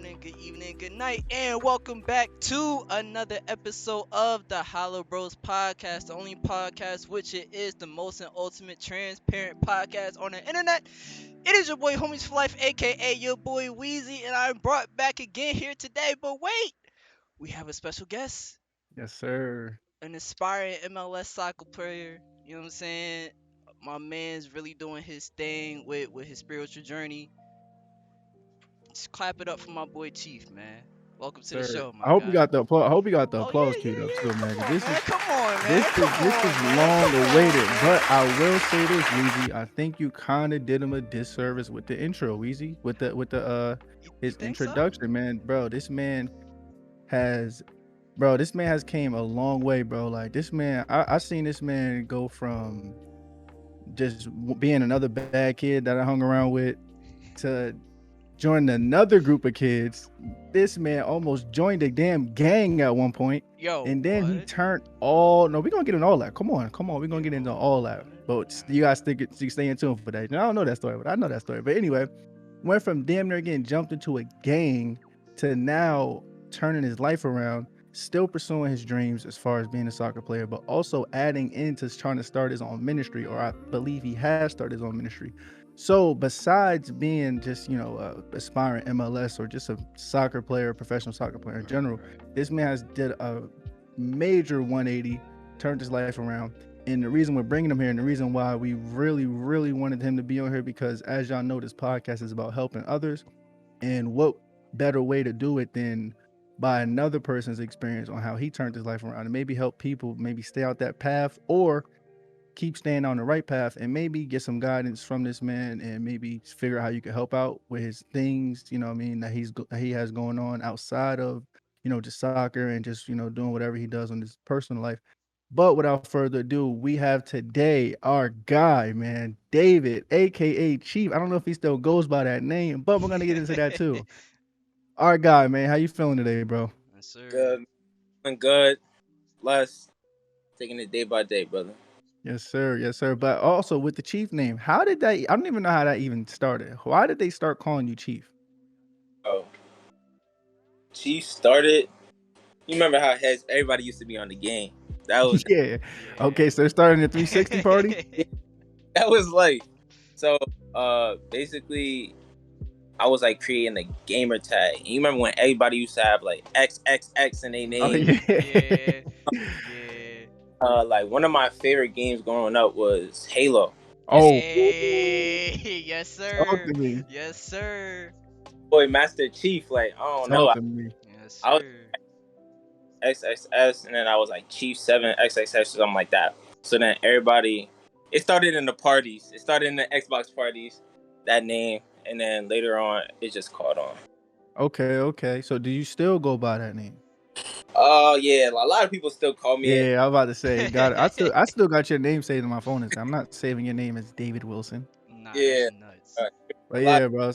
morning, good evening, good night, and welcome back to another episode of the HoloBros podcast, the only podcast which it is the most and ultimate transparent podcast on the internet. It is your boy Homies for Life, aka your boy Wheezy, and I'm brought back again here today. But wait, we have a special guest, Yes, sir. an aspiring MLS soccer player. You know what I'm saying? My man's really doing his thing with his spiritual journey. Just clap it up for my boy Chief, man. Welcome to the Sir. show, I my hope you guy. got the applause. I hope you got the Oh applause yeah, queued up yeah, too, yeah. man. Come 'Cause on, this man. is Come on, man. this Come is this on, is man. long Come on, awaited. man. But I will say this, Weezy. I think you kind of did him a disservice with the intro, Weezy, with the You his think so? introduction, man. Has this man has came a long way, bro. Like this man, I seen this man go from just being another bad kid that I hung around with to joined another group of kids. This man almost joined a damn gang at one point. Yo, And then he what? turned all no, we're gonna get into all that. Come on, we're gonna get into Yo, all that. what? But you guys stay in tune for that. I don't know that story, but I know that story. But anyway, went from damn near getting jumped into a gang to now turning his life around, still pursuing his dreams as far as being a soccer player, but also adding into trying to start his own ministry, or I believe he has started his own ministry. So besides being just, a aspiring MLS or just a soccer player, professional soccer player in Right, general, right. this man has did a major 180, turned his life around. And the reason we're bringing him here, and the reason why we really, really wanted him to be on here, because as y'all know, this podcast is about helping others. And what better way to do it than by another person's experience on how he turned his life around and maybe help people maybe stay out that path, or keep staying on the right path, and maybe get some guidance from this man, and maybe figure out how you can help out with his things, you know what I mean, that he has going on outside of, just soccer, and just, doing whatever he does in his personal life. But without further ado, we have today our guy, man, David, aka Chief. I don't know if he still goes by that name, but we're gonna get into that too. Our guy, man, how you feeling today, bro? Yes, sir. Good, feeling good. Blessed. Taking it day by day, brother. Yes, sir. Yes, sir. But also with the Chief name, how did that? I don't even know how that even started. Why did they start calling you Chief? Oh, Chief started. You remember how everybody used to be on the game? That was Yeah. Yeah. Okay, so they're starting a 360 party. that was life. So, basically, I was like creating a gamer tag. And you remember when everybody used to have like XXX in their Oh name? yeah. Yeah. Yeah. Like one of my favorite games growing up was Halo. And Oh, Hey. Yes, talk sir. to me. Yes, sir. boy, Master Chief, like I don't know, Talk to me. Yes, I was sir. XXS, and then I was like Chief 7 XXX, something like that. So then everybody, it started in the parties. It started in the Xbox parties, that name, and then later on, it just caught on. Okay, okay. So do you still go by that name? Oh yeah, a lot of people still call me it. Yeah, I was about to say, got it. I still got your name saved in my phone. I'm not saving your name as David Wilson. Nah, that's Yeah, nuts. uh, a But lot. yeah, bro.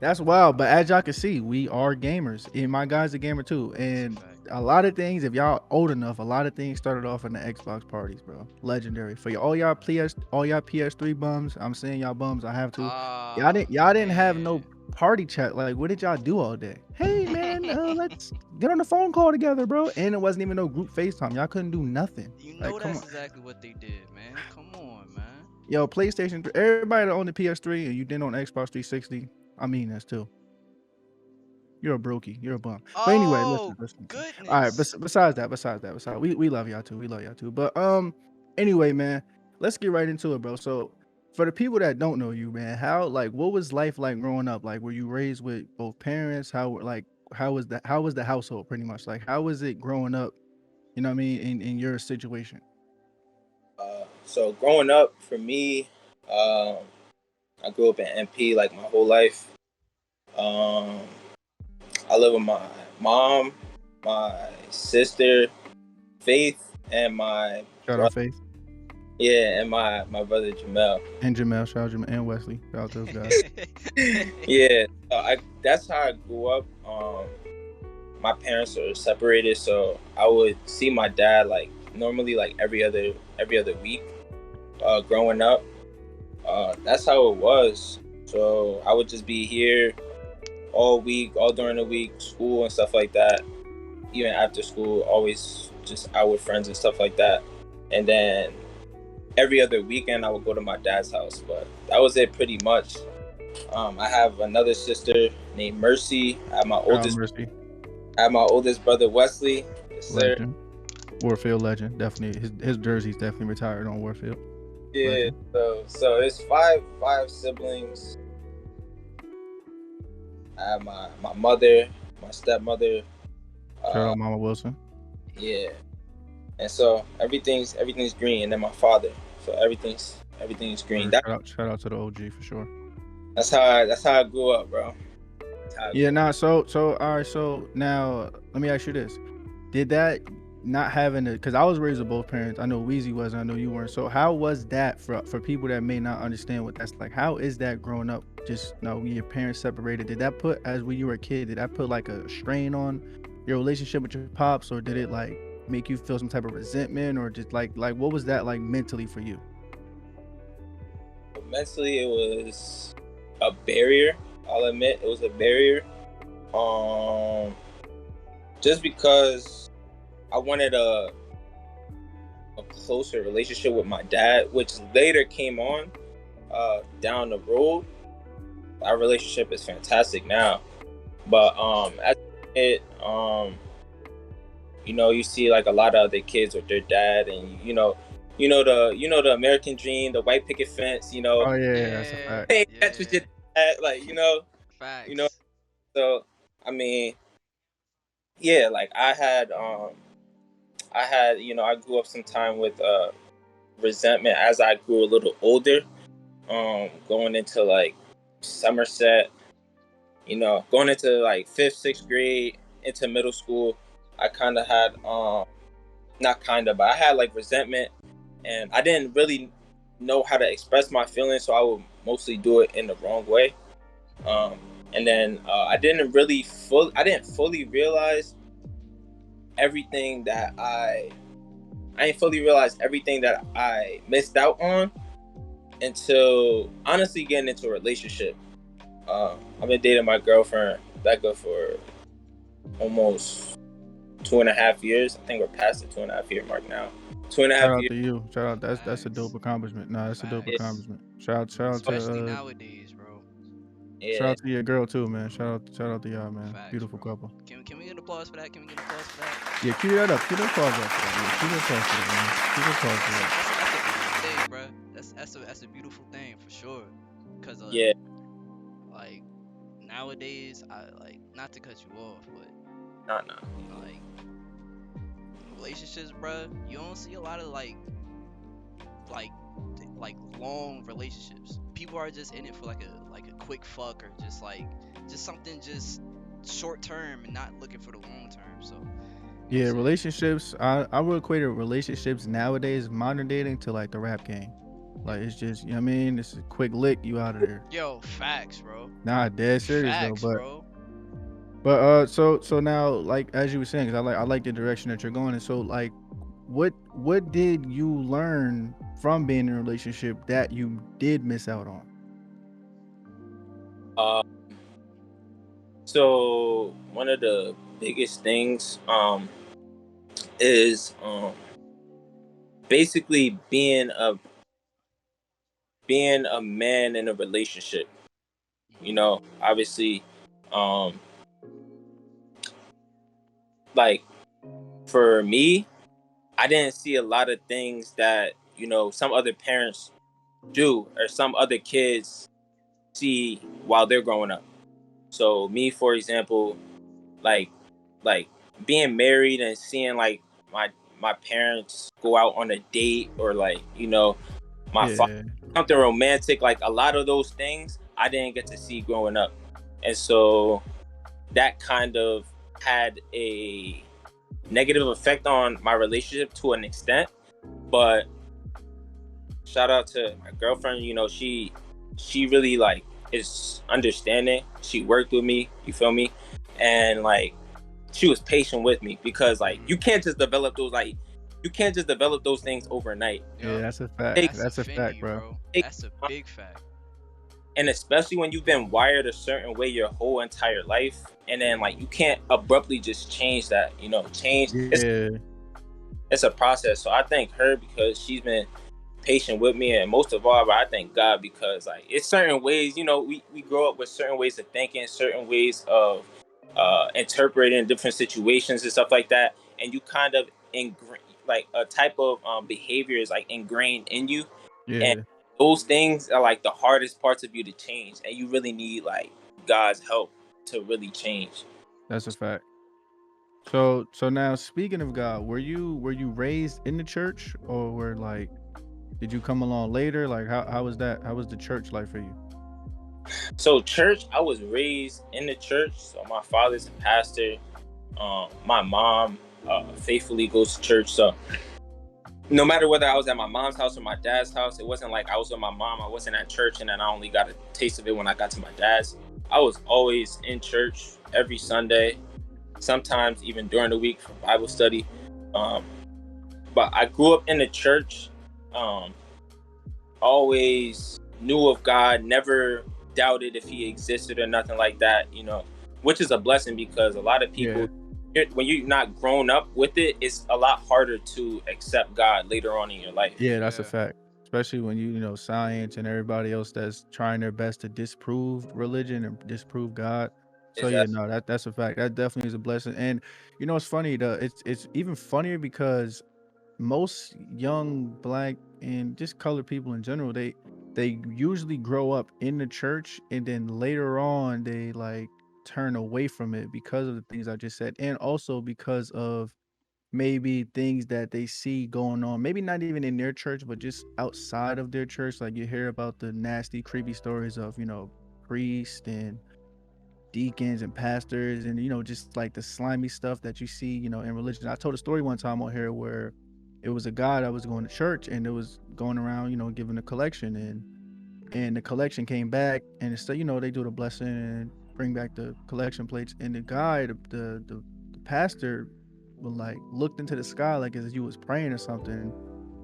That's wild. But as y'all can see, we are gamers. And my guy's a gamer too. That's a And fact. a lot of things, if y'all old enough, a lot of things started off in the Xbox parties, bro. Legendary. For all y'all PS3 bums, I'm saying y'all bums, I have to. Y'all Oh, didn't have man. no party chat. Like, what did y'all do all day? Hey man, let's get on the phone call together, bro. And it wasn't even no group FaceTime. Y'all couldn't do nothing. You Like, know come that's on. exactly what they did, man. Come on, man. Yo, PlayStation 3, everybody that owned the PS3 and you didn't own Xbox 360, I mean that's too. You're a brokey. You're a bum. But anyway, listen, Oh, listen. All right. goodness. Besides that, we love y'all too. We love y'all too. But anyway, man, let's get right into it, bro. So, for the people that don't know you, man, what was life like growing up? Like, were you raised with both parents? How was the household pretty much? Like, how was it growing up? You know what I mean? In your situation. So growing up for me, um, I grew up in MP like my whole life. Um, I live with my mom, my sister, Faith, and my Shout out brother. Faith Yeah, and my brother Jamel. and Jamel. Shout out Jamel and Wesley. Shout out those guys. Yeah, that's how I grew up. My parents are separated, so I would see my dad like normally like every other week. Growing up, that's how it was. So I would just be here all week, all during the week, school and stuff like that. Even after school, always just out with friends and stuff like that. And then every other weekend, I would go to my dad's house. But that was it pretty much. I have another sister named Mercy. Mercy, I have my oldest brother Wesley. Yes, sir. legend, Warfield legend. Definitely, his jersey's definitely retired on Warfield. Yeah. Legend. So it's five siblings. I have my mother, my stepmother. Shout out Mama Wilson. Yeah. And so everything's green, and then my father. So everything's green. Shout out to the OG for sure. That's how I grew up, bro. Yeah, nah. So all right. So now let me ask you this: did that not having it? Because I was raised with both parents. I know Weezy was. I know you weren't. So how was that for people that may not understand what that's like? How is that growing up? Just your parents separated. Did that put, as when you were a kid, did that put like a strain on your relationship with your pops, or did it like make you feel some type of resentment, or just like what was that like mentally for you? Mentally, it was a barrier. I'll admit it was a barrier. Just because I wanted a closer relationship with my dad, which later came on down the road. Our relationship is fantastic now, but as it you see like a lot of other kids with their dad, and the American dream, the white picket fence, Oh yeah, that's a fact. hey, that's what your dad, Facts. So I mean, yeah, like I had I grew up sometime with resentment as I grew a little older, going into like Somerset, going into like 5th, 6th grade, into middle school. I kind of had but I had like resentment, and I didn't really know how to express my feelings, so I would mostly do it in the wrong way. And then I didn't fully realize everything that I didn't fully realize everything that I missed out on until honestly getting into a relationship. I've been dating my girlfriend Becca for almost 2.5 years. I think we're past the 2.5 year mark now. 2.5 Shout out years. to you. Shout out. That's a dope accomplishment. Nah, that's a dope Facts. accomplishment. Shout out Especially to nowadays, bro. Yeah. shout out to your girl too, man. Shout out to y'all, man. Facts, Beautiful bro. couple. Can we get an applause for that? Can we get an applause for that? Yeah, cue that up. Cue the applause up for that. Yeah, cue the applause for that, man. Cue the applause for that. That's a beautiful thing, bro. That's a beautiful thing for sure. Cause Yeah. like nowadays, I like not to cut you off, but No. like relationships, bro. You don't see a lot of like long relationships. People are just in it for like a quick fuck, or just something just short term and not looking for the long term. So Yeah, relationships. I would equate relationships nowadays, modern dating, to like the rap game. Like it's just, you know what I mean? It's a quick lick, you out of there. Yo, facts, bro. Nah, dead serious Facts, though. bro. But so now, like as you were saying, 'cause I like the direction that you're going in. So like, what did you learn from being in a relationship that you did miss out on? So one of the biggest things is basically being a man in a relationship. Obviously, like for me, I didn't see a lot of things that some other parents do or some other kids see while they're growing up. So me, for example, like being married and seeing like my parents go out on a date, or like my father, something romantic, like a lot of those things I didn't get to see growing up. And so that kind of had a negative effect on my relationship to an extent. But shout out to my girlfriend, she really like is understanding. She worked with me, you feel me? And like she was patient with me, because like you can't just develop those things overnight. Yeah, that's a fact. That's a fact, bro. That's a big fact. And especially when you've been wired a certain way your whole entire life, and then like you can't abruptly just change that. Change. Yeah, It's a process. So I thank her because she's been patient with me, and most of all, but I thank God because like it's certain ways. We grow up with certain ways of thinking, certain ways of interpreting different situations and stuff like that, and you kind of like a type of behavior is like ingrained in you, and yeah, those things are like the hardest parts of you to change, and you really need like God's help to really change. that's a fact. So now speaking of God, were you raised in the church, or were like did you come along later? Like how was that? How was the church life for you? So church, I was raised in the church. So my father's a pastor. My mom faithfully goes to church. So no matter whether I was at my mom's house or my dad's house, it wasn't like I was with my mom, I wasn't at church, and then I only got a taste of it when I got to my dad's. I was always in church every Sunday, sometimes even during the week for Bible study. Um, but I grew up in the church, um, always knew of God, never doubted if he existed or nothing like that, which is a blessing because a lot of Yeah. people, when you're not grown up with it, it's a lot harder to accept God later on in your life. Yeah, that's a Yeah. fact. Especially when science and everybody else that's trying their best to disprove religion and disprove God. So Is yeah, that no, that's a fact. That definitely is a blessing. And it's funny, it's even funnier because most young black and just colored people in general, they usually grow up in the church and then later on they like turn away from it because of the things I just said. And also because of maybe things that they see going on, maybe not even in their church, but just outside of their church. Like you hear about the nasty, creepy stories of, priests and deacons and pastors and, just like the slimy stuff that you see, in religion. I told a story one time on here where it was a guy that was going to church and it was going around, giving a collection and the collection came back and it's they do the blessing and bring back the collection plates and the guy the pastor was like looked into the sky like as if you was praying or something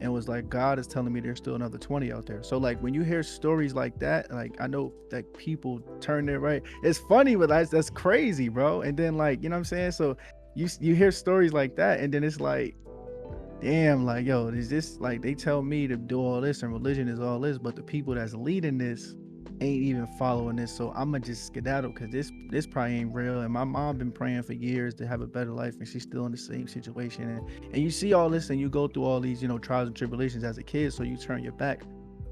and was like, God is telling me there's still another 20 out there. So like when you hear stories like that, like I know that people turn their right, it's funny, but that's crazy, bro. And then like, you know what I'm saying, so you hear stories like that and then it's like, damn, like, yo, is this like they tell me to do all this and religion is all this, but the people that's leading this ain't even following this. So I'ma just skedaddle because this probably ain't real. And my mom been praying for years to have a better life and she's still in the same situation. And you see all this and you go through all these, trials and tribulations as a kid, so you turn your back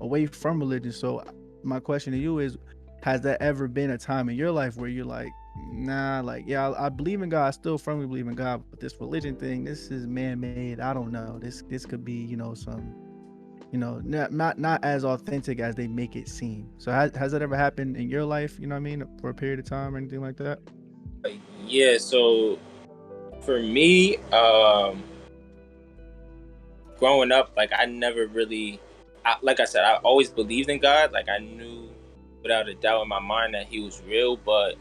away from religion. So my question to you is, has that ever been a time in your life where you're like, nah, like, yeah, I believe in God. I still firmly believe in God, but this religion thing, this is man-made. I don't know. This could be, some, not as authentic as they make it seem. So has that ever happened in your life? You know what I mean, for a period of time or anything like that? Yeah, so for me, growing up, like I never really, like I said, I always believed in God. Like I knew without a doubt in my mind that he was real, but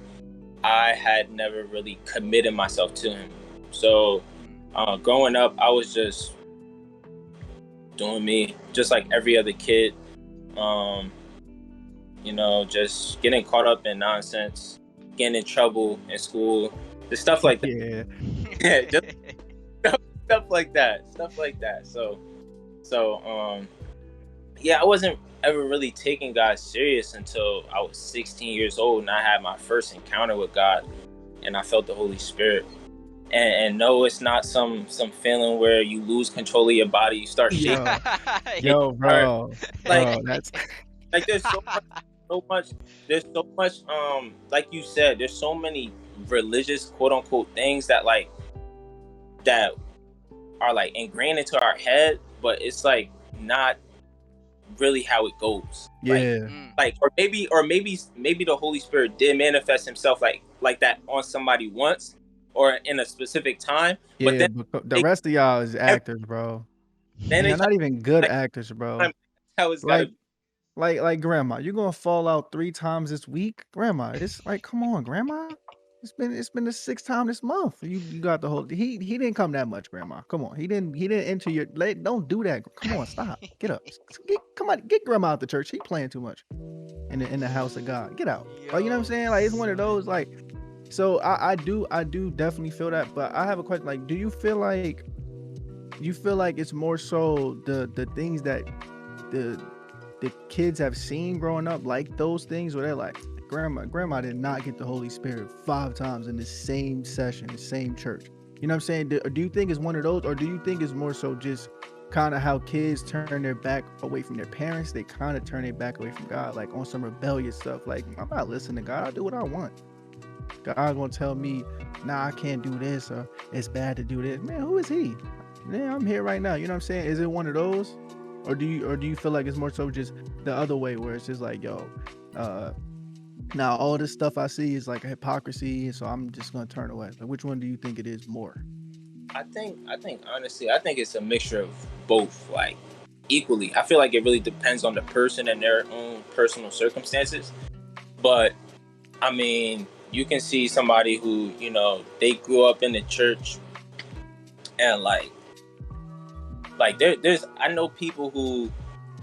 I had never really committed myself to him. So growing up, I was just doing me, just like every other kid. Um, just getting caught up in nonsense, getting in trouble in school, just stuff like that. Yeah. Yeah, just stuff like that, So yeah, I wasn't ever really taking God serious until I was 16 years old and I had my first encounter with God and I felt the Holy Spirit. And no, it's not some feeling where you lose control of your body, you start shaking, Yo, and yo, you start like that's like so much there's so much like you said, there's so many religious quote unquote things that that are like ingrained into our head, but it's like not really how it goes. yeah, Mm. Maybe the Holy Spirit did manifest himself like that on somebody once or in a specific time, but yeah. But the it, rest of y'all is every, actors, bro, then and y'all it's not even good like actors, bro. time, that's how it's gotta Like be. like grandma, you gonna fall out 3 times this week, grandma? It's like, come on, grandma. It's been the sixth time this month. You got the whole. He didn't come that much, Grandma. Come on, he didn't enter your. Don't do that. Come on, stop. Get up. Come on, get Grandma out the church. He playing too much in the house of God. Get out. Like, you know what I'm Yo, saying? Like, it's one of those like. So I do definitely feel that, but I have a question. Like, do you feel like it's more so the things that the the kids have seen growing up, like those things where they're like, grandma did not get the Holy Spirit 5 times in the same session, the same church. You know what I'm saying? Do you think it's one of those, or do you think it's more so just kind of how kids turn their back away from their parents? They kind of turn their back away from God, like on some rebellious stuff. Like, I'm not listening to God. I do what I want. God gonna tell me, nah, I can't do this, or it's bad to do this. Man, who is he? Yeah, I'm here right now. You know what I'm saying? Is it one of those? Or do you feel like it's more so just the other way where it's just like, yo, uh now all this stuff I see is like a hypocrisy, so I'm just gonna turn away. Like, which one do you think it is more? I think honestly, I think it's a mixture of both, like equally. I feel like it really depends on the person and their own personal circumstances. But I mean, you can see somebody who, they grew up in the church and there's I know people who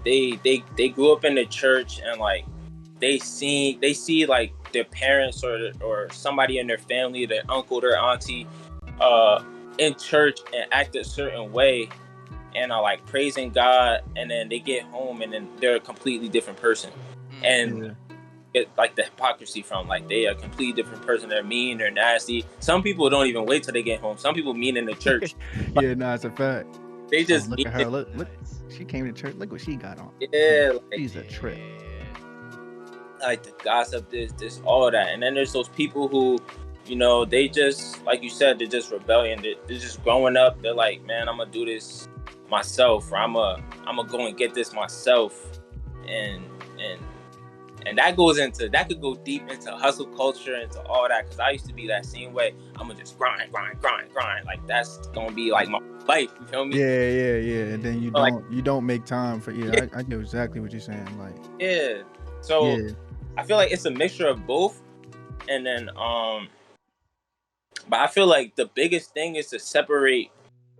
they grew up in the church and like they see like their parents or somebody in their family, their uncle, their auntie, uh in church and act a certain way and are like praising God, and then they get home and then they're a completely different person. mm, And Yeah. get like the hypocrisy from like they are a completely different person. They're mean, they're nasty. Some people don't even wait till they get home. Some people mean in the church. Like Yeah, no, it's a fact. they Oh, just look mean at it. her. Look, nuts. she came to church. Look what she got on. Yeah, like She's a trip. the gossip, this, all that. And then there's those people who, they just, like you said, they're just rebellion. They're just growing up. They're like, man, I'm gonna do this myself, or I'm gonna go and get this myself, and and that could go deep into hustle culture, into all that. Because I used to be that same way. I'm gonna just grind. Like that's gonna be like my life. You feel me? Yeah. And then you Like, don't make time for, yeah, yeah. I get exactly what you're saying. Like, yeah. So yeah, I feel like it's a mixture of both, and then but I feel like the biggest thing is to separate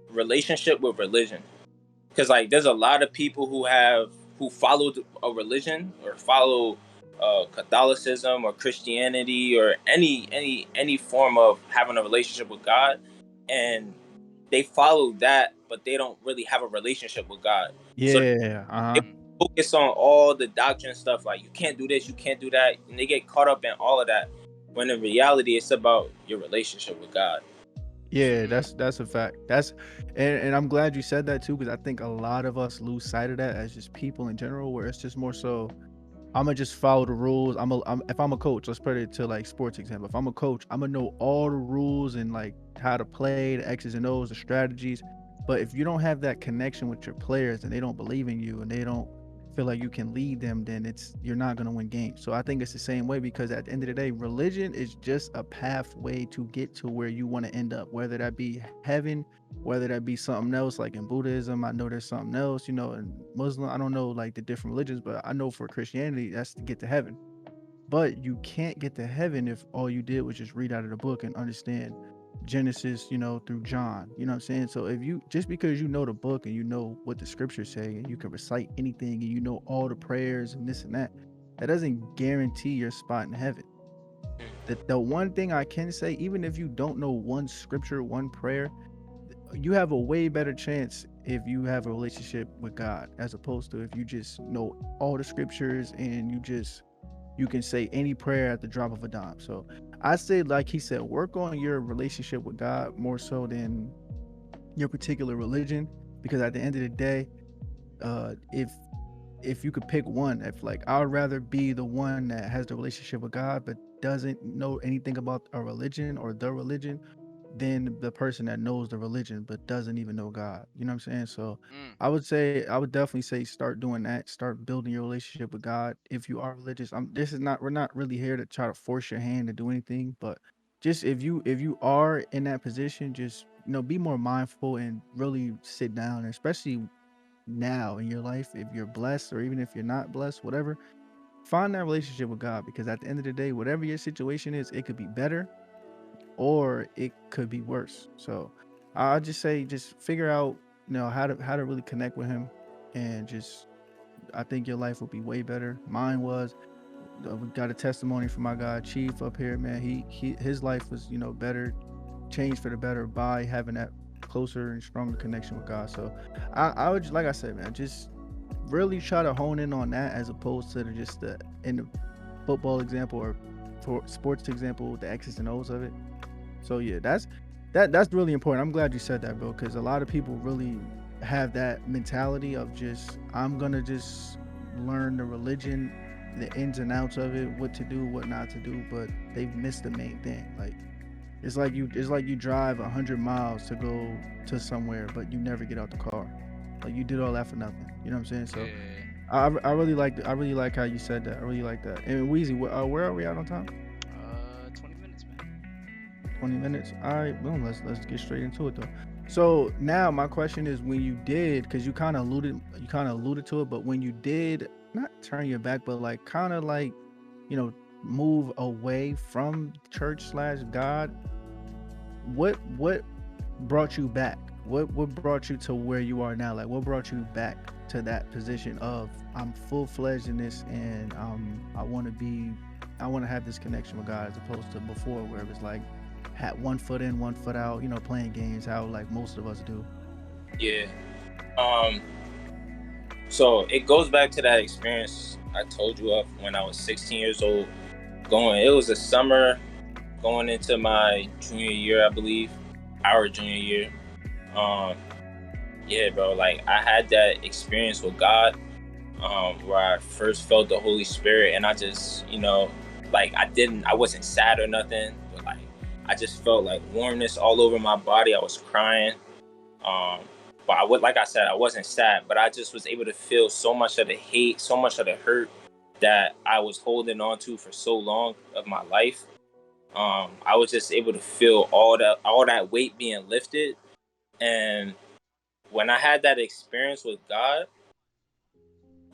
relationship with religion, because like there's a lot of people who followed a religion or follow Catholicism or Christianity or any form of having a relationship with God, and they follow that, but they don't really have a relationship with God. So yeah. they Mm, focus on all the doctrine stuff, like you can't do this, you can't do that, and they get caught up in all of that. When in reality, it's about your relationship with God. Yeah, mm, that's a fact. And I'm glad you said that too, because I think a lot of us lose sight of that as just people in general, where it's just more so, I'm gonna just follow the rules. If I'm a coach, let's put it to like sports example. If I'm a coach, I'm gonna know all the rules and like how to play, the X's and O's, the strategies. But if you don't have that connection with your players and they don't believe in you and they don't feel like you can lead them, then you're not gonna win games. So I think it's the same way, because at the end of the day, religion is just a pathway to get to where you want to end up, whether that be heaven, whether that be something else. Like in Buddhism, I know there's something else, and Muslim, I don't know like the different religions, but I know for Christianity, that's to get to heaven. But you can't get to heaven if all you did was just read out of the book and understand Genesis, through John. You know what I'm saying? So if you, just because you know the book and you know what the scriptures say and you can recite anything and you know all the prayers and this and that, that doesn't guarantee your spot in heaven. The one thing I can say, even if you don't know one scripture, one prayer, you have a way better chance if you have a relationship with God, as opposed to if you just know all the scriptures and you can say any prayer at the drop of a dime. So I say, like he said, work on your relationship with God more so than your particular religion, because at the end of the day, if you could pick one, if like, I would rather be the one that has the relationship with God but doesn't know anything about a religion or the religion, than the person that knows the religion but doesn't even know God. You know what I'm saying? So mm. I would definitely say start doing that. Start building your relationship with God. If you are religious, we're not really here to try to force your hand to do anything, but just if you are in that position, just be more mindful and really sit down, and especially now in your life, if you're blessed or even if you're not blessed, whatever, find that relationship with God, because at the end of the day, whatever your situation is, it could be better, or it could be worse. So I'll just say, just figure out, how to really connect with him, and just, I think your life will be way better. Mine was. We got a testimony from my guy Chief up here, man. His life was, better, changed for the better by having that closer and stronger connection with God. So I would, like I said, man, just really try to hone in on that, as opposed to just the in the football example, or for sports example, the X's and O's of it. So yeah, that's really important. I'm glad you said that, bro, because a lot of people really have that mentality of just, I'm gonna just learn the religion, the ins and outs of it, what to do, what not to do, but they've missed the main thing. Like, it's like you drive 100 miles to go to somewhere, but you never get out the car. Like, you did all that for nothing. You know what I'm saying? So Yeah. I really like how you said that. I really like that. And Weezy, where are we at on time? 20 minutes, man. 20 minutes. All right, boom. Let's get straight into it though. So now my question is, when you did, because you kind of alluded to it, but when you did not turn your back, but like kind of like, you know, move away from church slash God, what brought you back? What brought you to where you are now? Like, what brought you back to that position of, I'm full fledged in this, and I want to have this connection with God, as opposed to before, where it was like, had one foot in, one foot out, playing games, how like most of us do. Yeah. So it goes back to that experience I told you of when I was 16 years old. It was a summer going into my junior year, I believe, our junior year. Yeah, bro, like I had that experience with God, where I first felt the Holy Spirit, and I just, like I wasn't sad or nothing, but like I just felt like warmness all over my body. I was crying. But like I said, I wasn't sad, but I just was able to feel so much of the hate, so much of the hurt that I was holding on to for so long of my life. I was just able to feel all that weight being lifted. And when I had that experience with God,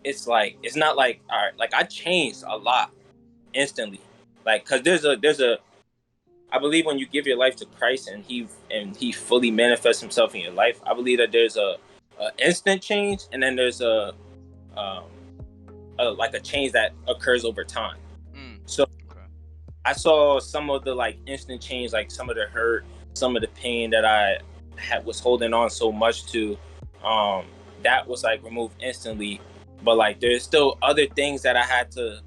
it's not like, all right, like I changed a lot instantly. Like, cause there's a I believe when you give your life to Christ and he fully manifests himself in your life, I believe that there's a instant change, and then there's um, like a change that occurs over time. So Okay. I saw some of the like instant change, like some of the hurt, some of the pain that I was holding on so much to, that was like removed instantly. But like there's still other things that I had to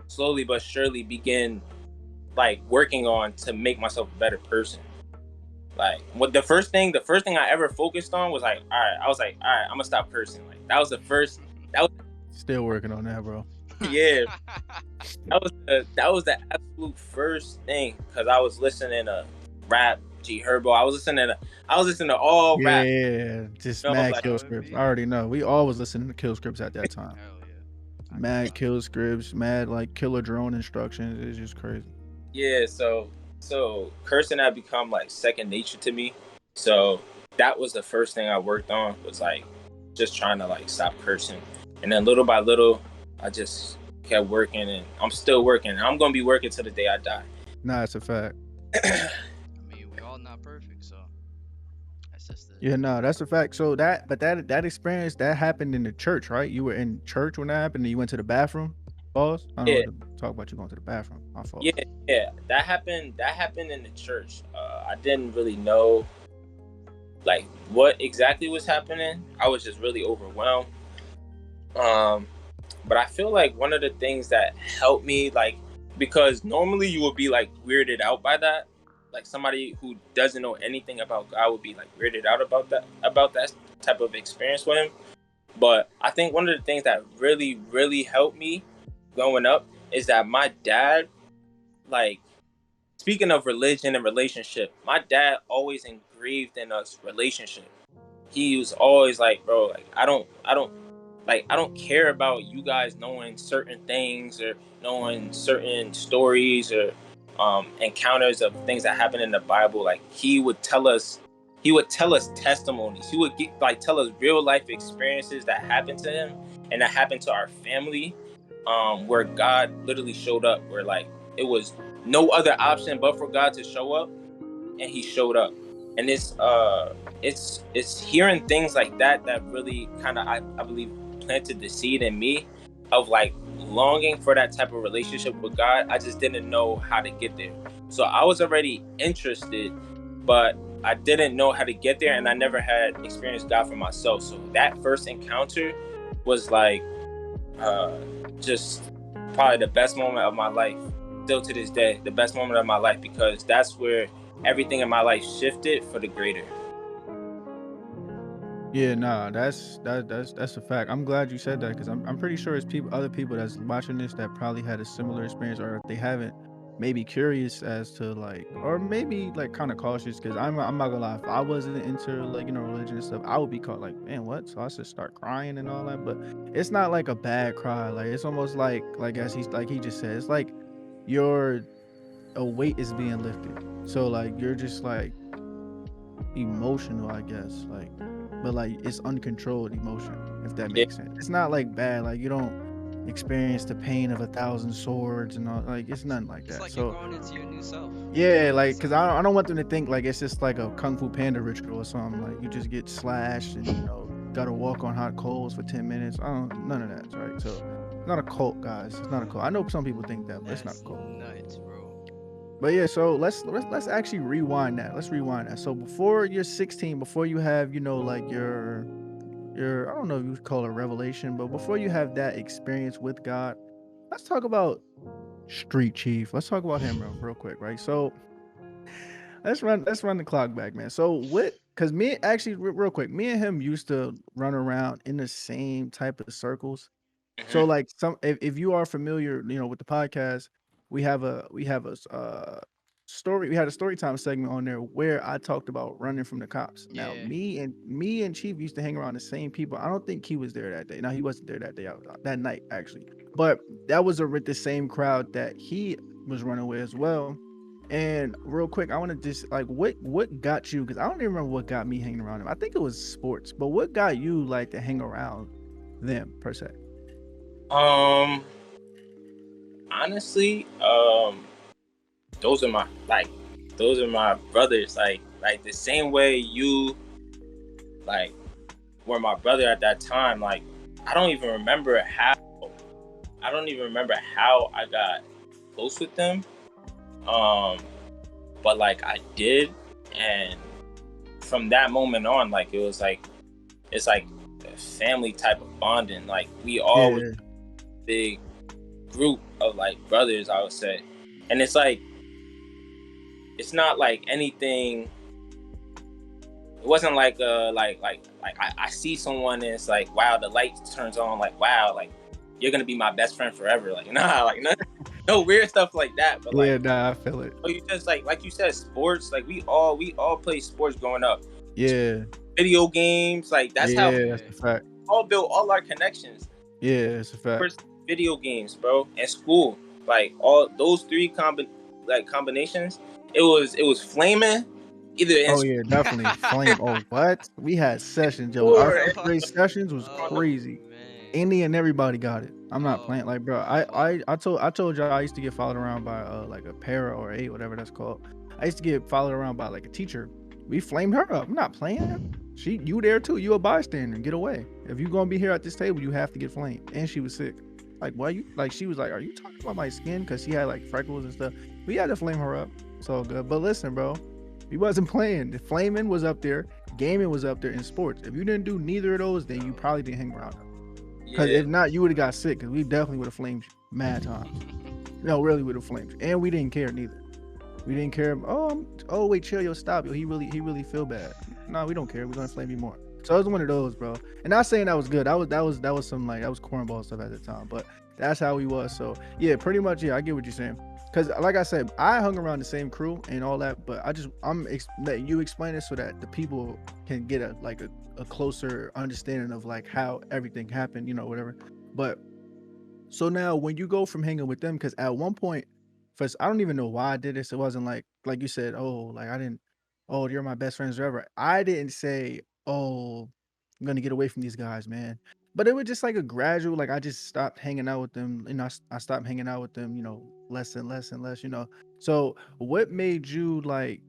slowly but surely begin like working on to make myself a better person. Like what the first thing I ever focused on was like, I was like, all right, I'm gonna stop cursing. Like that was the first. That was Still working on that, bro. yeah. That was the absolute first thing, because I was listening to rap, G Herbo. I was listening to all rap. Yeah, just mad Like kill scripts. I already know. We always listening to kill scripts at that time. Hell yeah. Mad kill scripts, mad like killer drone instructions. It's just crazy. yeah, so cursing had become like second nature to me. So that was the first thing I worked on, was like just trying to like stop cursing. And then little by little, I just kept working, and I'm still working. I'm gonna be working till the day I die. Nah, it's a fact. I mean, we all not perfect, so that's just it. Yeah, no, that's a fact. So that experience that happened in the church, right? You were in church when that happened, and you went to the bathroom. Pause. I don't Yeah, want to talk about you going to the bathroom. My fault. yeah. That happened in the church. I didn't really know like what exactly was happening. I was just really overwhelmed. But I feel like one of the things that helped me, like, because normally you would be like weirded out by that, like somebody who doesn't know anything about God would be like weirded out about that type of experience with him. But I think one of the things that really, really helped me growing up is that my dad, like, speaking of religion and relationship, my dad always engraved in us relationship. He was always like, bro, like I don't care about you guys knowing certain things or knowing certain stories or encounters of things that happen in the Bible. Like he would tell us testimonies. He would tell us real life experiences that happened to him and that happened to our family, where God literally showed up, where like it was no other option but for God to show up. and he showed up. And it's hearing things like that that really kind of I believe planted the seed in me of like longing for that type of relationship with God. I just didn't know how to get there. So I was already interested, but I didn't know how to get there, and I never had experienced God for myself. So that first encounter was like uh, just probably the best moment of my life. Still to this day, the best moment of my life, because that's where everything in my life shifted for the greater. Yeah, nah, that's a fact. I'm glad you said that because I'm pretty sure it's other people that's watching this that probably had a similar experience, or if they haven't, maybe curious as to like, or maybe like kind of cautious. Because I'm not gonna lie, if I wasn't into like religion and stuff, I would be caught like, man, what? So I should start crying and all that. But it's not like a bad cry. Like it's almost like as he just said, it's like your a weight is being lifted. So like you're just like emotional, I guess. Like, but like it's uncontrolled emotion, if that Yeah, makes sense. It's not like bad. Like you don't experience the pain of 1,000 swords and all. Like it's nothing like It's that. like you're So growing into your new self. yeah, like because So I don't want them to think like it's just like a kung fu panda ritual or something. Like you just get slashed and gotta walk on hot coals for 10 minutes. I don't none of that, right? So it's not a cult, guys. It's not a cult. I know some people think that, but it's not a that's cult. nuts, bro. But yeah, so let's actually rewind that. Let's rewind that. So before you're 16, before you have like your I don't know if you would call it a revelation, but before you have that experience with God, let's talk about Street Chief. Let's talk about him real quick, right? So let's run the clock back, man. So what? Because me actually real quick, me and him used to run around in the same type of circles. So hmm like if you are familiar, with the podcast, we have a story. We had a story time segment on there where I talked about running from the cops. Now Yeah. me and Chief used to hang around the same people. I don't think he was there that day. No, he wasn't there that day. That night actually, but that was the same crowd that he was running with as well. And real quick, I want to just like what got you? Because I don't even remember what got me hanging around him. I think it was sports, but what got you like to hang around them per se? Um, honestly, those are my those are my brothers. Like the same way you like were my brother at that time. Like I don't even remember how. I don't even remember how I got close with them. Um, but like I did, and from that moment on, like it was like it's like a family type of bonding. Like we all was Yeah. a big group of like brothers, I would say, and it's like it's not like anything. It wasn't like I see someone and it's like wow, the light turns on, like wow, like you're gonna be my best friend forever. Like nah, like no weird stuff like that. But like Yeah, nah, I feel it. you just like you said, sports. Like we all play sports growing up. Yeah. Video games, like that's how we Yeah, that's Yeah. a fact. all built all our connections. Yeah, it's a fact. Sports, video games, bro, and school. Like all those three combinations. It was flaming either in Oh yeah, definitely. Flame. Oh, what? We had sessions, yo. Our school. fifth grade sessions was Oh crazy. man. Any and everybody got it. I'm not Oh playing. Like, bro, I fuck. I I told y'all I used to get followed around by like a para or a whatever that's called. I used to get followed around by like a teacher. We flamed her up. I'm not playing. You there too. You a bystander. Get away. If you gonna be here at this table, you have to get flamed. And she was sick. Like, why you like she was like, are you talking about my skin? Cause she had like freckles and stuff. We had to flame her up. It's all good. But listen, bro, we wasn't playing. The flaming was up there, gaming was up there, in sports. If you didn't do neither of those, then you probably didn't hang around. Cause Yeah, if not, you would have got sick. Cause we definitely would have flamed you mad times. No, really would have flamed you, and we didn't care neither. We didn't care. Oh wait, chill, yo, stop, yo. He really feel bad. No, we don't care. We're gonna flame you more. So it was one of those, bro. And not saying that was good. That was some like that was cornball stuff at the time, but that's how we was. So yeah, pretty much. Yeah, I get what you're saying. Cause like I said, I hung around the same crew and all that, but I'm letting you explain it so that the people can get a closer understanding of like how everything happened, whatever. But so now when you go from hanging with them, because at one point, first I don't even know why I did this. It wasn't like you said, oh, like I didn't, oh, you're my best friends forever. I didn't say, oh, I'm gonna get away from these guys, man. But it was just like a gradual, like I just stopped hanging out with them, and I stopped hanging out with them, less and less and less. So what made you like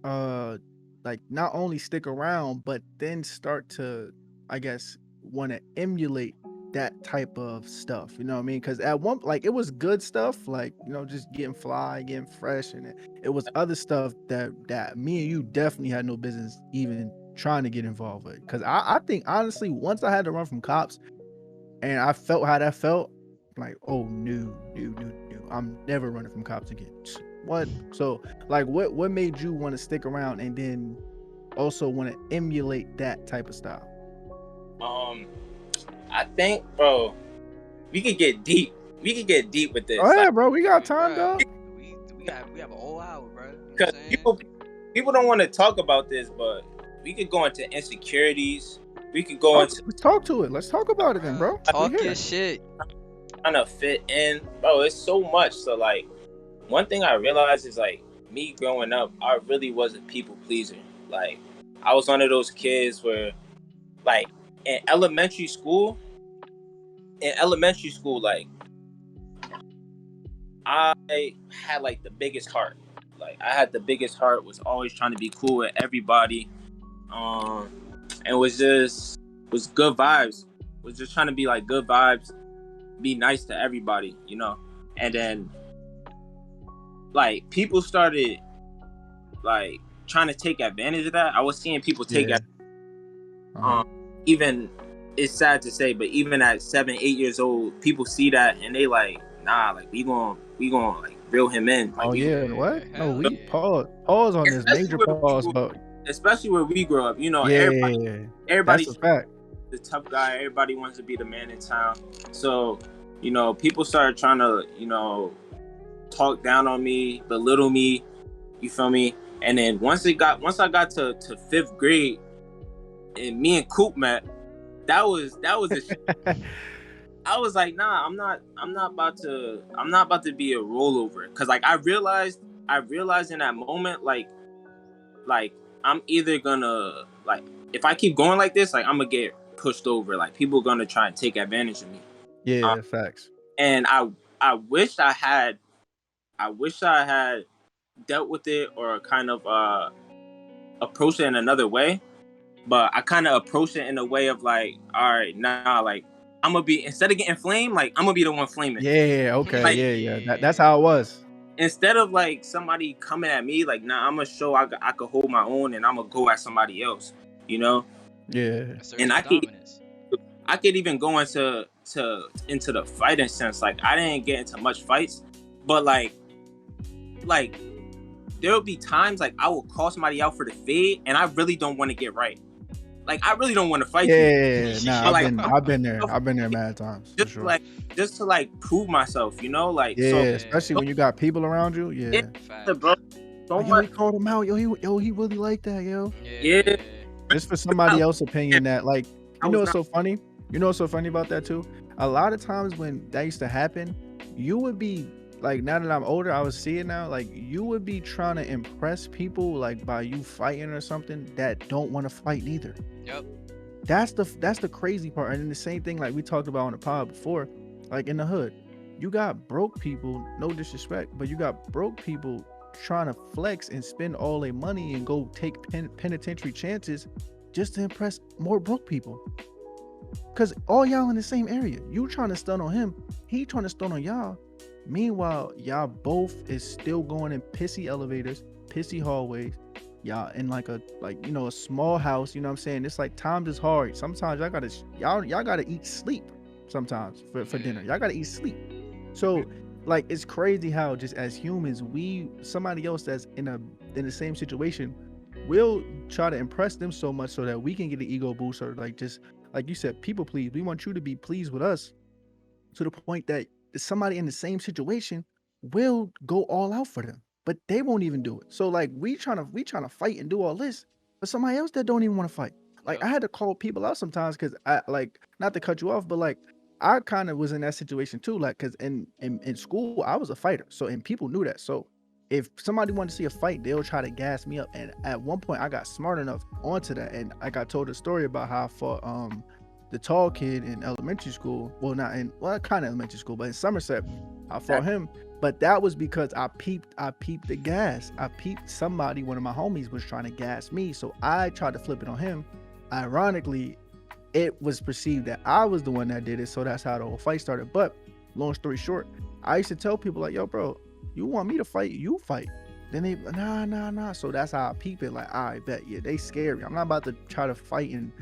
like not only stick around, but then start to, I guess, want to emulate that type of stuff. You know what I mean? Because at one, like, it was good stuff, like, you know, just getting fly, getting fresh, and it was other stuff that me and you definitely had no business even trying to get involved with. Because I think honestly, once I had to run from cops and I felt how that felt, like, oh no, I'm never running from cops again. What? So, like, what made you want to stick around and then also want to emulate that type of style? I think, bro, we could get deep. We could get deep with this. Oh yeah, bro, we got time, dog. We have a whole hour, bro. You know what Because I'm saying? people don't want to talk about this, but we could go into insecurities. We could go into Let's talk to it. Let's talk about it then, bro. Talk your shit. trying to fit in, bro. It's so much. So like, one thing I realized is like me growing up, I really was a people pleaser. Like, I was one of those kids where, like, in elementary school, like, I had like the biggest heart. Like, I had the biggest heart. Was always trying to be cool with everybody. And was good vibes. Was just trying to be like good vibes, be nice to everybody, you know. And then like people started like trying to take advantage of that. I was seeing people take it. Even, it's sad to say, but even at 7, 8 years old, people see that and they like, nah, like we gonna like reel him in. Like, what? No, we pause on this, major pause, but especially where we grew up, you know, everybody that's a fact. The tough guy, everybody wants to be the man in town. So, you know, people started trying to, you know, talk down on me, belittle me, you feel me? And then once I got to 5th grade and me and Coop met, that was a shit. I was like, nah, I'm not about to be a rollover. Cause like I realized in that moment, like I'm either gonna, like, if I keep going like this, like I'm gonna get pushed over. Like people are gonna try and take advantage of me. Yeah, facts. And I wish I had dealt with it or kind of approached it in another way. But I kind of approached it in a way of like, all right, nah, like I'm gonna be, instead of getting flamed, like I'm gonna be the one flaming. Yeah, okay, like, yeah. That's how it was. Instead of like somebody coming at me, like, nah, I'm gonna show I could hold my own and I'm gonna go at somebody else, you know? Yeah. And I could even go into the fighting sense. Like I didn't get into much fights, but like there will be times like I will call somebody out for the fade and I really don't want to get right. Like I really don't want to fight you. Yeah, nah, I've been there mad times. Just for sure. just to prove myself, you know, like especially when you got people around you. Yeah, bro. He called him out. Yo, he really like that, yo. Yeah. Just for somebody else's opinion that, like, you know what's so funny? You know what's so funny about that too? A lot of times when that used to happen, you would be like, now that I'm older, I would see it now. Like, you would be trying to impress people, like by you fighting or something, that don't want to fight neither. Yep. That's the crazy part. And then the same thing like we talked about on the pod before, like in the hood, you got broke people, no disrespect, but you got broke people trying to flex and spend all their money and go take penitentiary chances just to impress more broke people. Cause all y'all in the same area. You trying to stun on him, he trying to stun on y'all. Meanwhile, y'all both is still going in pissy elevators, pissy hallways. Y'all in like a small house, you know what I'm saying? It's like times is hard. Sometimes y'all gotta eat sleep sometimes for dinner. Y'all gotta eat sleep. So like it's crazy how just as humans, somebody else that's in the same situation, we'll try to impress them so much so that we can get an ego boost, or like just like you said, people please. We want you to be pleased with us to the point that somebody in the same situation will go all out for them, but they won't even do it. So like we trying to fight and do all this, but somebody else that don't even want to fight. Like I had to call people out sometimes because I, like, not to cut you off, but like I kind of was in that situation too. Like, cause in school I was a fighter, so, and people knew that. So if somebody wanted to see a fight, they'll try to gas me up. And at one point I got smart enough onto that, and I got told a story about how I fought the tall kid in elementary school. Well, not in, well, kind of elementary school, but in Somerset, I fought him. But that was because I peeped the gas. I peeped somebody, one of my homies was trying to gas me. So I tried to flip it on him. Ironically, it was perceived that I was the one that did it. So that's how the whole fight started. But long story short, I used to tell people like, yo, bro, you want me to fight, you fight. Then they nah. So that's how I peep it. Like, I bet, yeah, they scary. I'm not about to try to fight and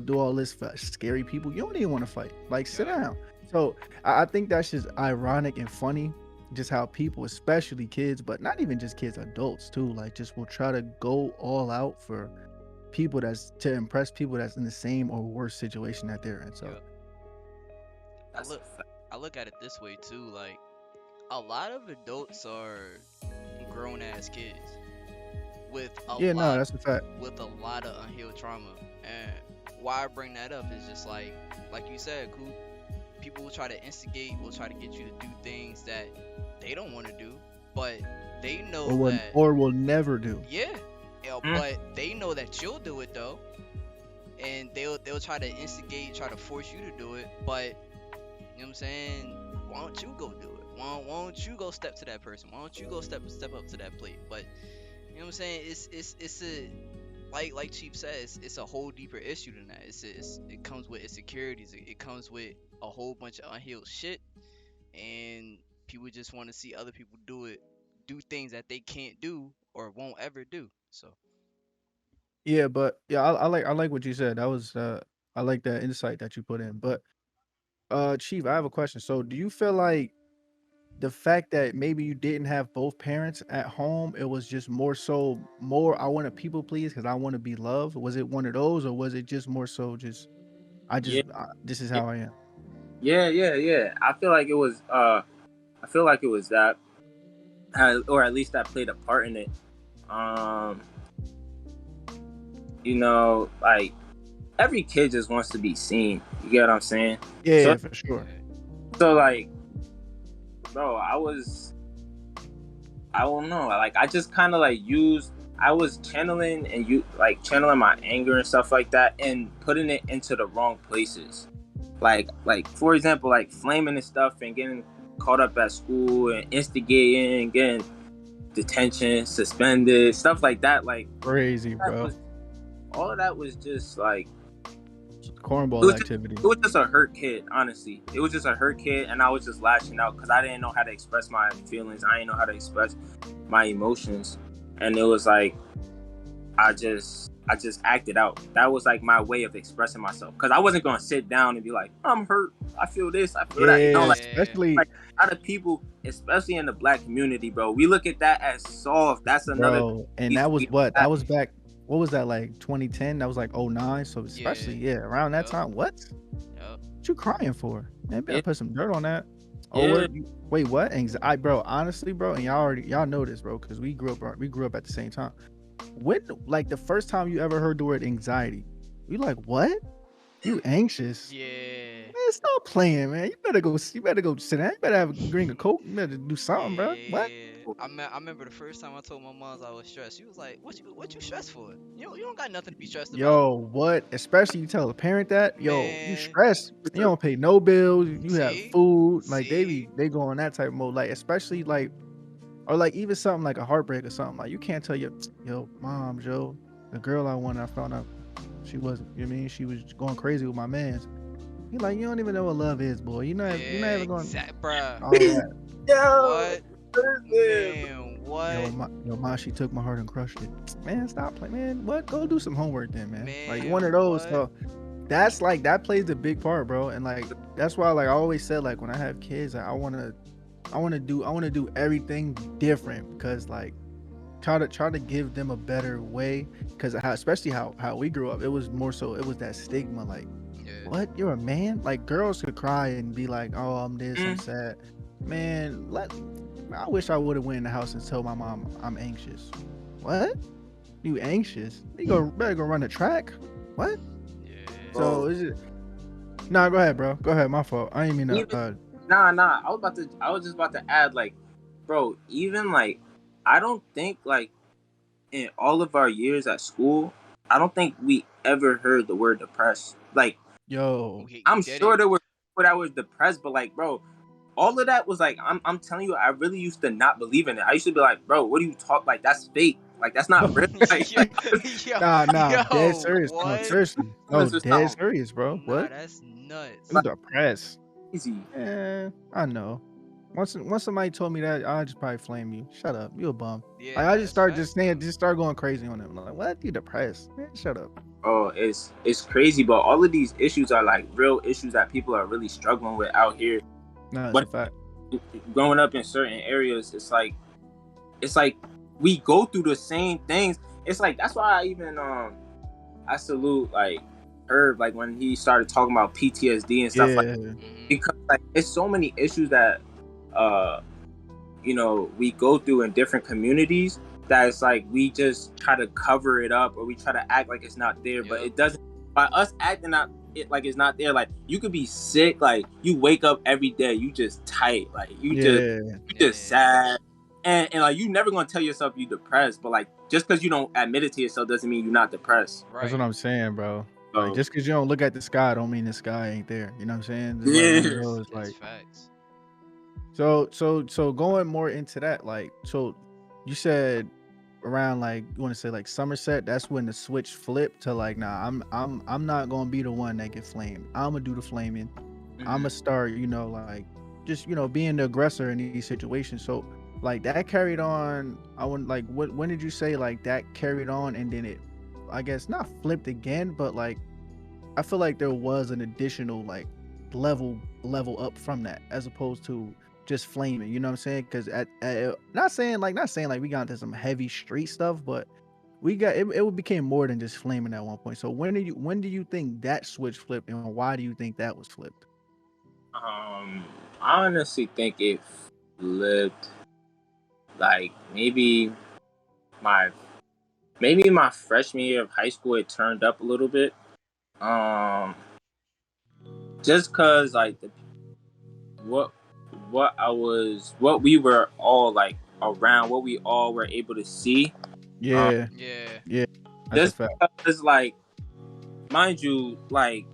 do all this for scary people. You don't even want to fight. Like, sit Yeah. down. So I think that's just ironic and funny, just how people, especially kids, but not even just kids, adults too, like just will try to go all out for people that's to impress people that's in the same or worse situation that they're in. So Yep. I That's a look fact. I look at it this way too, like a lot of adults are grown ass kids with a yeah, no, lot that's a fact. of unhealed trauma. And why I bring that up is just like you said, Coop, people will try to instigate, will try to get you to do things that they don't want to do, but they Or know will that or will never do. yeah, Mm. but they know that you'll do it though, and they'll try to instigate, try to force you to do it, but you know what I'm saying? Why don't you go do it? Why don't you go step to that person? Why don't you go step up to that plate? But you know what I'm saying? It's a like Chief says, it's a whole deeper issue than that. It comes with insecurities. It comes with a whole bunch of unhealed shit, and people just want to see other people do things that they can't do or won't ever do. So Yeah, but yeah, I like what you said. That was I like that insight that you put in. But Chief, I have a question. So do you feel like the fact that maybe you didn't have both parents at home, it was just more I want to people please because I want to be loved? Was it one of those, or was it just more so just Yeah, this is yeah, how I am? yeah. I feel like it was. I feel like it was that, or at least that played a part in it. Um, like every kid just wants to be seen. You get what I'm saying? Yeah, So, yeah, for sure. yeah, like, bro, I don't know. Like, I just kind of like I was channeling and channeling my anger and stuff like that, and putting it into the wrong places. Like for example, like flaming and stuff, and getting caught up at school and instigating, getting detention, suspended, stuff like that. Like Crazy, that bro. was all of that was just like it Cornball was just activity. it was just a hurt kid, honestly. It was just a hurt kid, and I was just lashing out because I didn't know how to express my feelings. I didn't know how to express my emotions, and it was like I just acted out. That was like my way of expressing myself because I wasn't gonna sit down and be like, I'm hurt, I feel this, I feel that. Yeah, yeah, especially Like a lot of people, especially in the black community, bro, we look at that as soft. That's another thing bro. And that was we what? That was back. What was that, like 2010? That was like '09. So yeah, especially around that yep, time. What? yep, What you crying for? Man, better yeah, put some dirt on that. Oh, yeah, wait, what? Anxiety, bro. Honestly, bro, and y'all know this, bro, because we grew up at the same time. When, like, the first time you ever heard the word anxiety, you like, what? You anxious? yeah, Man, stop playing, man. You better go sit down. You better have a drink of Coke. You better do something, bro. What? yeah. I remember the first time I told my mom I was stressed. She was like, what you stressed for? You don't got nothing to be stressed about, Yo, what? Especially you tell a parent that, yo, you man. stressed. You don't pay no bills. You have See, food. Like see, they go on that type of mode. Like, especially like, or like even something like a heartbreak or something. Like, you can't tell your yo mom, Joe, the girl I wanted, I found out she wasn't. You know what I mean, she was going crazy with my man's. He like, you don't even know what love is, boy. You're not yeah, even going bruh. all that. yo, What, listen, man? Yo, What, ma, she took my heart and crushed it. Man, stop playing, man. What? Go do some homework then, man. Like one of man? those. What? So that's like that plays a big part, bro. And like that's why like I always said like when I have kids, like, I want to do everything different because like try to give them a better way because especially how we grew up, it was more so it was that stigma like Yeah, what, you're a man? Like girls could cry and be like, oh, I'm this, I'm mm, sad. Man, I wish I would have went in the house and told my mom I'm anxious. What? You anxious? Better go run the track. What? yeah, So bro. is it? Nah, go ahead, bro. Go ahead. My fault. I ain't mean to. Even nah. I was just about to add, like, bro. Even like, I don't think like in all of our years at school, I don't think we ever heard the word depressed. Like, Yo, you I'm did it. sure there were people that was depressed, but like, bro, all of that was like, I'm telling you, I really used to not believe in it. I used to be like, bro, what do you talk like? That's fake. Like that's not real. Like, yo, yo, Nah, dead yo, serious. No, what? seriously. No, influencers dead sound serious, bro. Nah, What? that's nuts. You like depressed. crazy. I know. Once somebody told me that, I just probably flame you. Shut up. You a bum. Yeah, Like I nah, just that's start facts just saying, though. just start going crazy on them. Like, what? You depressed? Man, shut up. Oh, it's crazy, but all of these issues are like real issues that people are really struggling with out here. No, it's a What fact. growing up in certain areas, it's like we go through the same things. It's like that's why I even I salute like Herb like when he started talking about PTSD and stuff like Yeah. because like it's so many issues that uh we go through in different communities that it's like we just try to cover it up or we try to act like it's not there, but Yep. it doesn't. By us acting out it like it's not there, like you could be sick, like you wake up every day, you just tight, like Yeah. you just Yeah. sad, and like you never gonna tell yourself you depressed, but like just because you don't admit it to yourself doesn't mean you're not depressed. That's Right. what I'm saying, bro. Like So just because you don't look at the sky, don't mean the sky ain't there. You know what I'm saying? It's like one of yeah. those. That's Like facts. so going more into that. Like so, you said around like you want to say like Somerset. That's when the switch flipped to like, nah, I'm not gonna be the one that get flamed. I'm gonna do the flaming. I'm gonna start, like just being the aggressor in these situations. So like that carried on. I want like when did you say like that carried on and then it, I guess not flipped again, but like I feel like there was an additional like level up from that as opposed to just flaming. You know what I'm saying? Because not saying like we got into some heavy street stuff, but we got it became more than just flaming at one point. So when do you think that switch flipped and why do you think that was flipped? I honestly think it flipped like my my freshman year of high school. It turned up a little bit. Um, just cause like what what we were all like around, what we all were able to see. Um, Yeah, Yeah. yeah, that's a just fact. because like mind you, like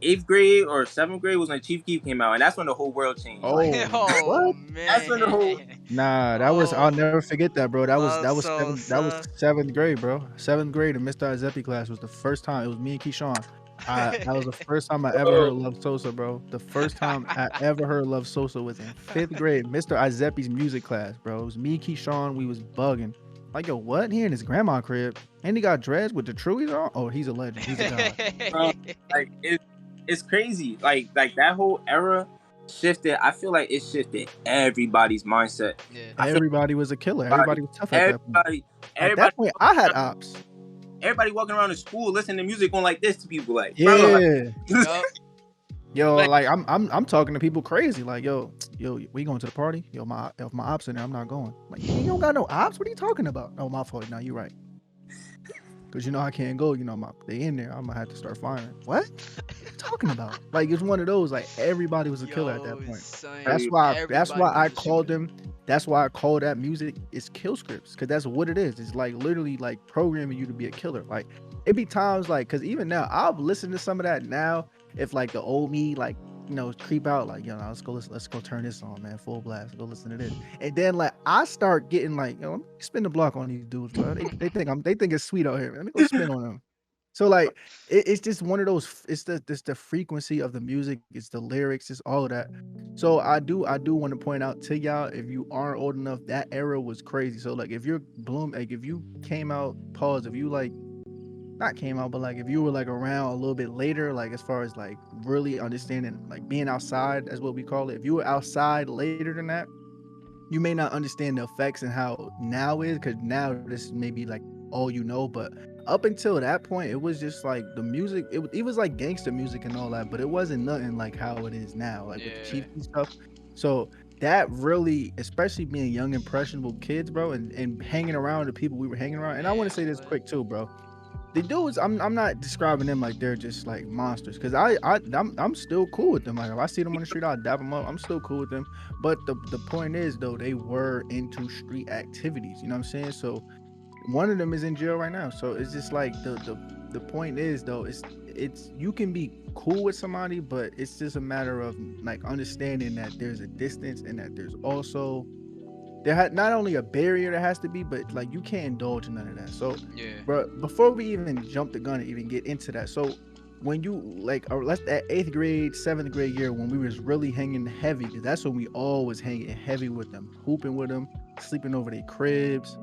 eighth grade or seventh grade was when Chief Keef came out, and that's when the whole world changed. Like Oh, Oh what? that's when the whole man. Nah, that was I'll Oh, never forget that, bro. love That was Sosa. seventh grade, bro. Seventh grade in Mr. Izepi class was the first time. It was me and Keyshawn. That was the first time I ever heard Love Sosa, bro. The first time I ever heard Love Sosa was in fifth grade, Mr. Izepi's music class, bro. It was me, Keyshawn. We was bugging. Like, yo, what? He in his grandma crib, and he got dreads with the truies on. Oh, he's a legend. He's a god. bro, like it's crazy. Like that whole era shifted. I feel like it shifted everybody's mindset. Yeah. I feel Everybody was a killer. like Everybody was tough at that point. At everybody that point, I had ops. everybody walking around the school listening to music going like this to people, like bro, like, Yeah. Yup. Yo, like, like I'm talking to people crazy. Like, yo, we going to the party? Yo, if my ops in there, I'm not going. Like, you don't got no ops? What are you talking about? Oh, my fault. No, you're right. Cause I can't go. They in there. I'm gonna have to start firing. What? What are you talking about? Like, it's one of those. Like, everybody was a killer at that Yo, point. son, That's why. That's everybody why I was a called shooter. them. That's why I call that music is kill scripts. Cause that's what it is. It's like literally like programming you to be a killer. Like, it be times like, cause even now I'll listen to some of that now. If like the old me like creep out like let's go turn this on, man, full blast, go listen to this, and then like I start getting like let me spin the block on these dudes, bro. They think it's sweet out here. Let me go spin on them. So like it's just one of those. It's the frequency of the music. It's the lyrics. It's all of that. So I do want to point out to y'all, if you aren't old enough, that era was crazy. So like if you're like if you came out, pause, if you like not came out, but like if you were like around a little bit later, like as far as like really understanding like being outside, that's what we call it. If you were outside later than that, you may not understand the effects and how now is, because now this may be like all but up until that point, it was just like the music. It was like gangster music and all that, but it wasn't nothing like how it is now, like with the Yeah. Chief and stuff. So that really, especially being young impressionable kids, bro, and hanging around the people we were hanging around. And I want to say Man, this what? quick too, bro. The dudes, I'm not describing them like they're just like monsters, because I'm still cool with them. Like if I see them on the street, I'll dap them up. I'm still cool with them. But the point is though, they were into street activities. You know what I'm saying? So one of them is in jail right now. So it's just like the point is though, it's you can be cool with somebody, but it's just a matter of like understanding that there's a distance and that there's also not only a barrier that has to be, but like you can't indulge in none of that. So, Yeah. but before we even jump the gun and even get into that, so when you like, or let's that 8th grade, 7th grade year when we was really hanging heavy, because that's when we all was hanging heavy with them, hooping with them, sleeping over their cribs,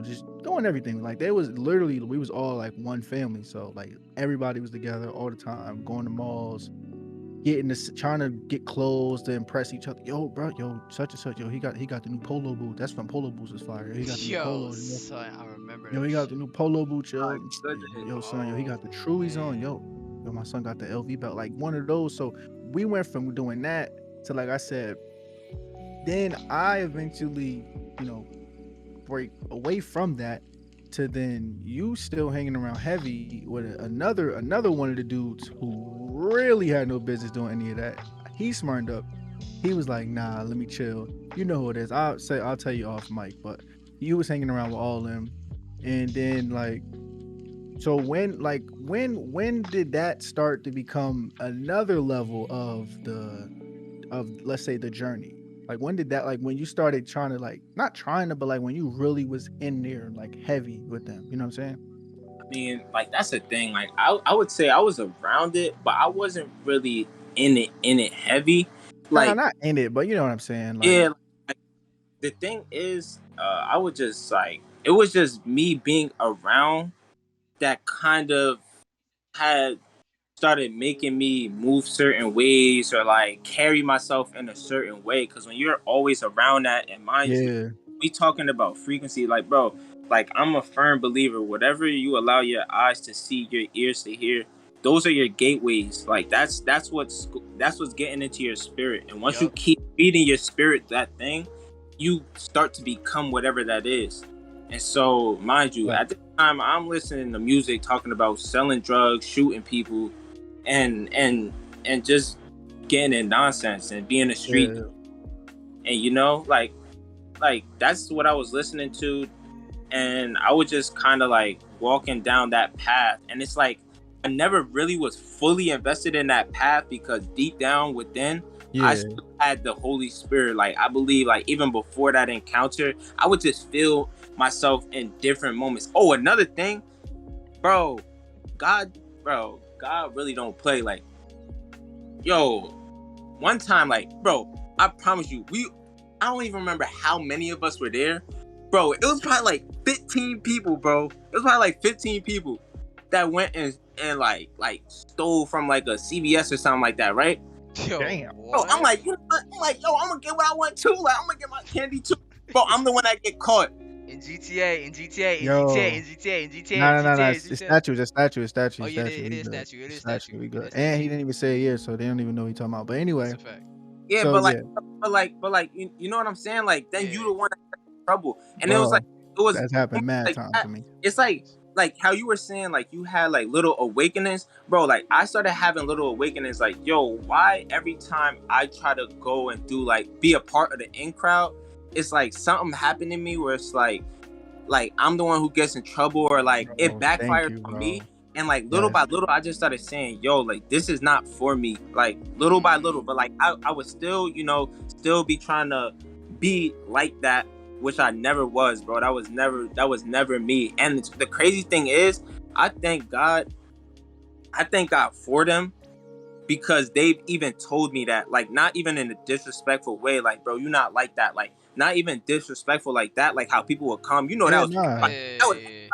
just doing everything. Like they was literally, we was all like one family. So like everybody was together all the time, going to malls, getting this, trying to get clothes to impress each other. Yo, bro, yo, such and such, yo, he got the new polo boot. That's from Polo Boots is fire. He got the new Yo, polos. son, I remember Yo, that he got the shit. new polo boots, My yo. goodness. Yo, son, yo, he got the Truies on, Man. yo, my son got the LV belt, like one of those. So we went from doing that to, like I said, then I eventually, break away from that to then you still hanging around heavy with another one of the dudes who really had no business doing any of that. He smartened up. He was like, nah, let me chill. You know who it is. I'll tell you off mic, but he was hanging around with all them. And then like, so when did that start to become another level of let's say the journey? Like when did that, like when you started trying to, like not trying to, but like when you really was in there like heavy with them, you know what I'm saying? I mean, like that's the thing. Like I would say I was around it, but I wasn't really in it heavy. Nah, Like not in it, but you know what I'm saying. Like yeah, like, the thing is, I would just like it was just me being around that kind of had started making me move certain ways or like carry myself in a certain way. Because when you're always around that, and mind you, yeah, we talking about frequency, like bro, like I'm a firm believer. Whatever you allow your eyes to see, your ears to hear, those are your gateways. Like that's what's getting into your spirit. And once you Yup. keep feeding your spirit that thing, you start to become whatever that is. And so, mind you, right. at the time, I'm listening to music talking about selling drugs, shooting people, and and and just getting in nonsense and being a street. Yeah, And like that's what I was listening to, and I was just kind of like walking down that path. And it's like I never really was fully invested in that path because deep down within, I yeah, still had the Holy Spirit. Like I believe, like even before that encounter, I would just feel myself in different moments. Oh, another thing, bro, God, God really don't play. Like, yo, one time, like, bro, I promise you, I don't even remember how many of us were there. Bro, it was probably like 15 people, bro. It was probably like 15 people that went and like stole from like a CVS or something like that, right? Yo, damn. Bro, I'm what? like, you know what? I'm like, yo, I'm gonna get what I want too. Like, I'm gonna get my candy too. Bro, I'm the one that get caught. In GTA, in GTA, in GTA, Yo, in GTA, in GTA, in no, no, no, no. GTA, in It's GTA. statue, it's statue, it's statue, Oh it's yeah, statue. it We is good. statue. It It's is statue. statue. We It good. is And statue. he didn't even say a year, so they don't even know what he talking about. But That's anyway, a fact. Yeah, so yeah, but like, you know what I'm saying? Like, then you Yeah. the one that got in trouble, and bro, it was that's happened mad like times that. to me. It's like how you were saying, like you had like little awakenings, bro. Like I started having little awakenings, like yo, why every time I try to go and do like be a part of the in crowd, it's like something happened to me where it's like I'm the one who gets in trouble or like it Bro, thank backfires you, on me. bro. And like little Yes. by little, I just started saying, yo, like this is not for me. Like little by little, but like I would still, still be trying to be like that, which I never was, bro. That was never me. And the crazy thing is, I thank God, I thank God for them because they've even told me that, like, not even in a disrespectful way, like, bro, you're not like that, like, not even disrespectful like that, like how people will come, that Yeah, was nah. like, that was Yeah.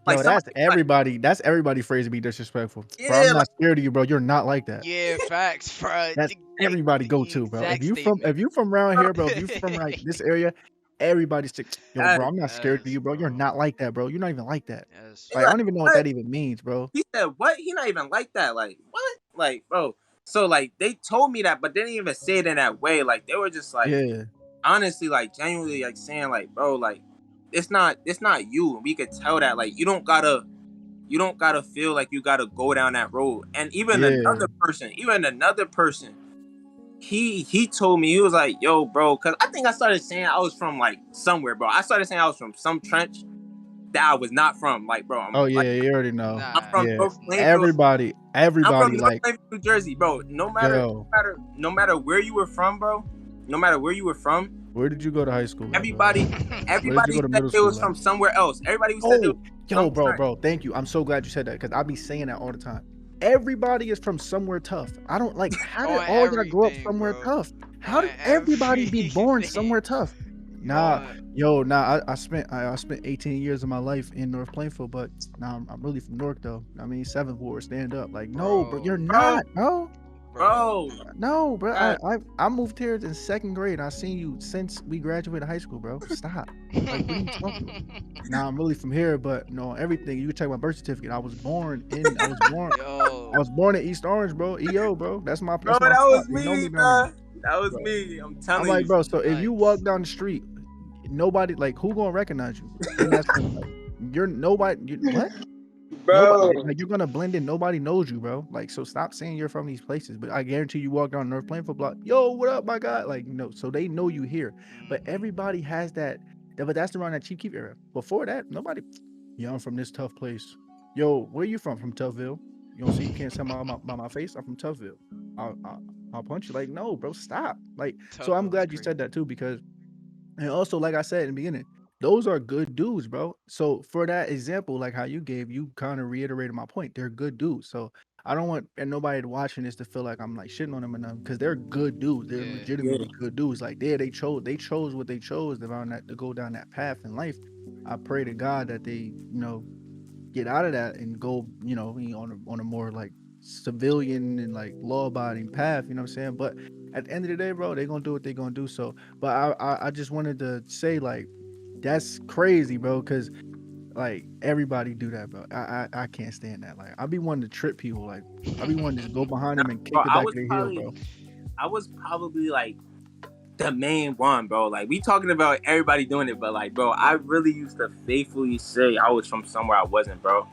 like Yo, somebody like, that's everybody phrase to be disrespectful. Bro, I'm yeah, like, not scared of you, bro. You're not like that. Yeah, facts, bro. That's The, everybody go the to, bro. If exact you from statement. around here, bro, if you from like this area, everybody's just, yo, that, bro, I'm not scared of Yes, you, bro. You're bro. not like that, bro. You're not even like that. Yes. they Like, I like, don't even know what what? that even means, bro. He said, what? He not even like that, like, what? Like, bro, so like they told me that, but they didn't even say it in that way, like they were just like, Yeah, honestly, like genuinely, like saying, like, bro, like it's not you. We could tell that, like, you don't gotta feel like you gotta go down that road. And yeah, even another person, he told me, he was like, yo, bro, because I think I started saying I was from like somewhere, bro. I started saying I was from some trench that I was not from. Like, bro, Oh yeah, you already know. I'm Nah, from Yeah, North Plainfield. everybody, I'm from everybody North like, Plainfield, New Jersey, bro. No matter, yo, no matter where you were from, bro. No matter where you were from, where did you go to high school at, bro? everybody, Where did you everybody go to said middle they was school at? from somewhere else. Everybody who said they was Oh, yo, from bro, thank you. I'm so glad you said that because I be saying that all the time. Everybody is from somewhere tough. I don't like. How did on all y'all grow up everything, somewhere bro. tough? How On did everybody be born everything. somewhere tough? Nah, On, I spent 18 years of my life in North Plainfield, but now I'm really from Newark though. I mean, Seventh Ward, stand up. Like, no, bro, you're bro, bro, not, bro. bro. bro. No, bro. God, I moved here in second grade. I seen you since we graduated high school, bro. Stop. Like, what are you talking about? Nah, I'm really from here, but no, everything. You can check my birth certificate. I Yo, was born in East Orange, bro. EO, bro. bro, That's my that spot. was They know me, me down there, bro. That was bro. me. I'm I'm telling like, you, bro. So if you walk nice. down the street, nobody like who gonna recognize you in that sense? Like, you're nobody. What? Nobody bro. like you're gonna blend in. Nobody knows you, bro. Like, so stop saying you're from these places. But I guarantee you walk down North Plainfield block, yo, what up, my guy? Like, so they know you here. But everybody has that. But that's around that cheap keep era. Before that, nobody. Yo, I'm from this tough place. Yo, where you from? From Tuftville. You don't see you can't tell by my face. I'm from Tuftville. I'll punch you. Like, no, bro, stop. Like, so I'm Tubville is glad you crazy. said that too because and also, like I said in the beginning, those are good dudes, bro. So for that example, like how you gave, you kind of reiterated my point. They're good dudes. So I don't want and nobody watching this to feel like I'm like shitting on them and them because they're good dudes. They're Yeah. Yeah, legitimately good dudes. Like they chose what they chose around that to go down that path in life. I pray to God that they, get out of that and go, on a more like civilian and like law abiding path, you know what I'm saying? But at the end of the day, bro, they're gonna do what they're gonna do. So but I just wanted to say like that's crazy, bro, because like everybody do that, bro. I can't stand that. Like I be wanting to trip people, like I be wanting to just go behind nah, them and bro. kick the back of their heel, bro. I was probably like the main one, bro. Like we talking about everybody doing it, but like, bro, I really used to faithfully say I was from somewhere I wasn't, bro,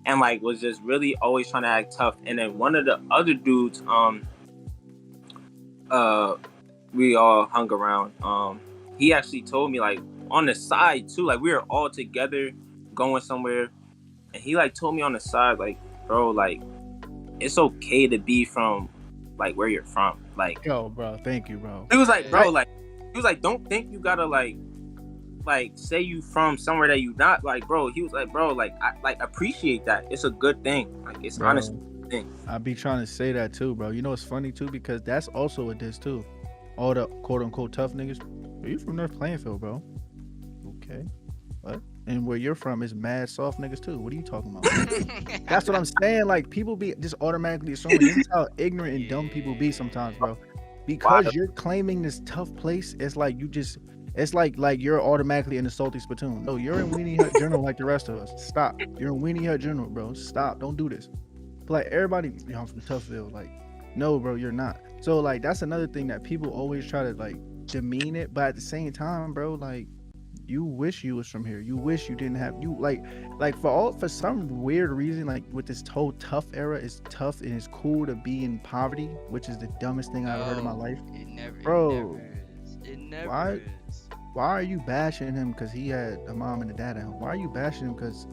and like was just really always trying to act tough. And then one of the other dudes, uh, we all hung around. He actually told me like on the side too, like we were all together going somewhere, and he like told me on the side, like, bro, like it's okay to be from like where you're from, like. Yo, bro, thank you, bro. He was like, I bro, like he was like, don't think you gotta like say you from somewhere that you not like, bro. He was like, bro, like I like appreciate that. It's a good thing. Like it's honestly bro, a good thing. I be trying to say that too, bro. You know it's funny too because that's also a diss too. All the quote unquote tough niggas. Are you from North Plainfield, bro? Okay. What? And where you're from is mad soft niggas too. What are you talking about? That's what I'm saying. Like people be just automatically assuming this is how ignorant and dumb people be sometimes, bro. Why? Because you're claiming this tough place, it's like you just it's like you're automatically in the salty spittoon. No, you're in Weenie Hut General like the rest of us. Stop. You're in Weenie Hut General, bro. Stop. Don't do this. But like everybody, I'm from Toughville. Like, no, bro, you're not. So like that's another thing that people always try to like demean it, but at the same time, bro, like you wish you was from here. You wish you didn't have you like for some weird reason, like with this whole tough era, it's tough and it's cool to be in poverty, which is the dumbest thing I've ever heard in my No, life. it Bro, never is. It never why is. why are you bashing him because he had a mom and a dad at home? Why are you bashing him because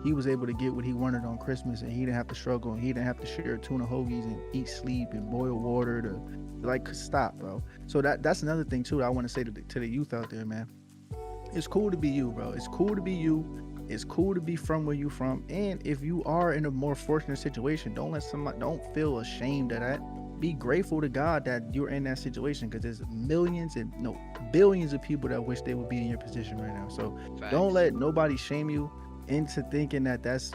he was able to get what he wanted on Christmas and he didn't have to struggle and he didn't have to share tuna hoagies and eat sleep and boil water to like stop, bro. So that's another thing too that I want to say to the youth out there, man. It's cool to be you, bro. It's cool to be you. It's cool to be from where you from. And if you are in a more fortunate situation, don't feel ashamed of that. Be grateful to God that you're in that situation because there's millions and no billions of people that wish they would be in your position right now. So don't Facts. let nobody shame you into thinking that's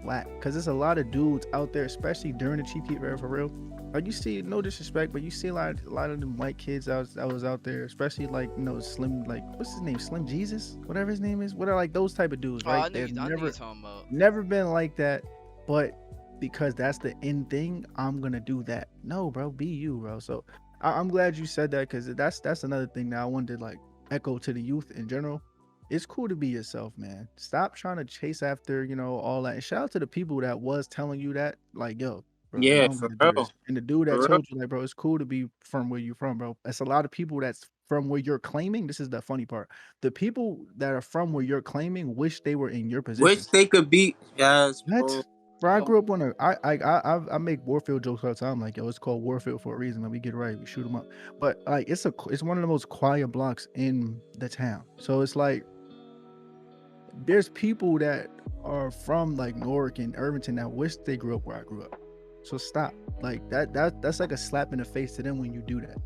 whack. Cause there's a lot of dudes out there, especially during the cheap heat era for real. Like you see, no disrespect, but you see a lot of them white kids that was out there, especially like Slim, like what's his name, Slim Jesus, whatever his name is. What are like those type of dudes, Oh, right? They've I know you're talking about. never been like that, but because that's the end thing, I'm gonna do that. No, bro, be you, bro. So I'm glad you said that because that's another thing that I wanted to like echo to the youth in general. It's cool to be yourself, man. Stop trying to chase after, all that. And shout out to the people that was telling you that, like, yo, bro, you Yeah, don't need for to do real, this. And the dude that for real. told you, like, bro, it's cool to be from where you from, bro. That's a lot of people that's from where you're claiming, this is the funny part. The people that are from where you're claiming wish they were in your Wish position. they could be. Yes, bro. What? Bro, I grew up on a. I make Warfield jokes all the time. Like, yo, it's called Warfield for a reason. Like, we get it right, we shoot them up. But like, it's one of the most quiet blocks in the town. So it's like there's people that are from like Newark and Irvington that wish they grew up where I grew up. So stop. Like that's like a slap in the face to them when you do that.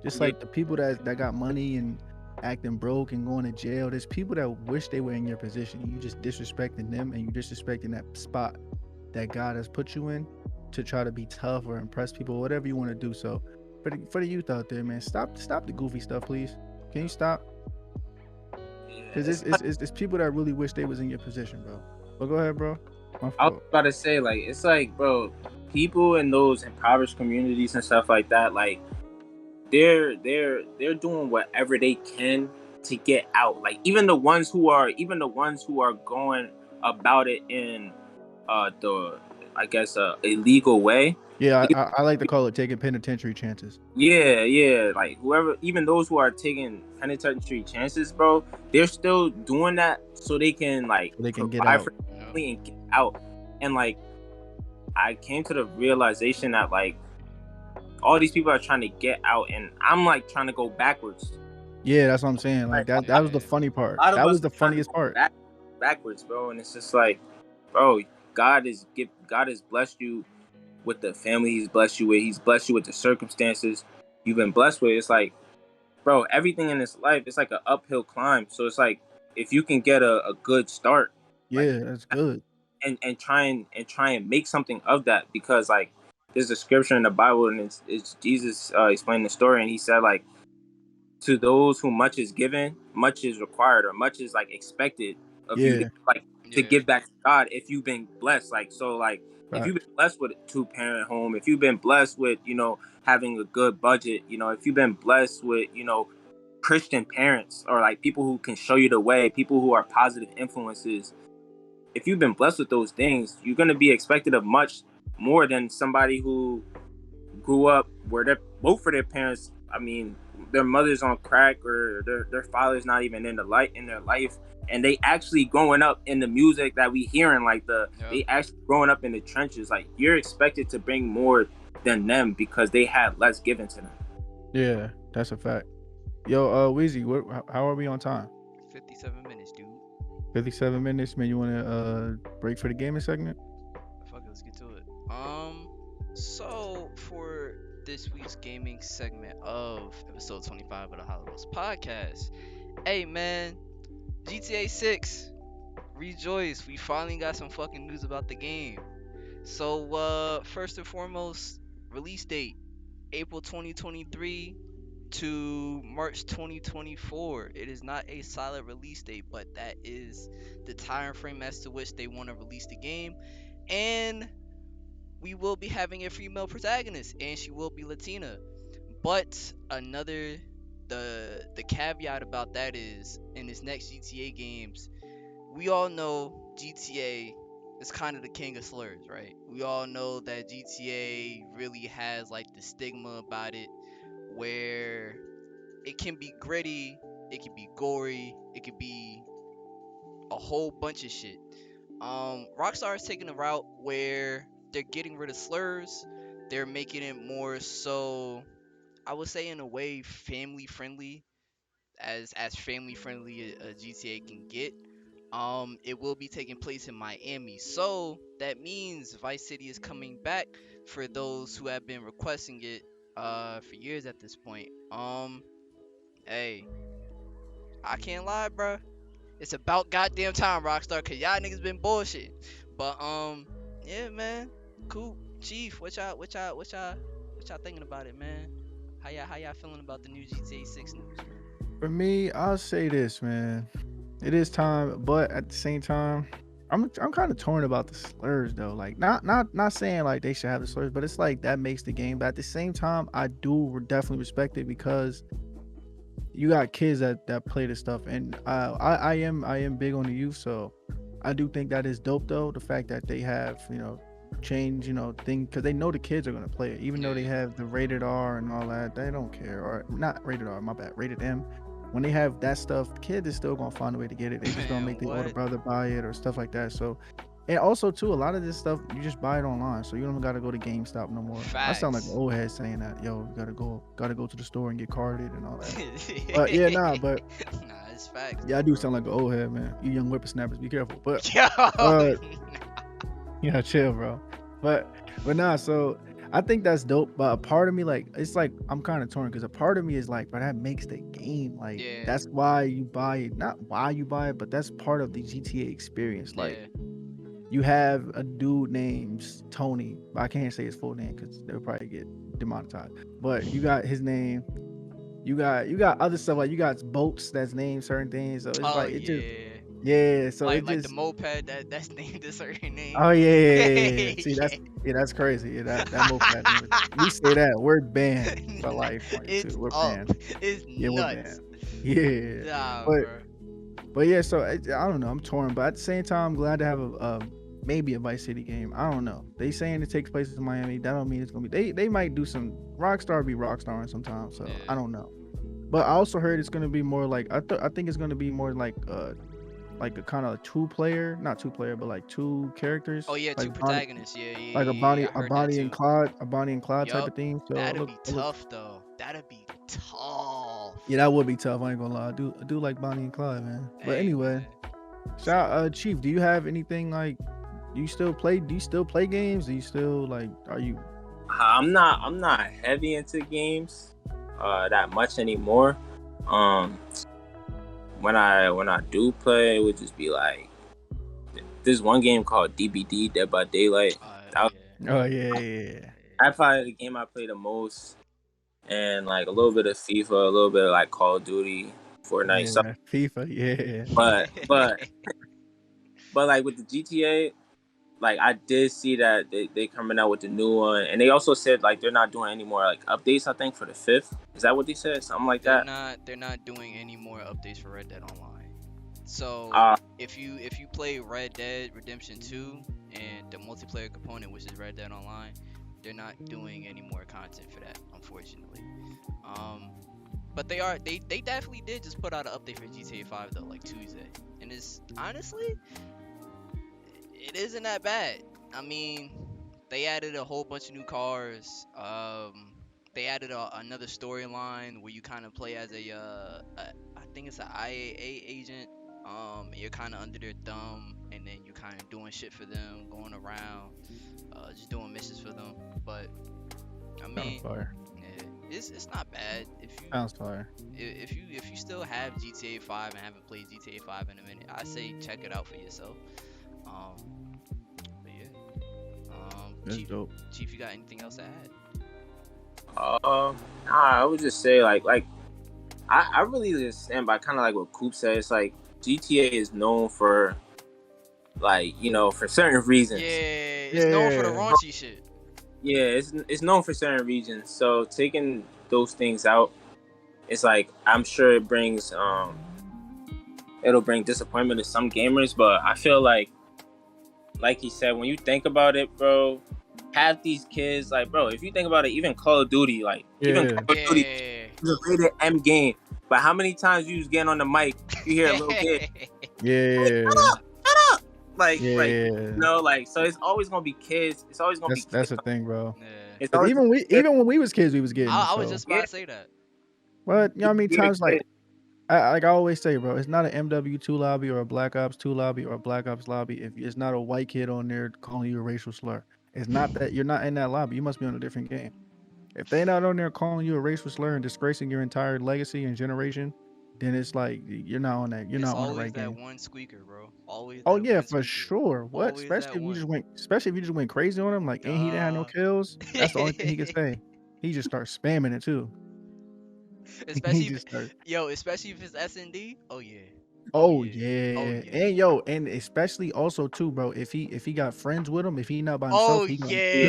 Just Yeah. like the people that got money and acting broke and going to jail. There's people that wish they were in your position. You just disrespecting them and you disrespecting that spot that God has put you in to try to be tough or impress people, whatever you want to do. So for the youth out there, man, stop the goofy stuff, please. Can you stop? Yeah, Because it's people that really wish they was in your position, bro. But go ahead, bro. My I was fault. about to say, like, it's like, bro, people in those impoverished communities and stuff like that, like, they're doing whatever they can to get out. Like, even the ones who are going about it in the, I guess, illegal way. Yeah, I like to call it taking penitentiary chances. Yeah, like whoever, even those who are taking penitentiary chances, bro, they're still doing that so they can like So they can get provide out. for their family and get out. And like, I came to the realization that like all these people are trying to get out, and I'm like trying to go backwards. Yeah, that's what I'm saying. Like that was the Yeah. funny part. A lot of That us was the are trying to funniest go part. backwards, bro. And it's just like, bro, God has blessed you with the family He's blessed you with. He's blessed you with the circumstances you've been blessed with. It's like, bro, everything in this life, it's like an uphill climb. So it's like, if you can get a good start, like, Yeah, that's good. and try and make something of that, because like there's a scripture in the Bible, and it's Jesus explaining the story, and he said like, to those who much is given, much is required, or much is like expected of you to Yeah, like to Yeah. give back to God if you've been blessed. Like, so like, if you've facts. been blessed with a 2-parent home, if you've been blessed with, having a good budget, if you've been blessed with, Christian parents, or like people who can show you the way, people who are positive influences, if you've been blessed with those things, you're going to be expected of much more than somebody who grew up where both of their parents, I mean, their mother's on crack, or their father's not even in their life, and they actually growing up in the music that we hearing, like Yep. they actually growing up in the trenches. Like, you're expected to bring more than them because they had less given to them. Yeah, that's a fact. Yo, Weezy, how are we on time? 57 minutes, dude. 57 minutes, man. You want to break for the gaming segment? Fuck it, let's get to it. So for this week's gaming segment of episode 25 of the HoloBros podcast, hey man, GTA 6, rejoice! We finally got some fucking news about the game. So first and foremost, release date April 2023 to March 2024. It is not a solid release date, but that is the time frame as to which they want to release the game. And we will be having a female protagonist, and she will be Latina. But the caveat about that is, in this next GTA games, we all know GTA is kind of the king of slurs, right? We all know that GTA really has like the stigma about it, where it can be gritty, it can be gory, it can be a whole bunch of shit. Rockstar is taking a route where they're getting rid of slurs. They're making it more so, I would say, in a way, family friendly, as family friendly a GTA can get. It will be taking place in Miami, so that means Vice City is coming back for those who have been requesting it for years at this point. Hey, I can't lie, bro. It's about goddamn time, Rockstar, cause y'all niggas been bullshit. But yeah, man. Cool, Chief. What y'all thinking about it, man? How y'all feeling about the new GTA 6 news, man? For me, I'll say this, man. It is time, but at the same time, I'm kind of torn about the slurs though. Like not saying like they should have the slurs, but it's like that makes the game. But at the same time, I do definitely respect it because you got kids that play this stuff, and I am big on the youth, so I do think that is dope though. The fact that they have change, thing, because they know the kids are gonna play it, even though they Yeah. have the rated R and all that. They don't care, or not rated R, my bad, rated M. When they have that stuff, the kid is still gonna find a way to get it. They just gonna make Man, their older what? brother buy it or stuff like that. So, and also too, a lot of this stuff you just buy it online, so you don't gotta go to GameStop no more. I sound like an Facts. old head saying that, yo, you gotta go to the store and get carded and all that. But yeah, nah, but Nah, it's facts yeah, I though, do bro. sound like an old head, man. You young whippersnappers, be careful. But Yo, uh, yeah, chill, bro. But nah, so I think that's dope. But a part of me, like, it's like I'm kind of torn because a part of me is like, but that makes the game. Like, yeah, that's why you buy it. Not why you buy it, but that's part of the GTA experience. Like, yeah. you have a dude named Tony, but I can't say his full name because they'll probably get demonetized. But you got his name. You got other stuff, like you got boats that's named certain things. So it's Oh like it just, yeah, yeah. So it like the just, moped that's named a certain name. oh yeah, yeah, yeah, yeah, yeah. See, Yeah. that's crazy. Yeah, that moped name. We say that we're banned for life on It's YouTube. We're up. banned. It's Yeah, we're nuts. banned. Yeah, Nah, but bro. yeah. So I don't know. I'm torn, but at the same time, I'm glad to have a maybe a Vice City game. I don't know. They saying it takes place in Miami. That don't mean it's gonna be. They might do some Rockstar be Rockstar sometimes. So I Yeah. don't know. But I also heard it's gonna be more like I think it's gonna be more like a kind of not two player, but like two Oh characters, yeah, two like Bonnie, protagonists. Yeah, yeah, like a yeah, Bonnie, yeah. I heard that too. A Bonnie and Clyde type Yup. of thing. So That'd be tough though. That'd be tough. yeah, that would be tough. I ain't gonna lie. I do like Bonnie and Clyde, man. But Hey anyway, man. shout So Chief. Do you have anything like? Do you still play? Do you still play games? Do you still like? Are you? I'm not heavy into games that much anymore. Um, when I do play, it would just be like this one game called DBD Dead by Daylight. That, yeah. Oh yeah. that's probably the game I play the most, and like a little bit of FIFA, a little bit of like Call of Duty, Fortnite. So, FIFA. Yeah. but like with the GTA, like I did see that they coming out with the new one, and they also said like they're not doing any more like updates. I think for the 5th, is that what they said? Something like that. They're not doing any more updates for Red Dead Online. So Uh, if you play Red Dead Redemption 2 and the multiplayer component, which is Red Dead Online, they're not doing any more content for that, unfortunately. But they definitely did just put out an update for GTA 5 though, like Tuesday, and it's honestly it isn't that bad. I mean, they added a whole bunch of new cars. They added another storyline where you kind of play as I think it's an IAA agent. You're kind of under their thumb, and then you're kind of doing shit for them, going around, just doing missions for them. But I Sounds mean, fire. yeah, it's not bad Sounds fire. if you still have GTA 5 and haven't played GTA 5 in a minute. I say check it out for yourself. Um, but yeah, That's Chief, dope. Chief, you got anything else to add? nah, I would just say like I really just stand by kind of like what Coop said. It's like GTA is known for like for certain reasons. Yeah, it's known for the Yeah. raunchy shit. Yeah, it's known for certain regions. So taking those things out, it's like I'm sure it'll bring disappointment to some gamers, but I feel like he said, when you think about it, bro, half these kids, like, bro, if you think about it, even Call of Duty, like, even Yeah. Call of Duty Yeah. is a rated M game. But how many times you was getting on the mic, you hear a little kid, Yeah. like, Yeah. like, so it's always gonna be kids. It's always gonna be That's kids. the thing, bro. Yeah. It's 'Cause always even when we was kids, we was getting it. I was So, just about to say that. but how many times, like, kids. like I always say, bro, it's not an MW2 lobby or a Black Ops 2 lobby or a Black Ops lobby if it's not a white kid on there calling you a racial slur. It's not that you're not in that lobby. You must be on a different game. If they not on there calling you a racial slur and disgracing your entire legacy and generation, then it's like you're not on that. You're It's not on the always right that game. one squeaker, bro. Always Oh that yeah, one for squeaker. sure. What? Always that one. Especially if you just went crazy on him, like, and he didn't have no Duh. kills. That's the only thing he could say. He just starts spamming it too. He especially just starts. especially if it's S&D. Oh yeah. Oh yeah. Oh yeah, yeah. and especially also too, bro. If he got friends with him, if he not by Oh himself, he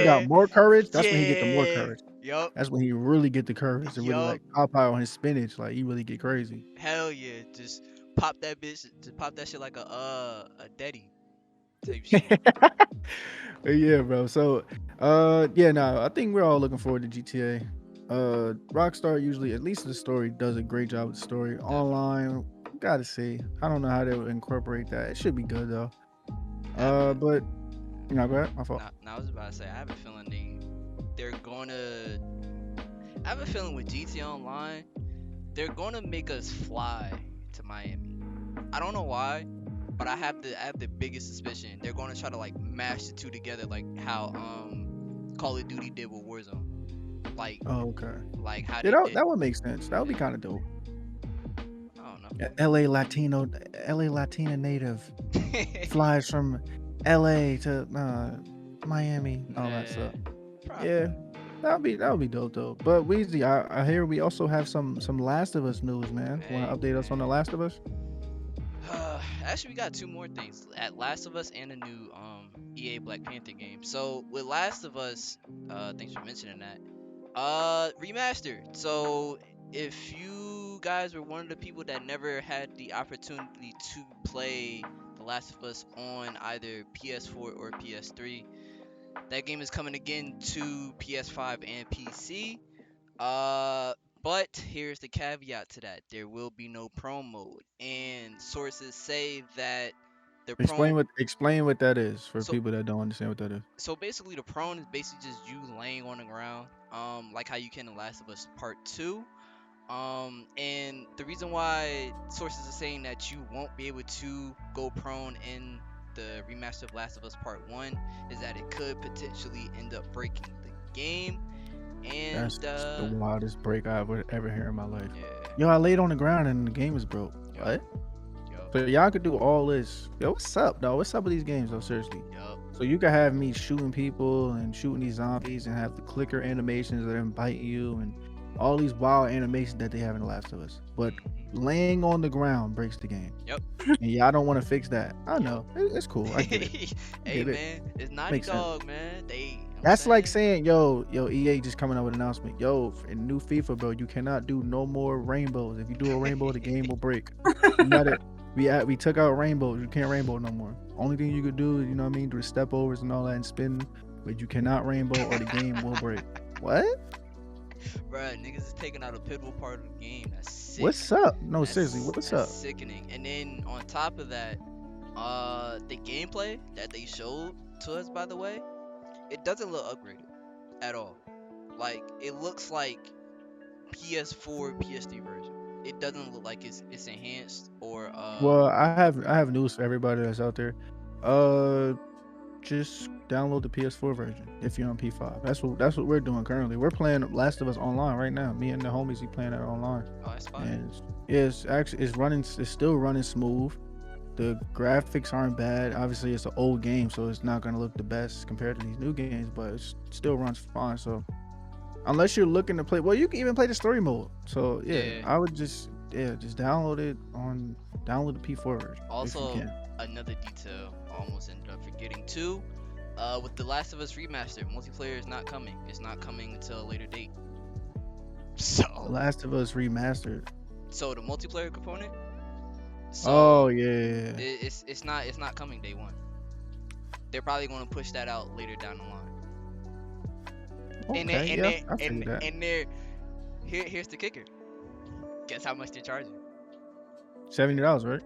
got yeah. more courage. That's when he get the more Yeah. courage. Yup. That's when he really get the courage to really Yup. like pop out on his spinach. Like he really get crazy. Hell yeah. Just pop that bitch. Just pop that shit like a daddy. type shit. Yeah, bro. So, yeah, no, I think we're all looking forward to GTA. Rockstar usually, at least the story, does a great job with the story. Definitely. Online, gotta see. I don't know how they would incorporate that. It should be good though. I have a, But go ahead. My fault. now I was about to say I have a feeling they're gonna. I have a feeling with GTA Online, they're gonna make us fly to Miami. I don't know why, but I have the biggest suspicion they're gonna try to like mash the two together, like how Call of Duty did with Warzone, like Oh, okay. like how Yeah, they did. that would make sense. That would be kind of dope. I LA Latina native don't know. flies from LA to Miami, all that Yeah, stuff. probably. Yeah, that would be dope though. But Weezy, I hear we also have some Last of Us news, man. Want Hey to update us on the man. Last of Us? Actually, we got two more things: at Last of Us and a new EA Black Panther game. So with Last of Us, thanks for mentioning that. Remastered. So if you guys were one of the people that never had the opportunity to play The Last of Us on either PS4 or PS3, that game is coming again to PS5 and PC. Uh, but here's the caveat to that: there will be no prone mode, and sources say that the prone. Explain what that is for So people that don't understand what that is. so basically, the prone is basically just you laying on the ground, like how you can in Last of Us Part Two. And the reason why sources are saying that you won't be able to go prone in the remaster of Last of Us Part One is that it could potentially end up breaking the game. And That's the wildest break I would ever hear in my life. yeah, Yo, I laid on the ground and the game is broke. yup, What? yup, So y'all could do all this. Yo, what's up, dog? What's up with these games, though? Seriously. yup. So you could have me shooting people and shooting these zombies and have the clicker animations that then bite you and all these wild animations that they have in The Last of Us. But laying on the ground breaks the game. Yep. And y'all don't want to fix that. I know. It's cool. I get it. Hey Get it. man, it's Naughty Makes sense. Dog, man. That's like saying, yo, EA just coming out with an announcement. Yo, in new FIFA, bro, you cannot do no more rainbows. If you do a rainbow, the game will break. You gotta, we took out rainbows. You can't rainbow no more. Only thing you could do is, you know what I mean, do the step overs and all that and spin, but you cannot rainbow or the game will break. What? Bruh, niggas is taking out a pivotal part of the game. That's sick. What's up? No, That's- seriously, what's that's up? Sickening. And then on top of that, the gameplay that they showed to us, by the way, it doesn't look upgraded at all. Like it looks like PS4, PS3 version. It doesn't look like it's enhanced or Well, I have news for everybody that's out there. Just download the PS4 version if you're on P5. That's what we're doing currently. We're playing Last of Us online right now. Me and the homies, we playing that online. Oh, that's fine. And it's still running smooth. The graphics aren't bad. Obviously, it's an old game, so it's not gonna look the best compared to these new games, but it still runs fine. So unless you're looking to play, well, you can even play the story mode. So yeah. I would just download the P4 version if you Also, can. another detail I almost ended up forgetting too. With The Last of Us Remastered, multiplayer is not coming. It's not coming until a later date. So, Last of Us Remastered. so the multiplayer component. So Oh yeah. it's not coming day one. They're probably going to push that out later down the line. And Okay, then, yeah, I figured that. and here's the kicker. Guess how much they're charging? $70, right?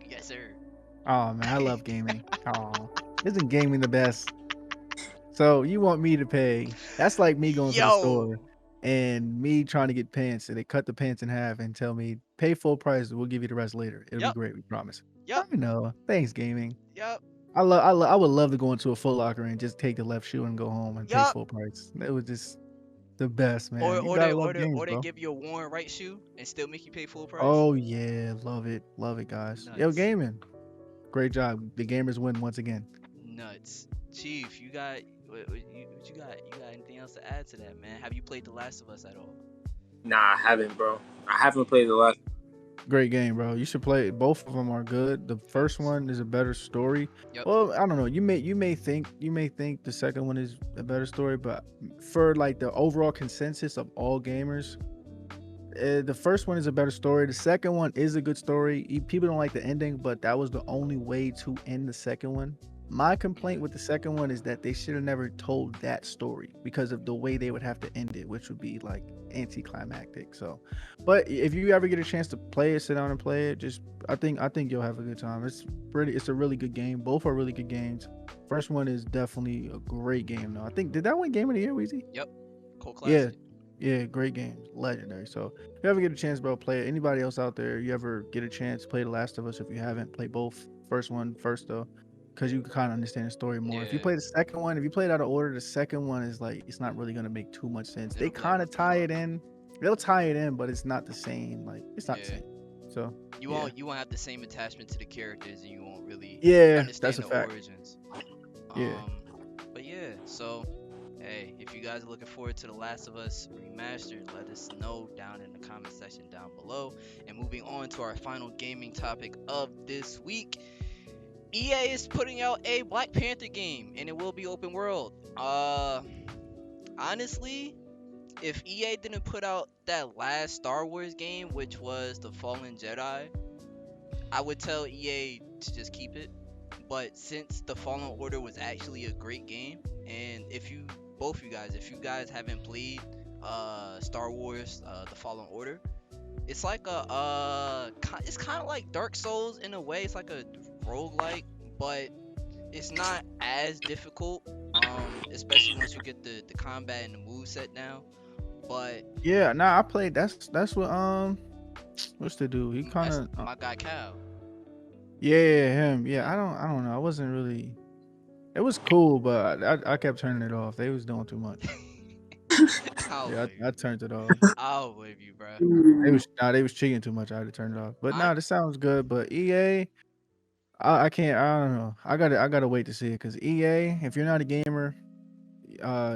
Yes, sir. Oh man, I love gaming. Oh, isn't gaming the best? So you want me to pay? That's like me going to the store and me trying to get pants, and they cut the pants in half and tell me pay full price. We'll give you the rest later. It'll Yup. be great. We promise. Yup. I know. Thanks, gaming. Yup. I would love to go into a Foot Locker and just take the left shoe and go home and pay Yup. full price. It was just the best, man. Or You or gotta they love or they games, or they bro. give you a worn right shoe and still make you pay full price. Oh yeah, love it, guys. Yo, Nuts. gaming, great job. The gamers win once again. Nuts. Chief, you got what you got? You got anything else to add to that, man? Have you played The Last of Us at all? Nah, I haven't, bro. I haven't played the last. Great game, bro. You should play it. Both of them are good. The first one is a better story. Yep. Well, I don't know. You may think the second one is a better story, but for like the overall consensus of all gamers, the first one is a better story. The second one is a good story. People don't like the ending, but that was the only way to end the second one. My complaint Yeah. with the second one is that they should have never told that story because of the way they would have to end it, which would be like anticlimactic. So, but if you ever get a chance to play it, sit down and play it, just I think you'll have a good time. It's a really good game. Both are really good games. First one is definitely a great game though. I think did that win Game of the Year, Weezy? Yep. Cold Yeah, classic. yeah, great games, legendary. So if you ever get a chance, bro, play it. Anybody else out there, you ever get a chance, play The Last of Us. If you haven't, play both. First one first though, because you kind of understand the story more. If you Yeah. play the second one, if you play it out of order, the second one is like it's not really gonna make too much sense. They It'll be like, kind of what the tie fuck? it in. They'll tie it in, but it's not the same. Like it's not the Yeah. same. So You yeah, won't have the same attachment to the characters, and you won't really yeah, that's understand a the fact. origins. Yeah, But yeah. So, hey, if you guys are looking forward to The Last of Us remastered, let us know down in the comment section down below. And moving on to our final gaming topic of this week, EA is putting out a Black Panther game, and it will be open world. Honestly, if EA didn't put out that last Star Wars game, which was The Fallen Jedi, I would tell EA to just keep it. But since The Fallen Order was actually a great game, and if you both you guys, if you guys haven't played Star Wars The Fallen Order, it's like it's kind of like Dark Souls in a way. It's like a roguelike, but it's not as difficult. Especially once you get the combat and the move set down. But yeah. Nah, I played. That's what what's the dude? He kind that's of my guy Cal. yeah, him. Yeah, Yeah. I don't know. I wasn't really. It was cool, but I kept turning it off. They was doing too much. I'll Yeah, believe I you. turned it off. I'll believe you, bro. They was cheating too much. I had to turn it off. But I nah, this sounds good. But EA, I can't. I don't know. I gotta wait to see it because EA. If you're not a gamer,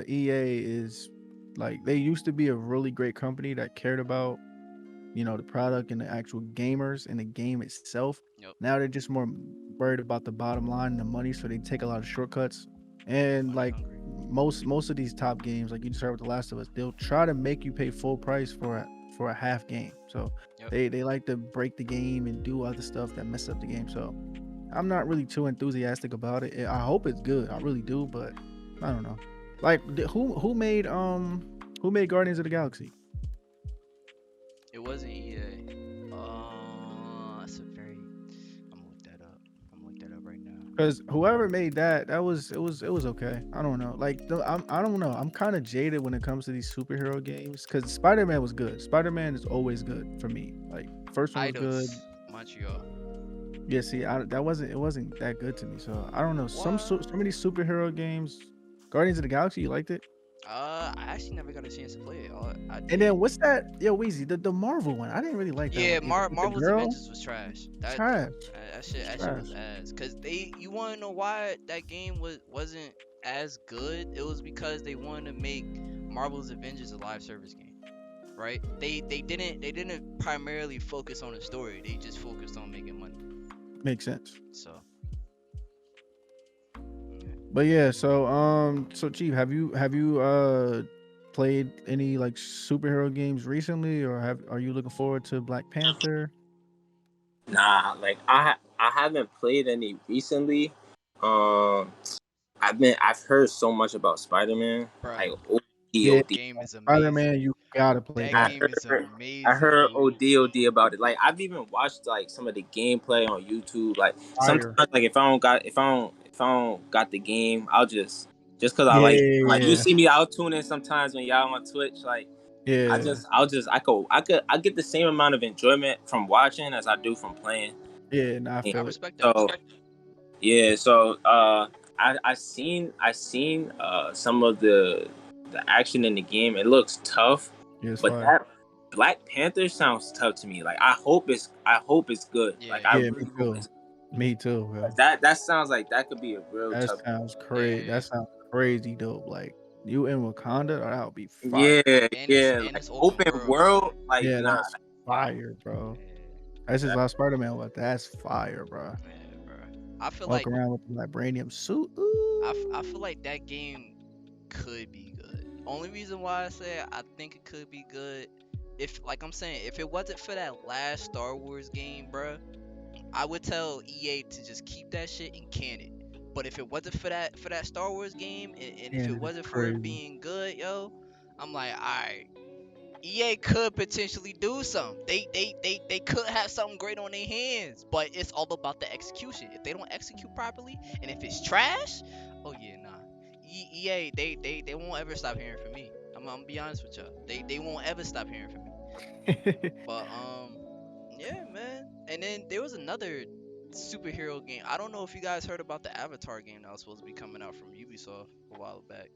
EA is like they used to be a really great company that cared about the product and the actual gamers and the game itself. Yep. Now they're just more worried about the bottom line and the money, so they take a lot of shortcuts. And Money like hungry. most of these top games, like you just heard with The Last of Us, they'll try to make you pay full price for a half game. So Yep. they like to break the game and do other stuff that mess up the game. So I'm not really too enthusiastic about it. I hope it's good. I really do, but I don't know. Like who made Guardians of the Galaxy? It wasn't EA. That's a very. I'm gonna look that up. I'm gonna look that up right now. Because whoever made that, it was okay. I don't know. Like I don't know. I'm kind of jaded when it comes to these superhero games. Because Spider-Man was good. Spider-Man is always good for me. Like first one was good. Idols, Montreal. Yeah. See, it wasn't that good to me. So I don't know. Some of What? these superhero games, Guardians of the Galaxy, you liked it. I actually never got a chance to play it. I And then did. what's that? Yo, Weezy, the Marvel one. I didn't really like that Yeah, one either. With the Marvel's girl, Avengers was trash. trash, That shit was trash. ass. Cause you wanna know why that game wasn't as good? It was because they wanted to make Marvel's Avengers a live service game, right? They didn't primarily focus on the story. They just focused on making money. Makes sense. So But yeah, so Chief, have you played any like superhero games recently, or are you looking forward to Black Panther? Nah, like I haven't played any recently. Um, I've heard so much about Spider Man, like bruh, Yeah, that OD. game is Spider amazing. Man, you gotta play That I that. game is heard I amazing, heard dude. OD about it. Like I've even watched like some of the gameplay on YouTube. Like sometimes Fire. like if I don't got the game, I'll just cause I like you Yeah, see me, I'll tune in sometimes when y'all on Twitch. Like yeah, I get the same amount of enjoyment from watching as I do from playing. yeah. Nah, I I feel it. respect that. So yeah, so I seen some of the action in the game. It looks tough, Yeah, it's but fire. that Black Panther sounds tough to me. Like I hope it's good. Yeah, Like I Yeah, really me hope too. it's Me too, bro. that sounds like that could be a real That tough. sounds crazy. yeah, That sounds crazy dope. Like you in Wakanda, that would be fire. Yeah, yeah, and like it's open open world. world. Like Yeah, nah, that's fire, bro. Yeah, That's just that, how Spider Man was. That's fire, bro. yeah, bro. I feel Walk like around with the vibranium suit. I feel like that game could be good. Only reason why I say I think it could be good, if like I'm saying, if it wasn't for that last Star Wars game, bruh, I would tell EA to just keep that shit and can it. But if it wasn't for that Star Wars game, and if Yeah, it it's wasn't for it crazy. being good, yo, I'm like, all right, EA could potentially do something. They could have something great on their hands, but it's all about the execution. If they don't execute properly, and if it's trash, oh yeah, nah. EA, they won't ever stop hearing from me. I'm gonna be honest with y'all. They won't ever stop hearing from me. But yeah, man. And then there was another superhero game. I don't know if you guys heard about the Avatar game that was supposed to be coming out from Ubisoft a while back.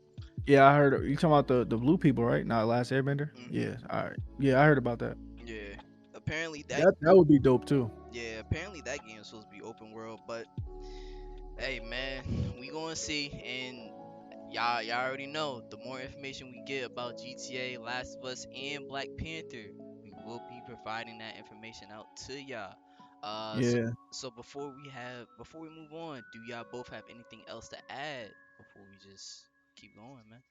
Yeah, I heard you talking about the blue people, right? Not Last Airbender. Hmm. Yeah, all right. Yeah, I heard about that. Yeah. Apparently That would be dope too. yeah, apparently that game is supposed to be open world, but hey man, we gonna see. And y'all already know, the more information we get about GTA, Last of Us, and Black Panther, we will be providing that information out to y'all. So Yeah. before we move on, do y'all both have anything else to add before we just keep going, man?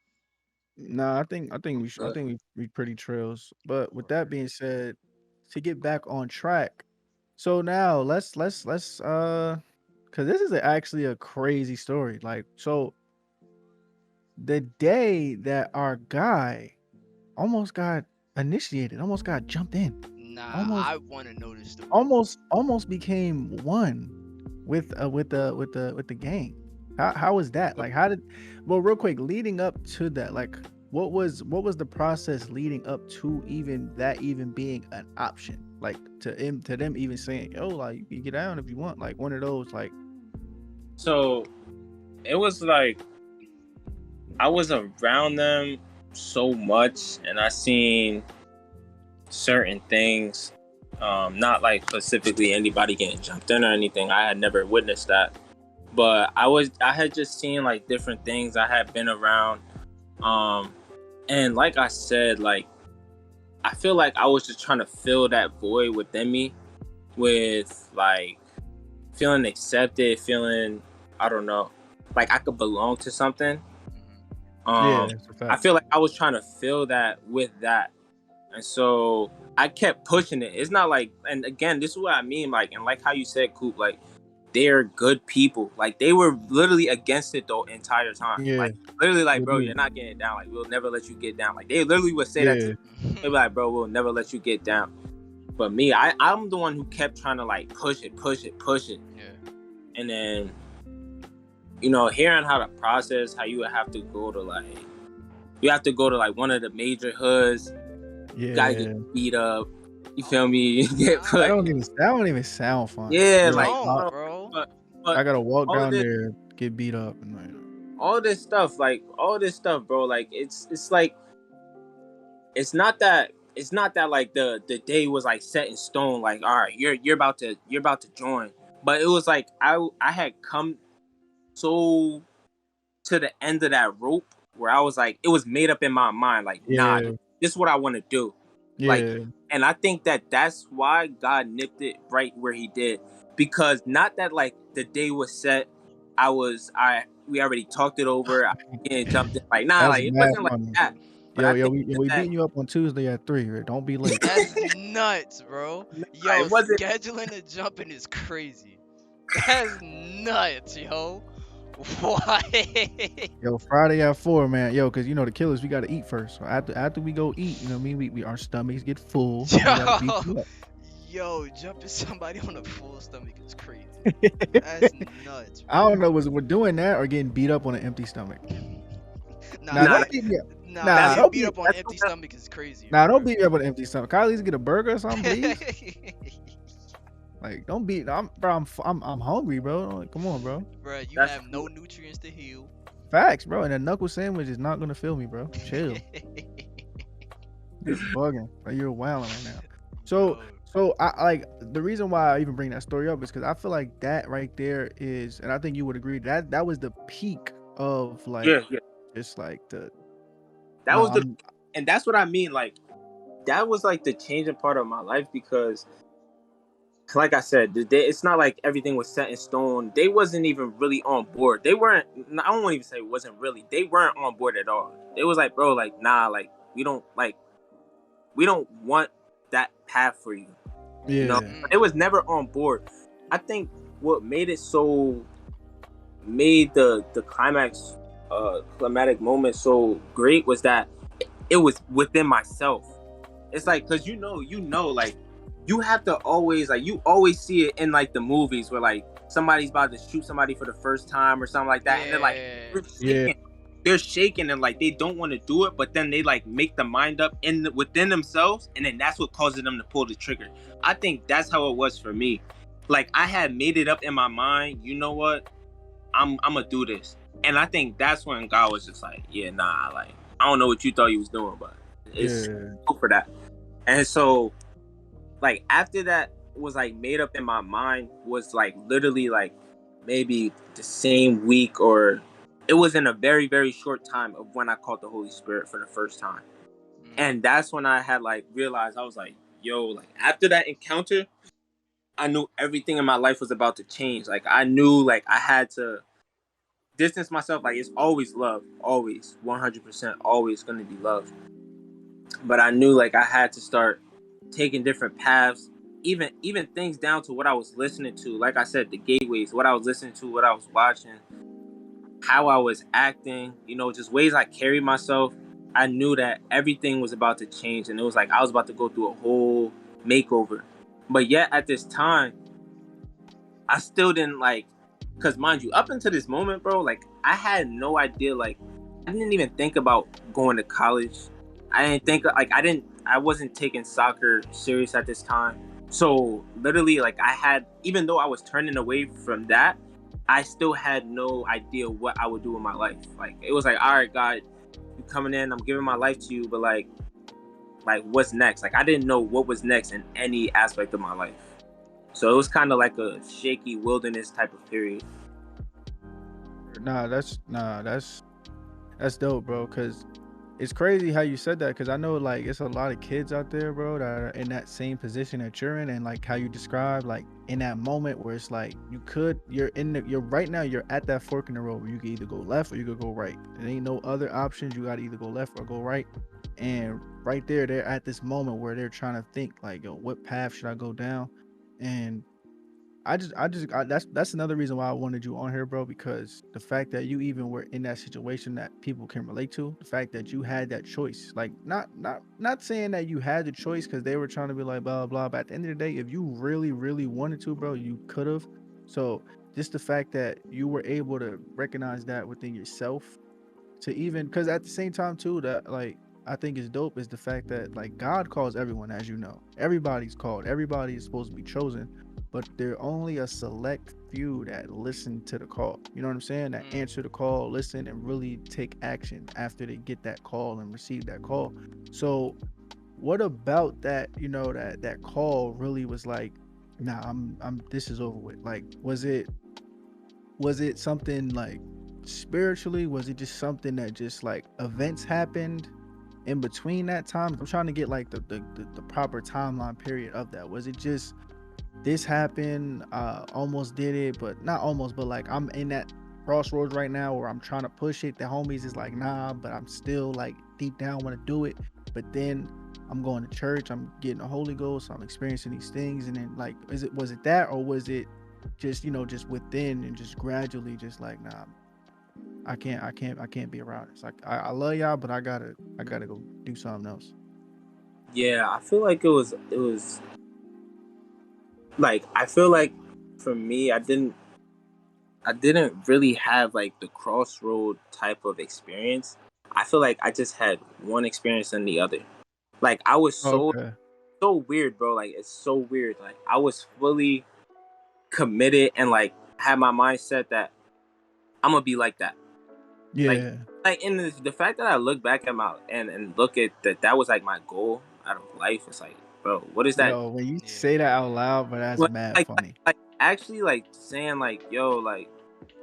Nah, I think we pretty trails. But with that Word. being said, to get back on track. So now let's cuz this is actually a crazy story. Like so the day that our guy almost got initiated, almost got jumped in, Nah, almost I want to know the story. almost became one with the gang. How was that? Like how did well real quick leading up to that, like what was the process leading up to even that even being an option? Like to them even saying, yo, like you can get down if you want, like one of those like So it was like I was around them so much, and I seen certain things. Not like specifically anybody getting jumped in or anything. I had never witnessed that, but I had just seen like different things. I had been around, and like I said, like I feel like I was just trying to fill that void within me with like feeling accepted, feeling I don't know, like I could belong to something. yeah, Um, it's a I fact. feel like I was trying to fill that with that, and so I kept pushing it. It's not like, and again, this is what I mean, like, and like how you said, Coop, like they're good people. Like they were literally against it the entire time. Yeah, Like literally, like, bro, literally. you're not getting down. Like we'll never let you get down. Like they literally would say that to Yeah, me. They'd be like, bro, we'll never let you get down. But me, I'm the one who kept trying to like push it, Yeah. and then hearing how to process, how you would have to go to like one of the major hoods. Gotta yeah. get beat up. You feel me? Get Nah, That put. don't even sound fun. Yeah, it like don't, bro. but I gotta walk all down this there, get beat up, and like, all this stuff, bro. Like it's like it's not that like the day was like set in stone. Like all right, you're about to join. But it was like I had come so to the end of that rope where I was like, it was made up in my mind. Like nah, yeah, this is what I want to do. Like, yeah, and I think that's why God nipped it right where He did, because not that like the day was set, we already talked it over, I getting jumped in. Like nah, that's like it mad wasn't like funny. that. But I think We that beating you up on Tuesday at 3. Right? Don't be late. That's nuts, bro. Yo, it wasn't. scheduling the jumping is crazy. That's nuts, yo. Why? Yo, Friday at 4, man. Yo, cause the killers we gotta eat first. So after we go eat, what I mean, we our stomachs get full. We gotta beat Yo, you up. yo, jumping somebody on a full stomach is crazy. That's nuts, I don't bro. know, was we're doing that or getting beat up on an empty stomach. Nah, Nah, Nah, don't beat me up. nah, Nah, getting don't beat beat. up on an empty stomach is crazy, Nah, bro. don't beat me up on an empty stomach. Can I at least get a burger or something, please? Like, don't beat. I'm hungry, bro. Like, come on, bro. Bro, you that's have no nutrients to heal. Facts, bro. And a knuckle sandwich is not gonna fill me, bro. Chill. You're bugging. Like, you're wilding right now. So, Bro, so I like the reason why I even bring that story up is because I feel like that right there is, and I think you would agree that was the peak of like yeah. just like the That no, was I'm and that's what I mean. Like that was like the changing part of my life, because like I said, it's not like everything was set in stone. They wasn't even really on board. They weren't. I don't want to even say it wasn't really. They weren't on board at all. It was like, bro, like nah, like we don't want that path for you. yeah, It was never on board. I think what made it so made the climatic moment so great was that it was within myself. It's like, because like you have to always, like, you always see it in like the movies where like somebody's about to shoot somebody for the first time or something like that, and they're like, Yeah. they're Yeah. shaking, they're shaking, and like they don't want to do it, but then they like make the mind up within themselves, and then that's what causes them to pull the trigger. I think that's how it was for me. Like, I had made it up in my mind, you know what, I'm gonna do this. And I think that's when God was just like, yeah, nah, like, I don't know what you thought you was doing, but it's Yeah. cool for that. And so, like, after that was like made up in my mind, was like literally like maybe the same week, or it was in a very, very short time of when I caught the Holy Spirit for the first time. And that's when I had like realized, I was like, yo, like after that encounter, I knew everything in my life was about to change. Like, I knew like I had to distance myself. Like, it's always love, always 100% always going to be love. But I knew like I had to start taking different paths, even things down to what I was listening to. Like I said, the gateways, what I was listening to, what I was watching, how I was acting, just ways I carried myself. I knew that everything was about to change, and it was like I was about to go through a whole makeover. But yet at this time, I still didn't like, because mind you, up until this moment, bro, like I had no idea. Like, I didn't even think about going to college. I didn't think, like, I wasn't taking soccer serious at this time. So literally, like, I had, even though I was turning away from that, I still had no idea what I would do in my life. Like, it was like, all right, God, you coming in, I'm giving my life to you, but like what's next? Like, I didn't know what was next in any aspect of my life. So it was kind of like a shaky wilderness type of period. That's dope, bro. Cause it's crazy how you said that. Cause I know like it's a lot of kids out there, bro, that are in that same position that you're in, and like how you describe, like in that moment where it's like you're right now, you're at that fork in the road where you can either go left or you could go right. There ain't no other options. You gotta either go left or go right. And right there, they're at this moment where they're trying to think like, yo, what path should I go down? And that's another reason why I wanted you on here, bro, because the fact that you even were in that situation that people can relate to, the fact that you had that choice, like not saying that you had the choice because they were trying to be like blah blah, but at the end of the day, if you really really wanted to, bro, you could have. So just the fact that you were able to recognize that within yourself, to even, because at the same time too, that like I think is dope is the fact that like God calls everyone, as you know, everybody's called, everybody is supposed to be chosen, but there are only a select few that listen to the call, you know what I'm saying, that answer the call, listen, and really take action after they get that call and receive that call. So what about that, that call really was like, nah, I'm this is over with? Like, was it something like spiritually? Was it just something that just like events happened in between that time? I'm trying to get like the proper timeline period of that. Was it just this happened, almost did it, but not almost, but like I'm in that crossroads right now where I'm trying to push it. The homies is like, nah, but I'm still like deep down want to do it. But then I'm going to church, I'm getting the Holy Ghost, I'm experiencing these things, and then like, was it that, or was it just just within and just gradually just like, nah, I can't be around this. Like, I love y'all, but I gotta go do something else. Yeah, I feel like it was like, I feel like for me, I didn't really have like the crossroad type of experience. I feel like I just had one experience and the other. Like, I was Okay. so weird, bro. Like, it's so weird. Like, I was fully committed and like had my mindset that I'm gonna be like that. Like, Yeah. in the fact that I look back at my and look at that was like my goal out of life. It's like, bro, what is that? Yo, when you say that out Yeah. loud, but that's Like, mad like, funny. like actually like saying like, yo, like,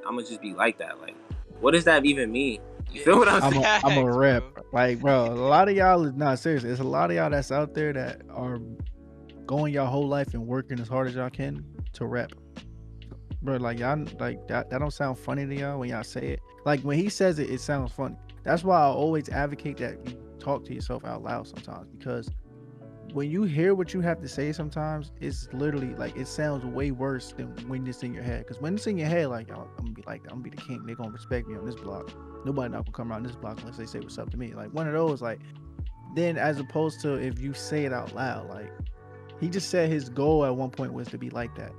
I'm gonna just be like that. Like, what does that even mean? You Yeah, feel what I'm saying? I'm a facts, rep. bro. Like, bro, a lot of y'all is not serious. There's a lot of y'all that's out there that are going your whole life and working as hard as y'all can to rep. Bro, like y'all like that don't sound funny to y'all when y'all say it. Like when he says it, it sounds funny. That's why I always advocate that you talk to yourself out loud sometimes, because when you hear what you have to say, sometimes it's literally like it sounds way worse than when it's in your head. Because when it's in your head, like, yo, I'm gonna be like, I'm gonna be the king. They're gonna respect me on this block. Nobody not gonna come around this block unless they say what's up to me. Like one of those, like, then as opposed to if you say it out loud, like he just said his goal at one point was to be like that,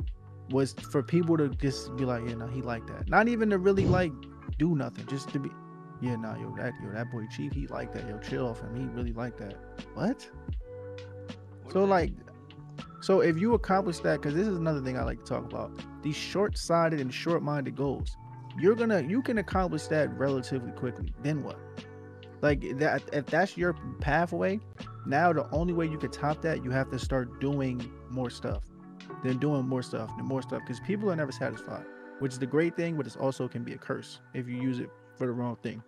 was for people to just be like, yeah, no, he like that. Not even to really like do nothing, just to be, yeah, nah, yo, that boy Chief, he like that. Yo, chill off him. He really like that. What? So like, so if you accomplish that, because this is another thing I like to talk about, these short-sighted and short-minded goals, you can accomplish that relatively quickly. Then what? Like that, if that's your pathway, now the only way you can top that, you have to start doing more stuff, then doing more stuff, and more stuff, because people are never satisfied, which is the great thing, but it also can be a curse if you use it for the wrong thing.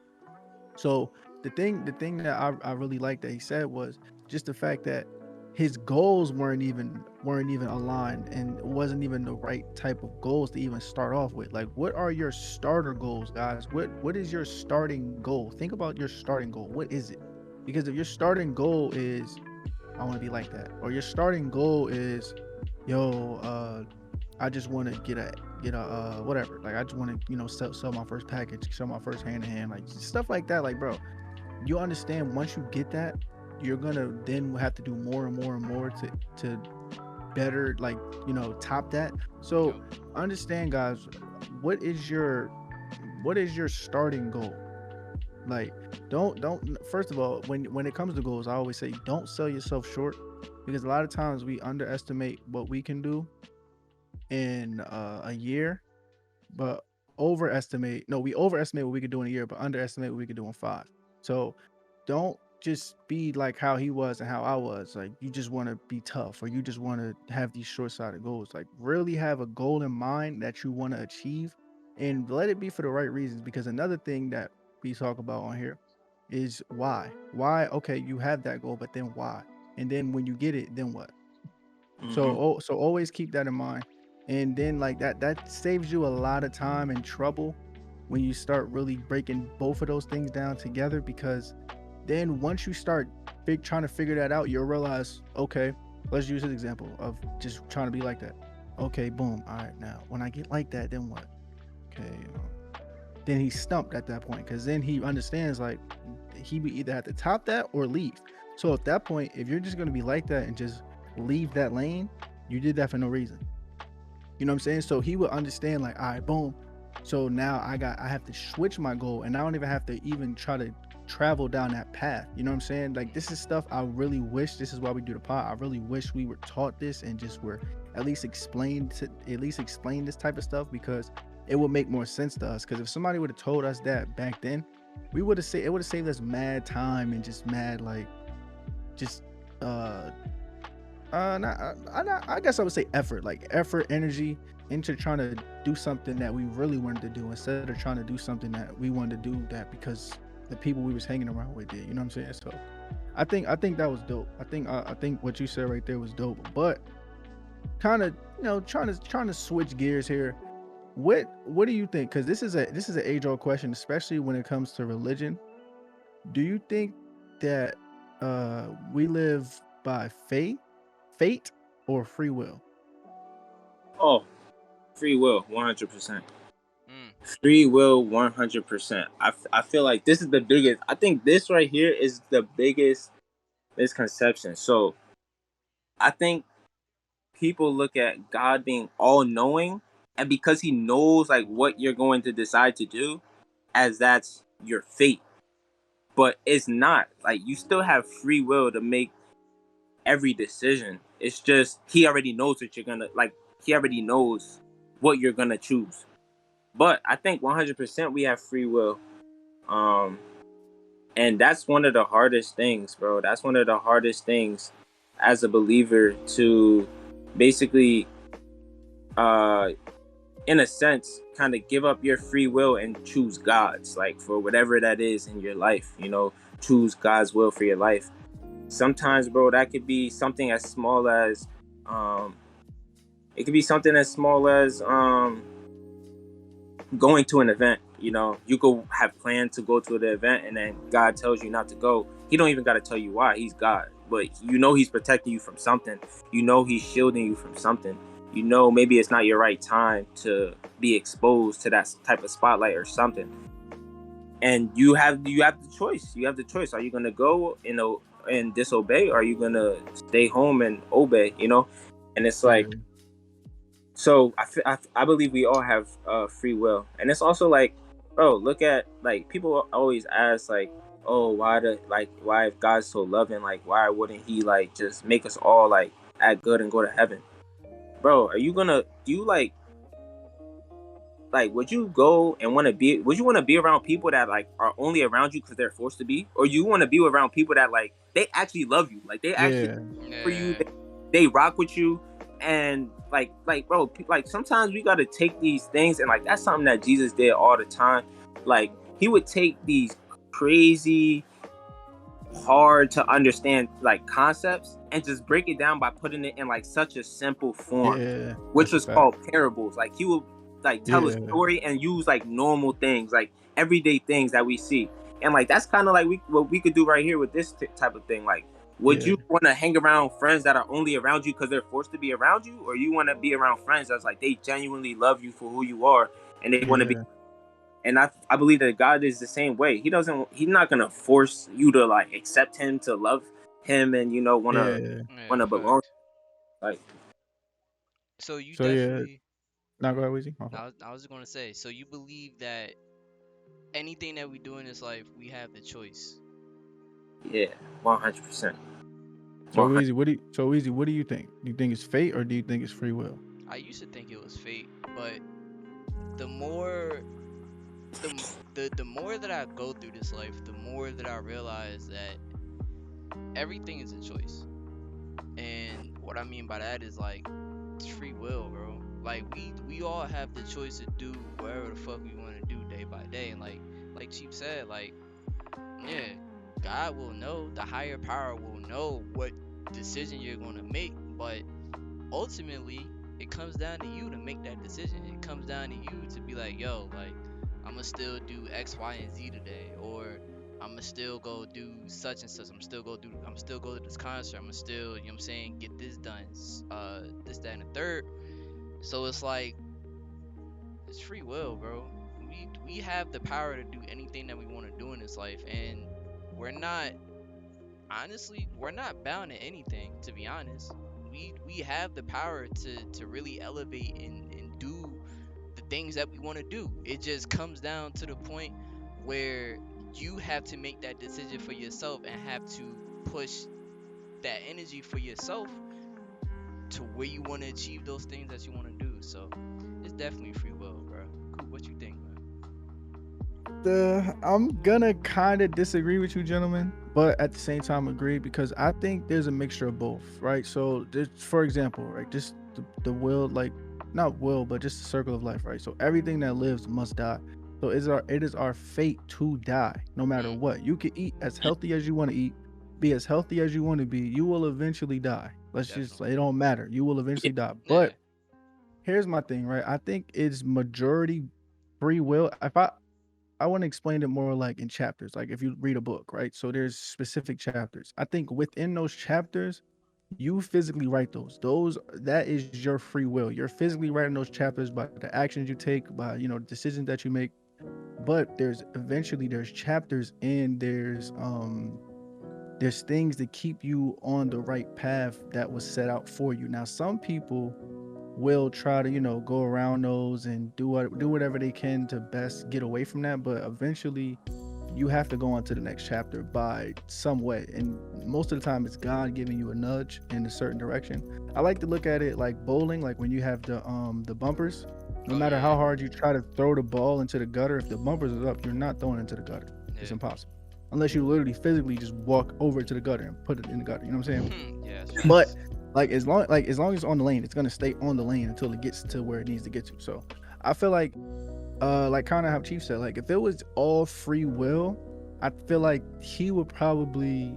So the thing that I really liked that he said was just the fact that his goals weren't even aligned, and it wasn't even the right type of goals to even start off with. Like, what are your starter goals, guys? What is your starting goal? Think about your starting goal. What is it? Because if your starting goal is I want to be like that, or your starting goal is, yo, I just want to get a whatever. Like I just want to sell my first package, sell my first hand to hand, like stuff like that. Like, bro, you understand once you get that, you're gonna then have to do more and more and more to better, like, top that. So understand, guys, what is your starting goal? Like, don't first of all, when it comes to goals, I always say don't sell yourself short, because a lot of times we underestimate what we can do in a year, but we overestimate what we could do in a year, but underestimate what we could do in 5. So don't just be like how he was and how I was, like you just want to be tough, or you just want to have these short-sighted goals. Like, really have a goal in mind that you want to achieve, and let it be for the right reasons. Because another thing that we talk about on here is why. Okay, you have that goal, but then why? And then when you get it, then what? Mm-hmm. So always keep that in mind. And then, like, that saves you a lot of time and trouble when you start really breaking both of those things down together. Because then once you start trying to figure that out, you'll realize, okay, let's use his example of just trying to be like that. Okay, boom. All right, now when I get like that, then what? Okay, then he's stumped at that point, because then he understands, like, he would either have to top that or leave. So at that point, if you're just going to be like that and just leave that lane, you did that for no reason. You know what I'm saying? So he would understand, like, all right, boom. So now I have to switch my goal, and I don't even have to even try to travel down that path. You know what I'm saying? Like, this is stuff I really wish, this is why we do the pod, I really wish we were taught this and just were at least explain this type of stuff, because it would make more sense to us. Because if somebody would have told us that back then, it would have saved us mad time and just mad, like, just I guess I would say effort, energy into trying to do something that we really wanted to do, instead of trying to do something that we wanted to do that because the people we was hanging around with did. You know what I'm saying? So I think that was dope. I think what you said right there was dope. But kind of, trying to switch gears here. What do you think? Because this is an age-old question, especially when it comes to religion. Do you think that we live by fate, or free will? Oh, free will, 100%. Mm. Free will, 100%. I feel like this is the biggest. I think this right here is the biggest misconception. So I think people look at God being all knowing, and because he knows like what you're going to decide to do, as that's your fate. But it's not. Like, you still have free will to make every decision. It's just he already knows what you're gonna like. He already knows what you're gonna choose. But I think 100% we have free will. Um, and that's one of the hardest things, bro. That's one of the hardest things as a believer to basically, in a sense, kind of give up your free will and choose God's, like, for whatever that is in your life. Choose God's will for your life. Sometimes, bro, that could be something as small as, it could be something as small as going to an event. You could have planned to go to the event, and then God tells you not to go. He don't even got to tell you why. He's God. but you know he's protecting you from something. You know he's shielding you from something. You know maybe it's not your right time to be exposed to that type of spotlight or something. And you have the choice. You have the choice. Are you gonna go and disobey, or are you gonna stay home and obey? And it's like, Yeah. so I believe we all have free will, and it's also like, bro, look at, like, people always ask, like, oh, why if God's so loving, like, why wouldn't he, like, just make us all, like, act good and go to heaven? Bro, do you like, would you go and would you want to be around people that, like, are only around you because they're forced to be, or you want to be around people that, like, they actually love you, like, they actually Yeah. for you, Yeah. they rock with you, and like bro, like, sometimes we got to take these things, and, like, that's something that Jesus did all the time. Like, he would take these crazy, hard to understand, like, concepts, and just break it down by putting it in, like, such a simple form, Yeah. which That's a was fact. called parables. Like, he would, like, tell a Yeah. story and use, like, normal things, like everyday things that we see. And, like, that's kind of like what we could do right here with this type of thing. Like, would Yeah. you want to hang around friends that are only around you because they're forced to be around you, or you want to be around friends that's like, they genuinely love you for who you are, and they want to be? Yeah. And I believe that God is the same way. He's not gonna force you to, like, accept him, to love him, and, wanna Yeah. Yeah. wanna belong. Fact. Like, So you So yeah. definitely. Now go ahead, Weezy. My fault. I was gonna say. So you believe that anything that we do in this life, we have the choice. yeah, 100%. So Weezy, what do you think? Do you think it's fate or do you think it's free will? I used to think it was fate, but the more the more that I go through this life, the more that I realize that everything is a choice. And what I mean by that is, like, it's free will, bro. Like, we all have the choice to do whatever the fuck we want to do day by day. And like Chief said, like, yeah, God will know, the higher power will know what decision you're gonna make, but ultimately it comes down to you to make that decision. It comes down to you to be like, yo, like, I'ma still do X, Y, and Z today, or I'ma still go do such and such. I'm still go to this concert. I'ma still, you know what I'm saying, get this done. This, that, and the third. So it's like, it's free will, bro. We have the power to do anything that we want to do in this life, and we're not, honestly, we're not bound to anything, to be honest. We have the power to really elevate and do the things that we want to do. It just comes down to the point where you have to make that decision for yourself and have to push that energy for yourself to where you want to achieve those things that you want to do. So it's definitely free will, bro. Cool. What you think, man? I'm gonna kind of disagree with you, gentlemen, but at the same time agree because I think there's a mixture of both, right? So, for example, right, just the will, like, not will, but just the circle of life, right? So everything that lives must die. So it is our fate to die, no matter Mm, what. You can eat as healthy as you want to eat, be as healthy as you want to be. You will eventually die. Let's just, definitely. it don't matter. You will Yeah, eventually die. Yeah. But here's my thing, right? I think it's majority free will. If I want to explain it more like in chapters, like if you read a book, right? So there's specific chapters. I think within those chapters, you physically write those. That is your free will. You're physically writing those chapters by the actions you take, by decisions that you make. But there's chapters and there's things that keep you on the right path that was set out for you. Now, some people will try to go around those and do whatever they can to best get away from that, but eventually you have to go on to the next chapter by some way, and most of the time it's God giving you a nudge in a certain direction. I like to look at it like bowling, like when you have the bumpers. No Oh matter yeah. how hard you try to throw the ball into the gutter, if the bumpers is up, you're not throwing it into the gutter. It's Yeah. impossible unless you literally physically just walk over to the gutter and put it in the gutter, you know what I'm saying? Yeah. That's But facts. as long as it's on the lane, it's gonna stay on the lane until it gets to where it needs to get to. So I feel like kind of how Chief said, like if it was all free will, I feel like he would probably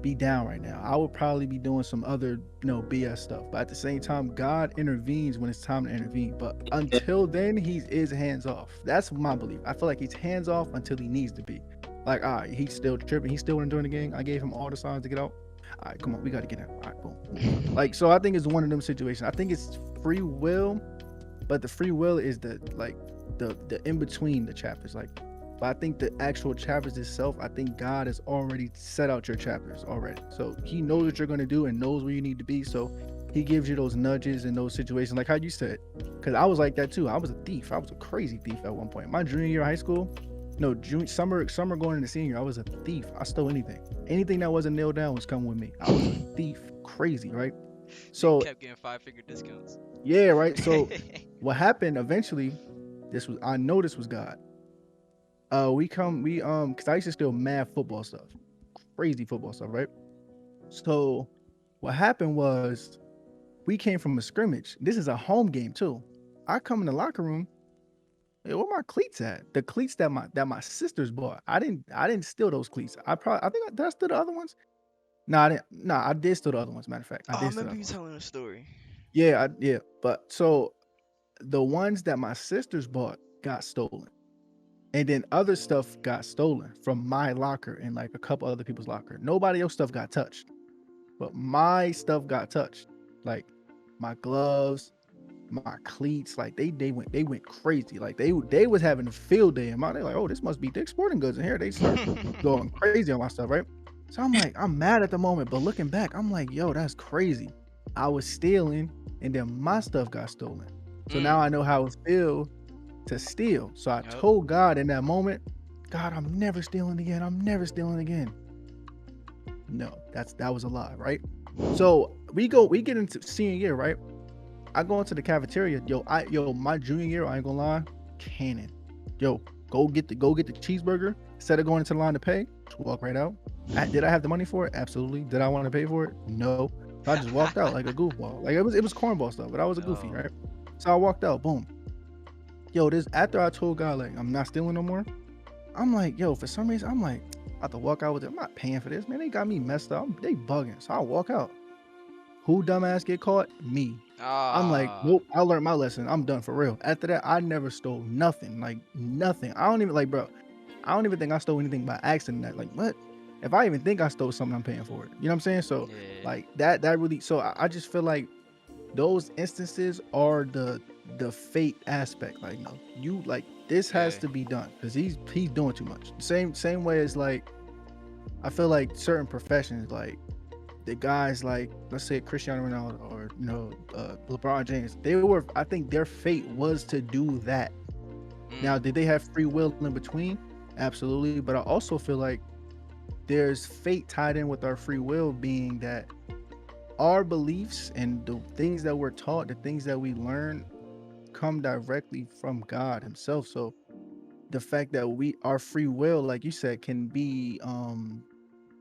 be down right now. I would probably be doing some other BS stuff. But at the same time, God intervenes when it's time to intervene. But until then, he is hands off. That's my belief. I feel like he's hands off until he needs to be. Like, all right, he's still tripping. He's still enjoying the game. I gave him all the signs to get out. All right, come on, we got to get in. All right, boom, boom. Like, so I think it's one of them situations. I think it's free will, but the free will is the in between the chapters. Like, but I think the actual chapters itself, I think God has already set out your chapters already. So He knows what you're going to do and knows where you need to be. So He gives you those nudges in those situations, like how you said. Because I was like that too. I was a thief. I was a crazy thief at one point. My junior year of high school, no, summer going into senior, I was a thief. I stole anything that wasn't nailed down was coming with me. I was a thief, crazy, right? So So kept getting 5-figure discounts. yeah, right. So what happened eventually? I know this was God. Because I used to steal mad football stuff, crazy football stuff, right? So what happened was we came from a scrimmage. This is a home game too. I come in the locker room. Hey, where my cleats at? The cleats that my sisters bought. I didn't steal those cleats. Did I steal the other ones? No, I didn't. No, I did steal the other ones. Matter of fact, I Oh, I did steal the remember other you ones. telling a story. Yeah, yeah. But so the ones that my sisters bought got stolen. And then other stuff got stolen from my locker and like a couple other people's locker. Nobody else stuff got touched. But my stuff got touched. Like my gloves, my cleats, like they went crazy. Like they was having a field day in my, they're like, oh, this must be Dick's Sporting Goods in here. They start going crazy on my stuff, right? So I'm like, I'm mad at the moment, but looking back, I'm like, yo, that's crazy. I was stealing and then my stuff got stolen. So now I know how it feels to steal. So I told God in that moment, God, I'm never stealing again. I'm never stealing again. No, that was a lie, right? So we get into senior year, right? I go into the cafeteria. My junior year, I ain't gonna lie, cannon. Yo, go get the cheeseburger. Instead of going into the line to pay, just walk right out. Did I have the money for it? Absolutely. Did I want to pay for it? No. So I just walked out like a goofball. Like it was cornball stuff, but I was a goofy, right? So I walked out, boom. Yo, this after I told God, like, I'm not stealing no more. I'm like, yo, for some reason, I'm like, I have to walk out with it. I'm not paying for this, man. They got me messed up. They bugging. So I walk out. Who dumbass get caught? Me. I'm like, nope, I learned my lesson. I'm done for real. After that, I never stole nothing. Like nothing. I don't even think I stole anything by accident. Like what? If I even think I stole something, I'm paying for it. You know what I'm saying? So like that really, so I just feel like those instances are the fate aspect. Like, no, you like this has to be done because he's doing too much. Same way as like, I feel like certain professions, like the guys like, let's say Cristiano Ronaldo or LeBron James, I think their fate was to do that. Now, did they have free will in between? Absolutely. But I also feel like there's fate tied in with our free will, being that our beliefs and the things that we're taught, the things that we learn, come directly from God Himself. So the fact that our free will, like you said, can be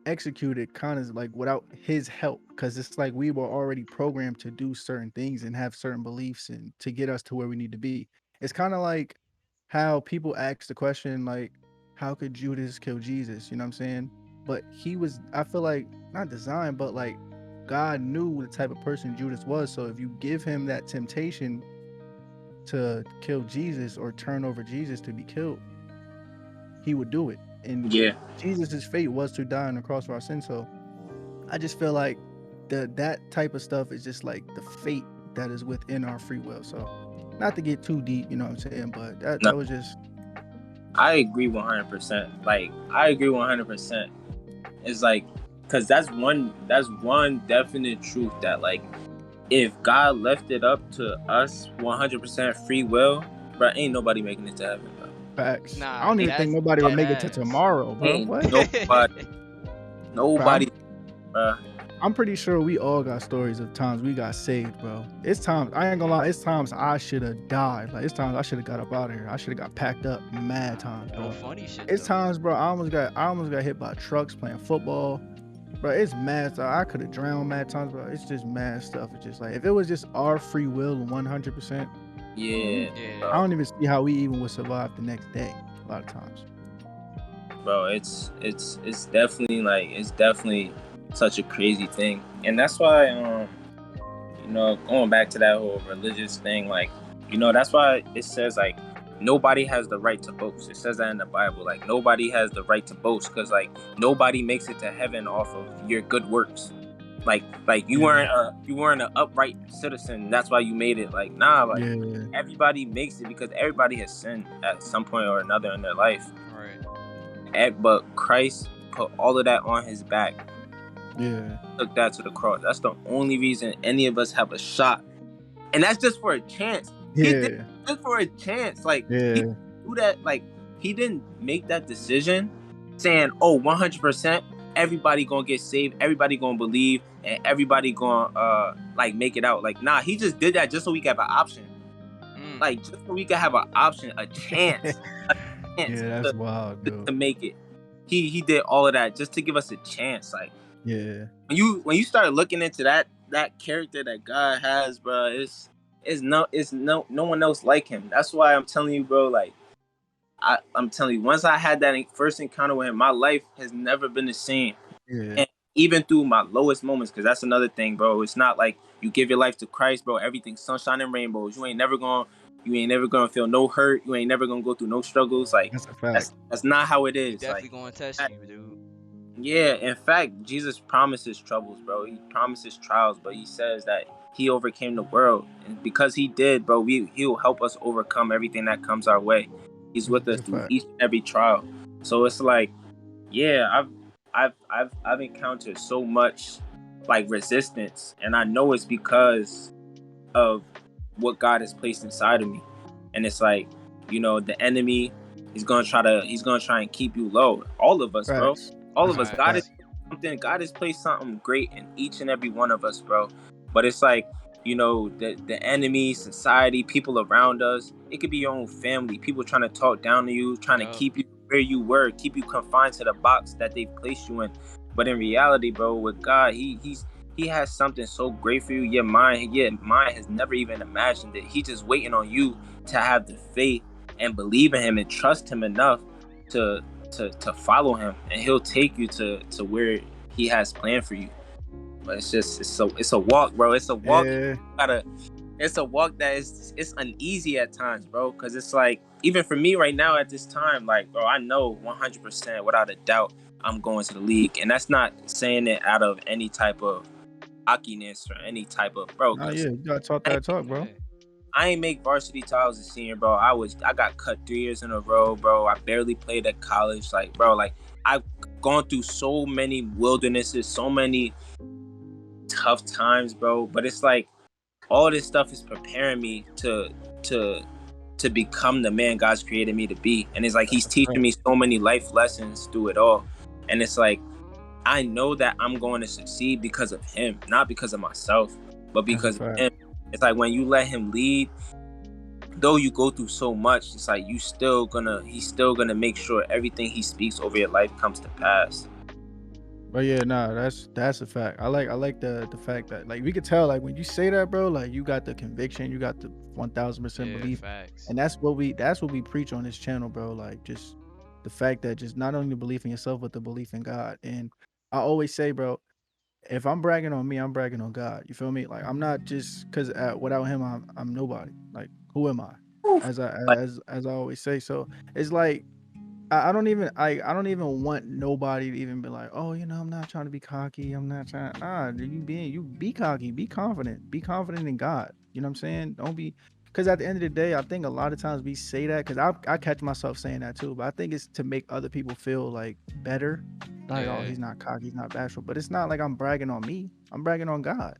executed kind of like without His help, because it's like we were already programmed to do certain things and have certain beliefs and to get us to where we need to be. It's kind of like how people ask the question, like, how could Judas kill Jesus? You know what I'm saying? But he was, I feel like, not designed, but like God knew the type of person Judas was. So if you give him that temptation to kill Jesus or turn over Jesus to be killed, he would do it. And Jesus's fate was to die on the cross for our sins. So I just feel like that type of stuff is just like the fate that is within our free will. So not to get too deep, you know what I'm saying, but that was just. I agree 100%. Like I agree 100%. It's like, cause that's one definite truth that like, if God left it up to us 100% free will, bro, ain't nobody making it to heaven, bro. Facts. Nah, I don't even think nobody would make it to tomorrow, bro. Ain't what? Nobody, bro. I'm pretty sure we all got stories of times we got saved, bro. It's times, I ain't gonna lie, it's times I should have died. Like, it's times I should have got up out of here. I should have got packed up mad times, bro. Funny shit, it's times, bro, I almost got hit by trucks playing football. Bro, it's mad stuff. I could have drowned mad times, bro. It's just mad stuff. It's just like, if it was just our free will 100%, I don't even see how we even would survive the next day a lot of times. Bro, it's definitely like, it's definitely such a crazy thing. And that's why going back to that whole religious thing, like, that's why it says like nobody has the right to boast. It says that in the Bible. Like, nobody has the right to boast, because like nobody makes it to heaven off of your good works. Like you weren't an upright citizen. That's why you made it. Like, nah, like Yeah. everybody makes it because everybody has sinned at some point or another in their life. Right. But Christ put all of that on his back. Yeah. Took that to the cross. That's the only reason any of us have a shot. And that's just for a chance. He did Yeah. just for a chance. Like, he Yeah. didn't do that. Like, he didn't make that decision saying, oh, 100% everybody gonna get saved, everybody gonna believe, and everybody gonna like make it out. Like, nah, he just did that just so we could have an option. Like, just so we could have an option, a chance Yeah, that's wild, to dude. make it. He did all of that just to give us a chance. Like, Yeah. when you start looking into that character that God has, bro, it's no one else like him. That's why I'm telling you, bro. Like, I'm telling you, once I had that first encounter with him, my life has never been the same. Yeah. And even through my lowest moments, because that's another thing, bro. It's not like you give your life to Christ, bro. Everything's sunshine and rainbows. You ain't never gonna feel no hurt. You ain't never gonna go through no struggles. Like, That's a fact. that's not how it He is. definitely Like, gonna test you, dude. yeah, in fact, Jesus promises troubles, bro. He promises trials, but he says that he overcame the world. And because he did, bro, he'll help us overcome everything that comes our way. He's with us That's a through fact. each and every trial. So it's like, yeah, I've encountered so much like resistance, and I know it's because of what God has placed inside of me. And it's like, the enemy, he's gonna try and keep you low. All of us, bro. Facts. All That's of us. a God fact. God has placed something great in each and every one of us, bro. But it's like, the enemy, society, people around us. It could be your own family, people trying to talk down to you, trying to keep you where you were, keep you confined to the box that they've placed you in. But in reality, bro, with God, he has something so great for you. Your mind has never even imagined it. He's just waiting on you to have the faith and believe in him and trust him enough to follow him, and he'll take you to where he has planned for you. But it's a walk, bro. It's a walk. Yeah. It's a walk that it's uneasy at times, bro. Because it's like, even for me right now at this time, like, bro, I know 100% without a doubt I'm going to the league, and that's not saying it out of any type of cockiness or any type of, bro. Oh yeah, you gotta talk that talk, bro. I ain't make varsity till I was a senior, bro. I got cut 3 years in a row, bro. I barely played at college. Like, bro, like, I've gone through so many wildernesses, so many tough times, bro. But it's like, all this stuff is preparing me to become the man God's created me to be. And it's like, he's teaching me so many life lessons through it all. And it's like, I know that I'm going to succeed because of him, not because of myself, but because of him. It's like, when you let him lead, though you go through so much, it's like he's still gonna make sure everything he speaks over your life comes to pass. But yeah, nah, that's a fact. I like the fact that, like, we could tell, like, when you say that, bro, like, you got the conviction, you got the 1000% belief, facts. and that's what we preach on this channel, bro. Like, just the fact that just not only the belief in yourself, but the belief in God. And I always say, bro, if I'm bragging on me, I'm bragging on God. You feel me? Like, I'm not just because without him, I'm nobody. Like, who am I? As I always say. So it's like, I don't even want nobody to even be like, oh, I'm not trying to be cocky. I'm not trying. Nah, you be cocky, be confident in God. You know what I'm saying? Don't be, because at the end of the day, I think a lot of times we say that, because I catch myself saying that too, but I think it's to make other people feel like better. Like, oh, he's not cocky, he's not bashful. But it's not like I'm bragging on me. I'm bragging on God.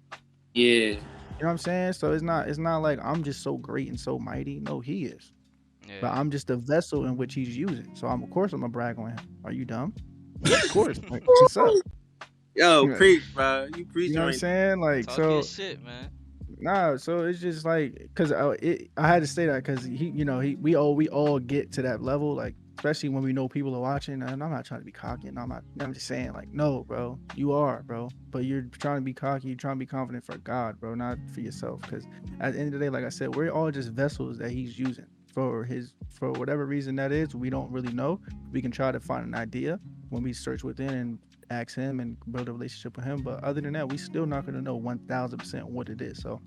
Yeah. You know what I'm saying? So it's not like I'm just so great and so mighty. No, he is. But I'm just a vessel in which he's using. So of course I'm gonna brag on him. Are you dumb? Of course. Like, what's up? Yo, preach, bro. You preach. You know what I'm saying? Like, talk so your shit, man. Nah, so it's just like, because I had to say that, because we all get to that level, like, especially when we know people are watching. And I'm not trying to be cocky, and I'm just saying, like, no, bro, you are, bro, but you're trying to be cocky, you're trying to be confident for God, bro, not for yourself. Because at the end of the day, like I said, we're all just vessels that he's using for whatever reason that is. We don't really know. We can try to find an idea when we search within and ask him and build a relationship with him, but other than that, we still not going to know 1000% what it is. So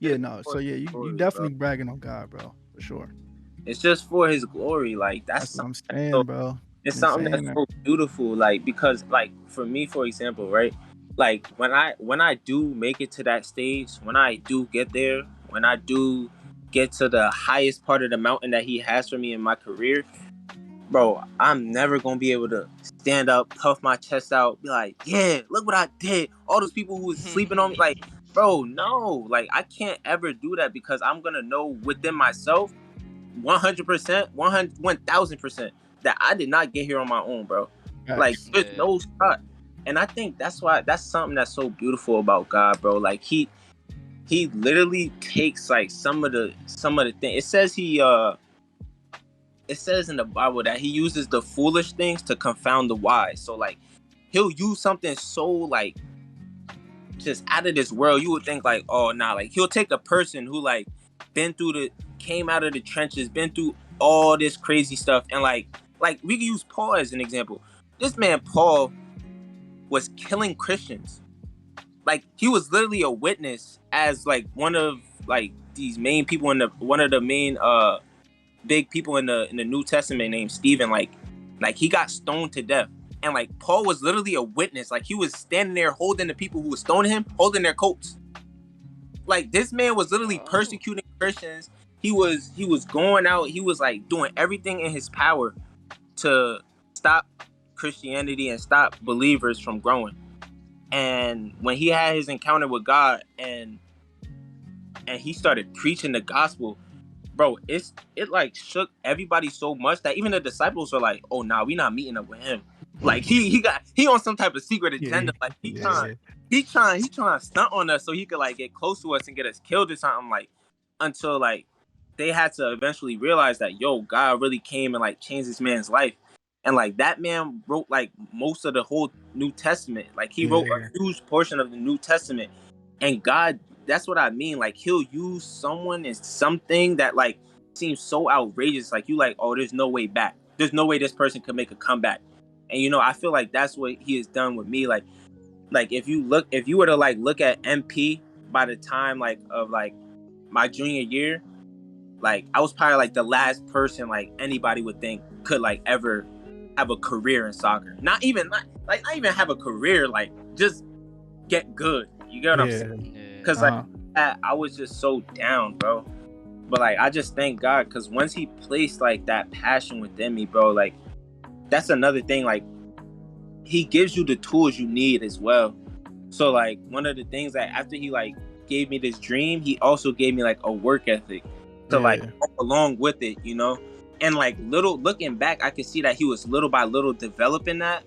yeah, no, so yeah, you definitely bragging on God, bro, for sure. It's just for His glory. Like that's That's what I'm something that's saying, so, bro. it's Been something saying that's that. so beautiful. Like because like for me, for example, right? Like when I do make it to that stage, when I do get there, when I do get to the highest part of the mountain that He has for me in my career, bro, I'm never gonna be able to stand up, puff my chest out, be like, yeah, look what I did. All those people who was sleeping on me, like, bro, no, like I can't ever do that because I'm gonna know within myself, 100%, 1,000%, that I did not get here on my own, bro. Like, Facts. there's Yeah. no shot. And I think that's why that's something that's so beautiful about God, bro. Like he literally takes like some of the things. It says in the Bible that He uses the foolish things to confound the wise. So like He'll use something so like just out of this world. You would think like, oh nah, like He'll take a person who like came out of the trenches, been through all this crazy stuff, and like we can use Paul as an example. This man Paul was killing Christians. Like he was literally a witness as like one of like these main people in the one of the main big people in the New Testament named Stephen. Like he got stoned to death, and like Paul was literally a witness. Like he was standing there holding the people who were stoning him, holding their coats. Like this man was literally Oh. persecuting Christians. He was going out. He was like doing everything in his power to stop Christianity and stop believers from growing. And when he had his encounter with God and he started preaching the gospel, bro, it like shook everybody so much that even the disciples were like, "Oh, nah, we not meeting up with him." Like he on some type of secret Yeah. agenda. Like Yeah. he trying to stunt on us so he could like get close to us and get us killed or something. Like until like they had to eventually realize that God really came and like changed this man's life. And like that man wrote like most of the whole New Testament. Like he wrote a Yeah. huge portion of the New Testament. And God, that's what I mean. Like He'll use someone and something that like seems so outrageous. Like you like, oh, there's no way back. There's no way this person could make a comeback. And I feel like that's what He has done with me. Like if you were to like look at MP by the time like of like my junior year, like I was probably like the last person like anybody would think could like ever have a career in soccer. Not even have a career, like just get good. You get what I'm saying? Yeah. Yeah. Because like I was just so down, bro. But like I just thank God because once He placed like that passion within me, bro, like that's another thing. Like He gives you the tools you need as well. So like one of the things that after He like gave me this dream, He also gave me like a work ethic to like go along with it, And like looking back, I could see that He was little by little developing that,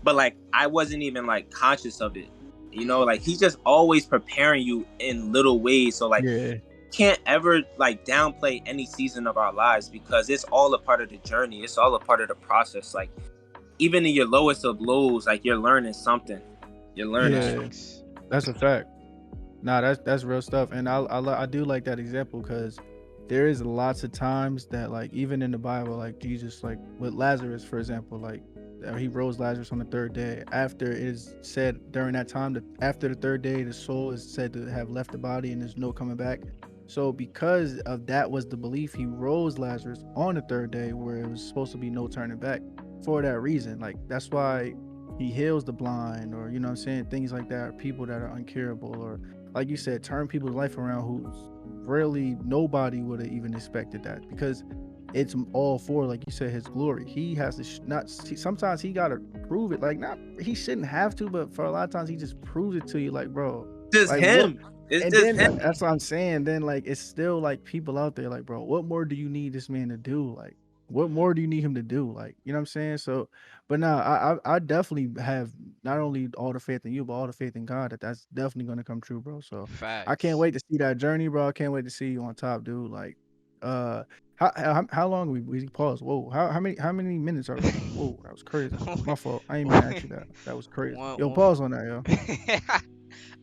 but like I wasn't even like conscious of it. Like He's just always preparing you in little ways. So like can't ever like downplay any season of our lives because it's all a part of the journey. It's all a part of the process. Like even in your lowest of lows, like you're learning something. You're learning. Yeah. That's a fact. Nah, that's real stuff, and I do like that example because there is lots of times that like even in the Bible, like Jesus, like with Lazarus, for example, like He rose Lazarus on the third day. After it is said during that time that after the third day, the soul is said to have left the body and there's no coming back. So because of that was the belief, He rose Lazarus on the third day where it was supposed to be no turning back. For that reason, like that's why He heals the blind, or what I'm saying, things like that, or people that are uncurable, or like you said, turn people's life around who's really nobody would have even expected that, because it's all for, like you said, His glory. He has to sometimes He gotta prove it, like not he shouldn't have to, but for a lot of times He just proves it to you, like bro, Just like what. Him. It's And just then Him. that's what I'm saying. Then like it's still like people out there like, bro, what more do you need this man to do? Like, what more do you need him to do? Like, you know what I'm saying? So, but now I definitely have not only all the faith in you, but all the faith in God that that's definitely gonna come true, bro. So I can't Facts. wait to see that journey, bro. I can't wait to see you on top, dude. Like, uh, how long we pause? Whoa, how many minutes are we? Whoa, that was crazy. My fault. I ain't mean to ask you that. That was crazy. one, Yo, one, pause on that, yo.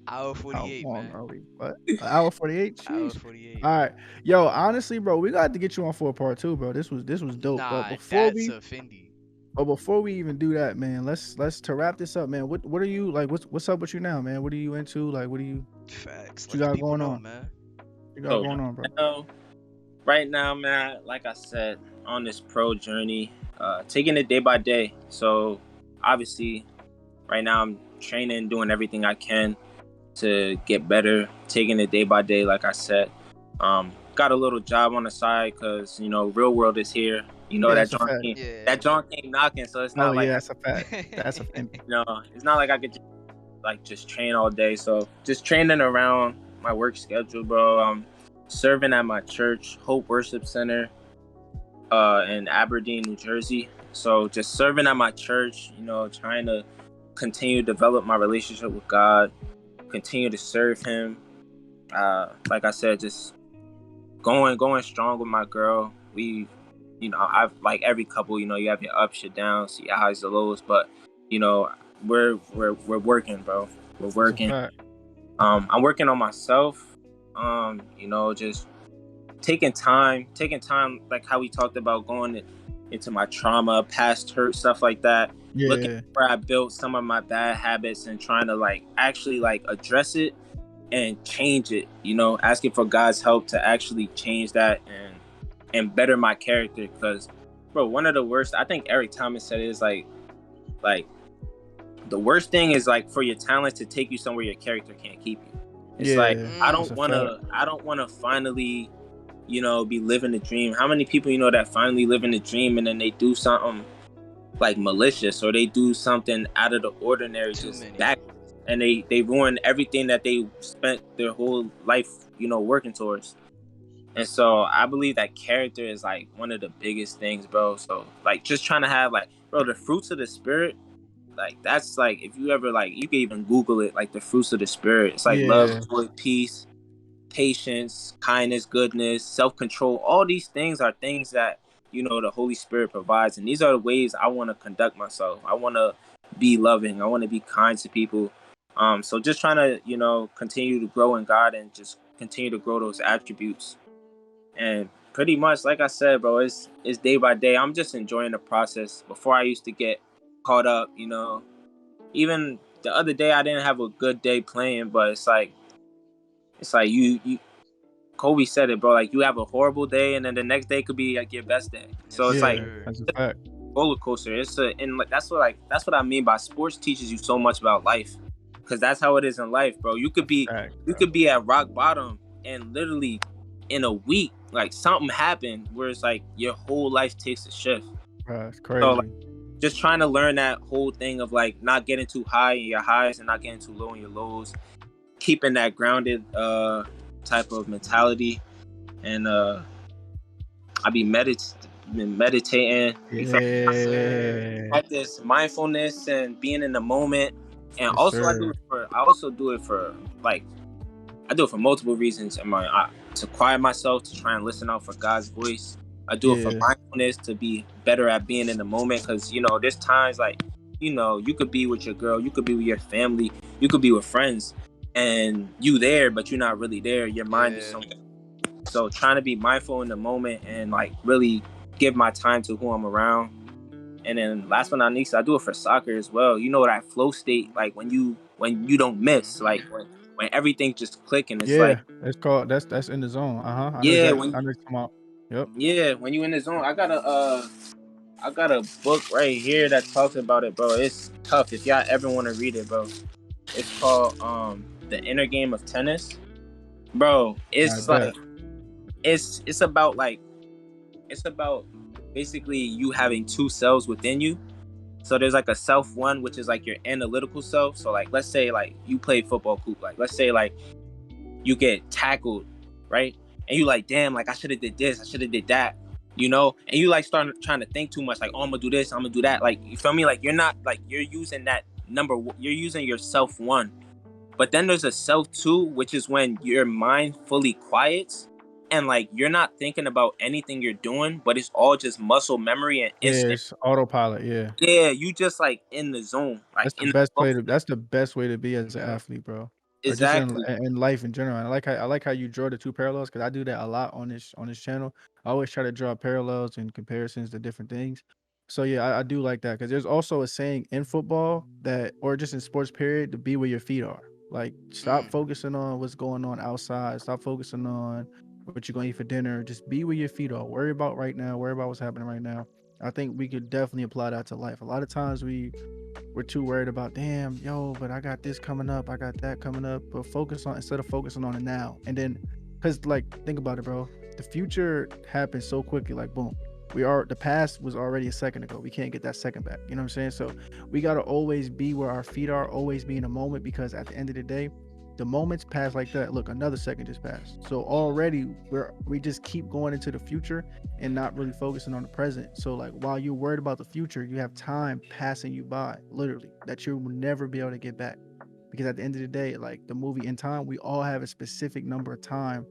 hour How 48, long man. are we? What? An hour 48? Hour Jeez. 48, All right. man. Yo, honestly, bro, we got to get you on for a part two, bro. This was dope. But Nah, before that's we a Fendi. even do that, man, let's to wrap this up, man. What are you like? What's up with you now, man? What are you into? Like, what Facts. you Let the got people going know, on? man. You got So going on, bro? now, Right now, man, like I said, on this pro journey, taking it day by day. So obviously, right now I'm training, doing everything I can to get better, taking it day by day, like I said. Got a little job on the side because real world is here. Yeah, That that's a John fact. came, Yeah. that John came knocking, so it's Oh not yeah, like that's a fact. That's a fact. it's not like I could just train all day. So just training around my work schedule, bro. Serving at my church, Hope Worship Center, in Aberdeen, New Jersey. So just serving at my church, trying to continue to develop my relationship with God, continue to serve Him. Like I said, just going strong with my girl. I've like every couple, you have your ups, your downs, your highs, your lows, but you know, we're working, bro. We're That's a working. fact. I'm working on myself. Just taking time, like how we talked about going into my trauma, past hurt, stuff like that. Looking Yeah, where I built some of my bad habits and trying to like actually like address it and change it. Asking for God's help to actually change that and better my character. Because, bro, one of the worst. I think Eric Thomas said it is like the worst thing is like for your talents to take you somewhere your character can't keep you. It's like yeah, I Mm. that's don't a fact. wanna I don't wanna finally be living the dream. How many people that finally live in the dream and then they do something like malicious or they do something out of the ordinary, Too just many. back, and they ruin everything that they spent their whole life, working towards. And so I believe that character is like one of the biggest things, bro. So like just trying to have like, bro, the fruits of the spirit, like that's like if you ever like you can even Google it, like the fruits of the spirit. It's like love, Yeah, joy, peace, patience, kindness, goodness, self-control. All these things are things that the Holy Spirit provides, and these are the ways I want to conduct myself. I want to be loving. I want to be kind to people. So just trying to continue to grow in God and just continue to grow those attributes. And pretty much, like I said, bro, it's day by day. I'm just enjoying the process. Before I used to get caught up, even the other day I didn't have a good day playing, but it's like you Kobe said it, bro. Like you have a horrible day, and then the next day could be like your best day. Yes, So it's like yeah, sir. that's a fact. roller coaster. And like that's what I mean by sports teaches you so much about life, because that's how it is in life, bro. You could be Fact, you bro. could be at rock bottom, and literally in a week, like something happened where it's like your whole life takes a shift. Bro, it's So like crazy. just trying to learn that whole thing of like not getting too high in your highs and not getting too low in your lows, keeping that grounded type of mentality. And I be meditating. You feel me? Yes, sir. Yeah, Practice mindfulness and being in the moment. And yes, also sir. I also do it for like I do it for multiple reasons. To quiet myself, to try and listen out for God's voice. I do it for Yeah, mindfulness, to be better at being in the moment. Because there's times like you could be with your girl, you could be with your family, you could be with friends, and you there, but you're not really there. Your mind is Yeah. somewhere. So trying to be mindful in the moment and like really give my time to who I'm around. And then last but not least, I do it for soccer as well. That flow state, like when you don't miss, like Mm-hmm. when everything just click and it's like, yeah. It's called that's in the zone. I know yeah, exactly. when I know come out. Yep. when you in the zone. I got a book right here that talks about it, bro. It's tough if y'all ever want to read it, bro. It's called The Inner Game of Tennis. Bro, I it's like bet. it's about basically you having two selves within you. So there's like a self one, which is like your analytical self. So like let's say like you play football coop, like let's say like you get tackled, right? And you like, damn, like I should have did this, I should have did that, and you like start trying to think too much, like, oh, I'm gonna do this, I'm gonna do that. Like, you feel me? Like you're not like you're using that you're using your self one. But then there's a self two, which is when your mind fully quiets and like you're not thinking about anything you're doing, but it's all just muscle memory and Yeah, instinct. it's autopilot. Yeah, Yeah, you just like in the zone, like that's the in the best flow way to. state. That's the best way to be as an athlete, bro. Or just Exactly. in life in general. I like how you draw the two parallels because I do that a lot on this channel. I always try to draw parallels and comparisons to different things. So yeah, I do like that because there's also a saying in football that, or just in sports period, to be where your feet are. Like stop Mm. focusing on what's going on outside. Stop focusing on what you're gonna eat for dinner. Just be where your feet are. Worry about right now. Worry about what's happening right now. I think we could definitely apply that to life. A lot of times we're too worried about, damn, yo, but I got this coming up, I got that coming up. But focus on, instead of focusing on it now. And then, cause like, think about it, bro. The future happens so quickly, like boom. The past was already a second ago. We can't get that second back. You know what I'm saying? So we gotta always be where our feet are, always be in the moment, because at the end of the day, the moments pass like that. Look, another second just passed. So already we just keep going into the future and not really focusing on the present. So like while you're worried about the future, you have time passing you by, literally, that you will never be able to get back. Because at the end of the day, like the movie In Time, we all have a specific number of time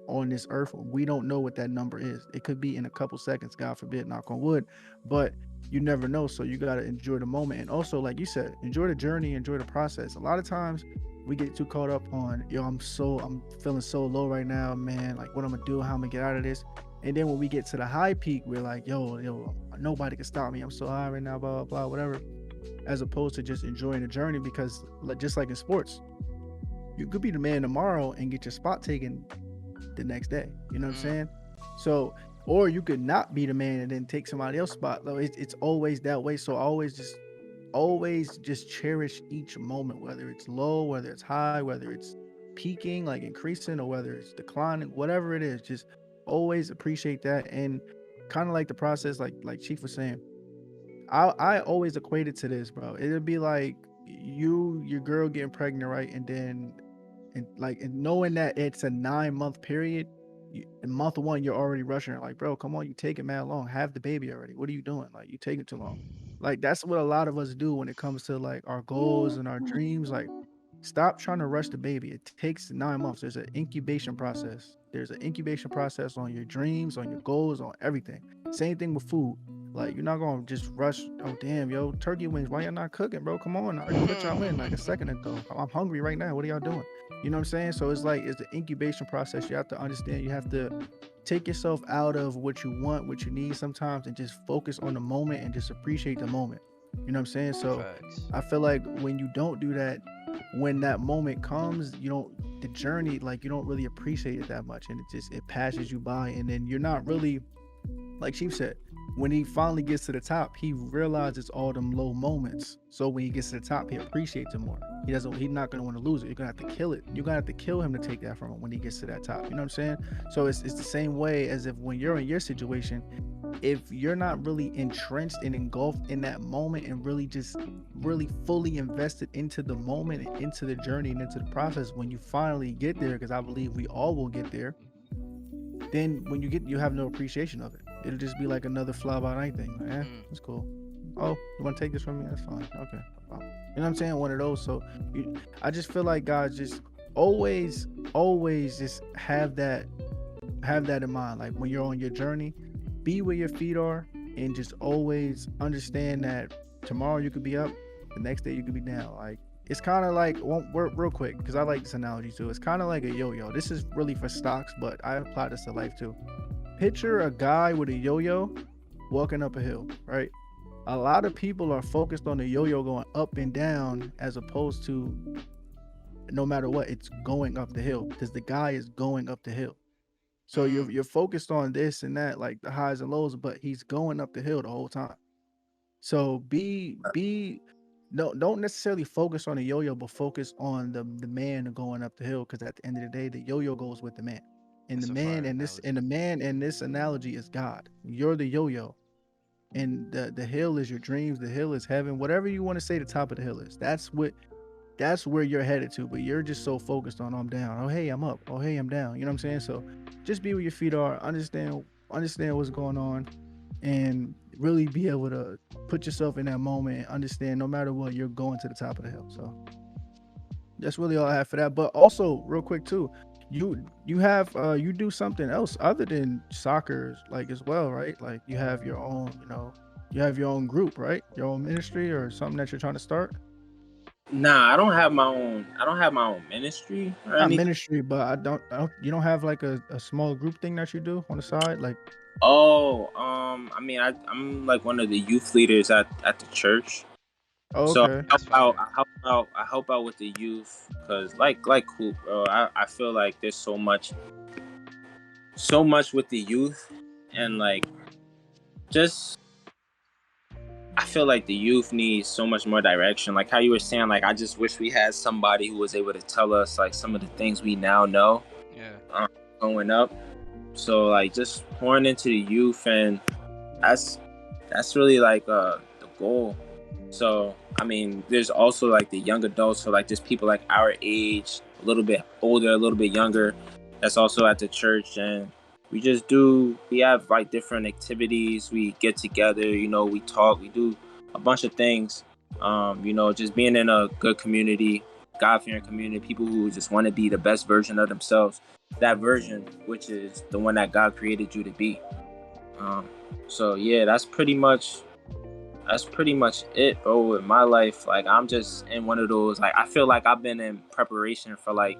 on this earth. We don't know what that number is. It could be in a couple seconds, God forbid, knock on wood, but you never know. So you got to enjoy the moment. And also, like you said, enjoy the journey, enjoy the process. A lot of times we get too caught up on, yo, I'm feeling so low right now, man. Like, what I'm gonna do, how I'm gonna get out of this. And then when we get to the high peak, we're like, yo, nobody can stop me. I'm so high right now, blah, blah, blah, whatever. As opposed to just enjoying the journey, because just like in sports, you could be the man tomorrow and get your spot taken the next day. You know what I'm saying? So, or you could not be the man and then take somebody else's spot. Though it's always that way. So always just cherish each moment, whether it's low, whether it's high, whether it's peaking, like increasing, or whether it's declining, whatever it is, just always appreciate that. And kind of like the process, like Chief was saying, I always equate it to this, bro. It'll be like your girl getting pregnant, right? And knowing that it's a 9-month period, in month one you're already rushing her. Like, bro, come on, you take it mad long, have the baby already. What are you doing? Like, you taking too long. Like, that's what a lot of us do when it comes to like our goals and our dreams. Like, stop trying to rush the baby. It takes 9 months. There's an incubation process. There's an incubation process on your dreams, on your goals, on everything. Same thing with food. Like, you're not gonna just rush. Oh damn, yo, turkey wings. Why y'all not cooking, bro? Come on, I already put y'all in like a second ago. I'm hungry right now. What are y'all doing? You know what I'm saying? So it's like, it's the incubation process. You have to understand. You have to take yourself out of what you want, what you need sometimes, and just focus on the moment and just appreciate the moment. You know what I'm saying? So Facts. I feel like when you don't do that, when that moment comes, the journey, like, you don't really appreciate it that much, and it passes you by, and then you're not really, like Chief said, when he finally gets to the top, he realizes all them low moments. So when he gets to the top, he appreciates it more. He's not gonna want to lose it. You're gonna have to kill it. You're gonna have to kill him to take that from him when he gets to that top. You know what I'm saying? So it's the same way as if when you're in your situation, if you're not really entrenched and engulfed in that moment and really fully invested into the moment and into the journey and into the process, when you finally get there, because I believe we all will get there, then when you have no appreciation of it. It'll just be like another fly by night thing. Like, it's cool. Oh, you want to take this from me? That's fine. Okay. You know what I'm saying? One of those. So I just feel like God just always just have that in mind. Like, when you're on your journey, be where your feet are, and just always understand that tomorrow you could be up, the next day you could be down. Like, it's kind of like, real quick, because I like this analogy too. It's kind of like a yo-yo. This is really for stocks, but I apply this to life too. Picture a guy with a yo-yo walking up a hill, right? A lot of people are focused on the yo-yo going up and down, as opposed to, no matter what, it's going up the hill, because the guy is going up the hill. So you're focused on this and that, like the highs and lows, but he's going up the hill the whole time. So no, don't necessarily focus on the yo-yo, but focus on the man going up the hill, because at the end of the day, the yo-yo goes with the man. And That's a fire analogy. the man in this analogy is God. You're the yo-yo. And the hill is your dreams, the hill is heaven, whatever you want to say the top of the hill is. That's where you're headed to, but you're just so focused on, I'm down. Oh hey, I'm up. Oh hey, I'm down. You know what I'm saying? So just be where your feet are, understand what's going on, and really be able to put yourself in that moment and understand, no matter what, you're going to the top of the hill. So that's really all I have for that. But also, real quick too, you have you do something else other than soccer, like, as well, right? Like, you have your own, you have your own group, right? Your own ministry or something that you're trying to start. Nah, I don't have my own. I don't have my own ministry or Not anything. ministry, but you don't have like a small group thing that you do on the side, like. Oh, I mean, I'm like one of the youth leaders at the church. Oh, So okay. I help out with the youth, because like cool, bro. I feel like there's so much so much with the youth, and like just I feel like the youth needs so much more direction. Like how you were saying, like I just wish we had somebody who was able to tell us like some of the things we now know Yeah. growing up. So like just pouring into the youth, and that's really like the goal. So I mean, there's also like the young adults, so like just people like our age, a little bit older, a little bit younger, that's also at the church, and we have like different activities. We get together, we talk, we do a bunch of things. Just being in a good community, God-fearing community, people who just want to be the best version of themselves, that version which is the one that God created you to be. So yeah, that's pretty much it, bro, with my life. Like I'm just in one of those, like I feel like I've been in preparation for like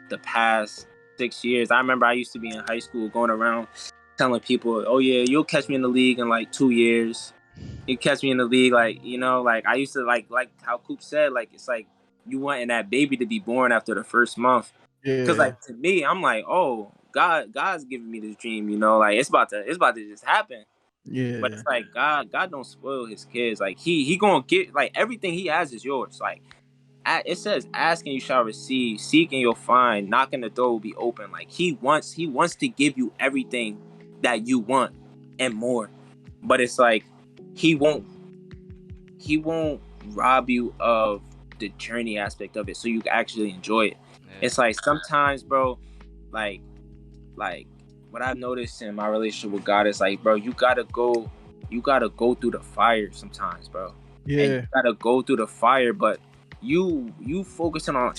the past 6 years. I remember I used to be in high school going around telling people, oh yeah, you'll catch me in the league in like 2 years. You catch me in the league, like, like I used to like how Coop said, like it's like you wanting that baby to be born after the first month. Cause Yeah, like to me, I'm like, oh, God's giving me this dream, like it's about to just happen. But yeah, it's like God don't spoil his kids. Like he gonna get, like everything he has is yours. Like it says, ask and you shall receive, seek and you'll find, knock and the door will be open. Like he wants to give you everything that you want and more. But it's like he won't rob you of the journey aspect of it, so you can actually enjoy it. Yeah. It's like sometimes, bro, like what I've noticed in my relationship with God is like, bro, you gotta go through the fire sometimes, bro. And you yeah, gotta go through the fire, but you focusing on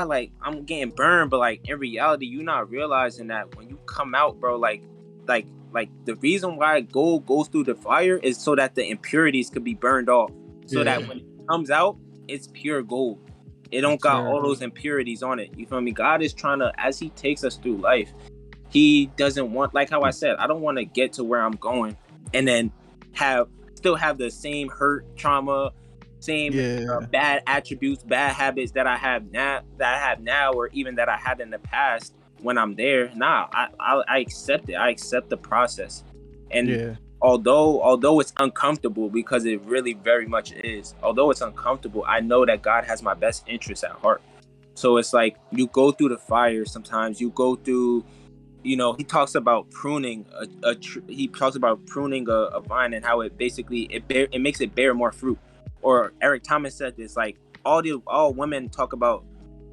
like I'm getting burned, but like in reality, you're not realizing that when you come out, bro, like the reason why gold goes through the fire is so that the impurities could be burned off, so that yeah. when it comes out, it's pure gold. It Yes, don't got sir. all those impurities on it. You feel me? God is trying to, as he takes us through life, he doesn't want, like how I said, I don't want to get to where I'm going and then still have the same hurt, trauma, same Yeah, bad attributes, bad habits that I have now, or even that I had in the past when I'm there. Nah, I accept it. I accept the process. And yeah, although it's uncomfortable, because it really very much is, although it's uncomfortable, I know that God has my best interests at heart. So it's like you go through the fire sometimes. You go through, he talks about pruning he talks about pruning a vine, and how it basically it makes it bear more fruit. Or Eric Thomas said this, like all women talk about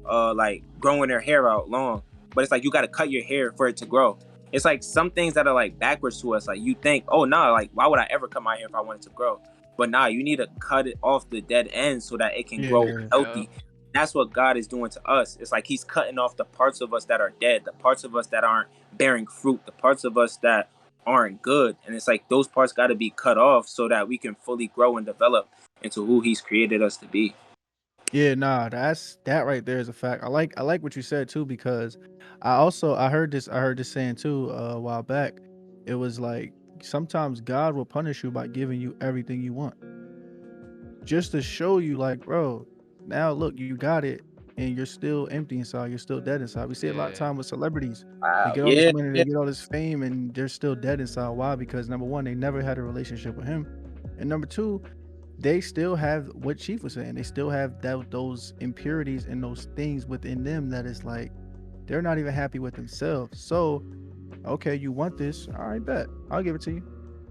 like growing their hair out long, but it's like you got to cut your hair for it to grow. It's like some things that are like backwards to us. Like you think, oh nah, like why would I ever cut my hair if I wanted to grow? But nah, you need to cut it off the dead end so that it can grow yeah, Yep. healthy. That's what God is doing to us. It's like he's cutting off the parts of us that are dead, the parts of us that aren't bearing fruit, the parts of us that aren't good. And it's like those parts got to be cut off so that we can fully grow and develop into who he's created us to be. yeah. Nah, that right there is a fact. I like what you said too, because I heard this saying too a while back. It was like sometimes God will punish you by giving you everything you want, just to show you, like, bro, now look, you got it, and you're still empty inside. You're still dead inside. We see a lot of Yeah. time with celebrities. They Wow. get all this Yeah. money, Yeah. they get all this fame, and they're still dead inside. Why? Because number one, they never had a relationship with him, and number two, they still have what Chief was saying. They still have those impurities and those things within them that is like they're not even happy with themselves. So, okay, you want this? All right, bet. I'll give it to you.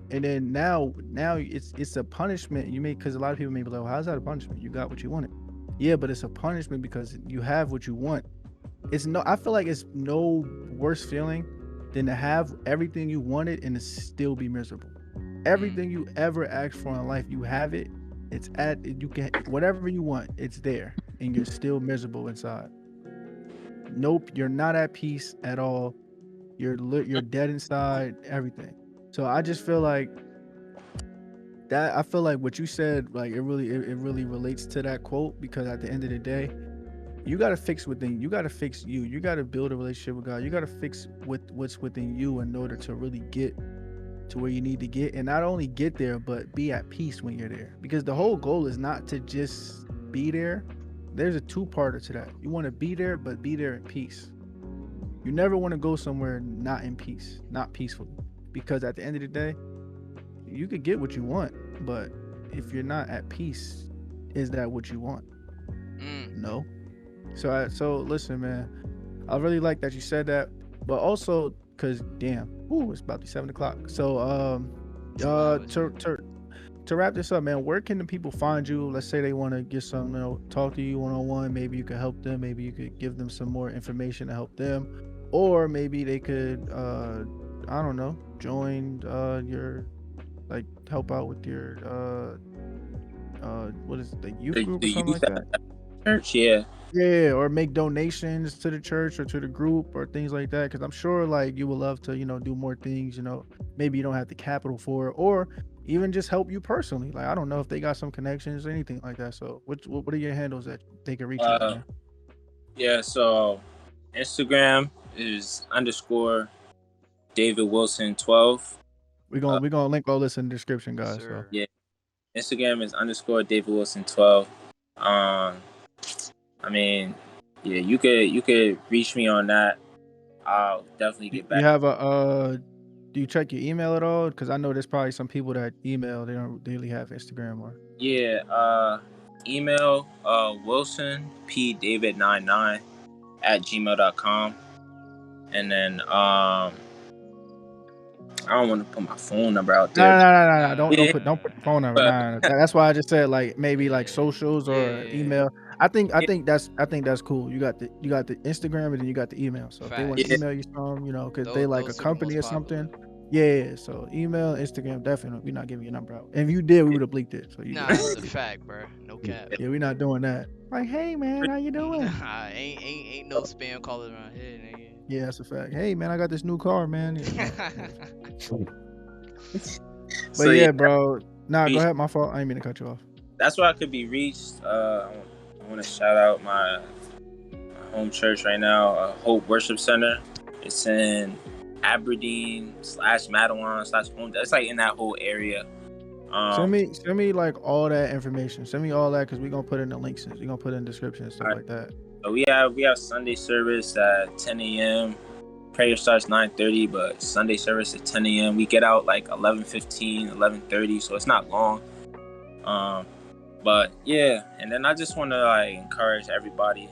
And then now it's a punishment you make, because a lot of people may be like, well, how's that a punishment? You got what you wanted. Yeah, but it's a punishment because you have what you want. I feel like it's no worse feeling than to have everything you wanted and to still be miserable. Mm. Everything you ever asked for in life, you have it. You can whatever you want, it's there, and you're still miserable inside. Nope, you're not at peace at all. You're dead inside, everything. So I just feel like that. I feel like what you said, like it really relates to that quote, because at the end of the day, you got to fix within. You got to fix you. You got to build a relationship with God. You got to fix what's within you in order to really get to where you need to get, and not only get there, but be at peace when you're there. Because the whole goal is not to just be there. There's a two-parter to that. You want to be there, but be there in peace. You never want to go somewhere not in peace, not peacefully, because at the end of the day, you could get what you want, but if you're not at peace, is that what you want? No. So listen, man. I really like that you said that, but also because damn, it's about to be 7 o'clock. So to wrap this up, man, where can the people find you? Let's say they want to get some, talk to you 1-on-1. Maybe you could help them. Maybe you could give them some more information to help them, or maybe they could, I don't know, join your, like, help out with your what is it, the youth group or something like that. Church, yeah. Yeah, or make donations to the church or to the group or things like that. Because I'm sure, like, you would love to, do more things. Maybe you don't have the capital for it, or even just help you personally. Like, I don't know if they got some connections or anything like that. So, what are your handles that they can reach you, man? Yeah, so Instagram is _David Wilson 12. We're gonna link all this in the description, guys. Sure. So yeah, Instagram is _David Wilson 12. I mean, yeah, you could reach me on that. I'll definitely get back. You have a do you check your email at all? Because I know there's probably some people that email, they don't really have Instagram or. Yeah, email Wilson P David 99 @gmail.com, and then I don't want to put my phone number out there. No. Don't put the phone number. Nah. That's why I just said, like, maybe like socials or email. I think that's cool. You got the Instagram and then you got the email. So if they want to email you some, because they like a company or something. Yeah. So email, Instagram, definitely. We're not giving your number out. And if you did, we would have bleeped it. So that's a fact, bro. No cap. Yeah, we're not doing that. Like, hey man, how you doing? Nah, ain't no spam callers around here, nigga. Yeah, that's a fact. Hey man, I got this new car, man. But yeah, bro. Nah, go ahead. My fault. I didn't mean to cut you off. That's where I could be reached. I want to shout out my home church right now, Hope Worship Center. It's in Aberdeen /Madawan/Home. It's like in that whole area. Send me like all that information. Send me all that, because we're gonna put in the links. We're gonna put in the description and stuff like that. So we have Sunday service at 10 a.m. Prayer starts 9:30, but Sunday service at 10 a.m. We get out like 11:15, 11:30, so it's not long. But yeah, and then I just want to like encourage everybody,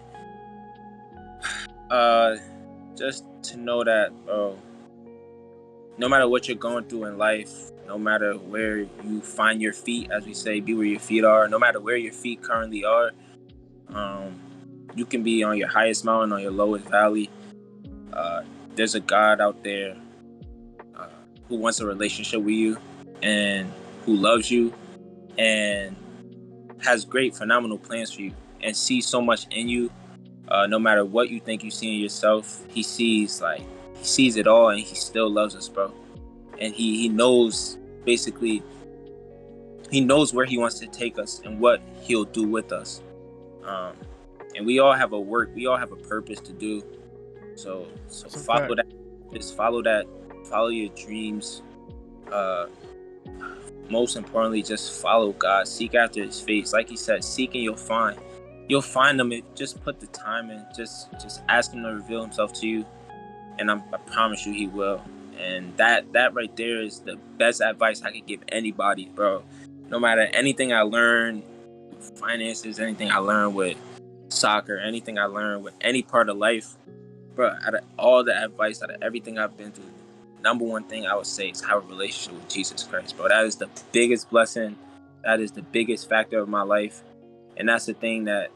just to know that, no matter what you're going through in life, no matter where you find your feet, as we say, be where your feet are. No matter where your feet currently are, you can be on your highest mountain, on your lowest valley. There's a God out there who wants a relationship with you and who loves you and has great, phenomenal plans for you and sees so much in you. No matter what you think you see in yourself, he sees it all, and he still loves us, bro. And he knows, basically, he knows where he wants to take us and what he'll do with us. And we all have a purpose to do. So follow that. Just follow that. Follow your dreams. Most importantly, just follow God. Seek after his face. Like he said, seek and you'll find. You'll find him if just put the time in. Just ask him to reveal himself to you. And I promise you he will. And that right there is the best advice I could give anybody, bro. No matter anything I learned, finances, anything I learned with soccer, anything I learned with any part of life, bro, out of all the advice, out of everything I've been through, number one thing I would say is have a relationship with Jesus Christ, bro. That is the biggest blessing. That is the biggest factor of my life. And that's the thing that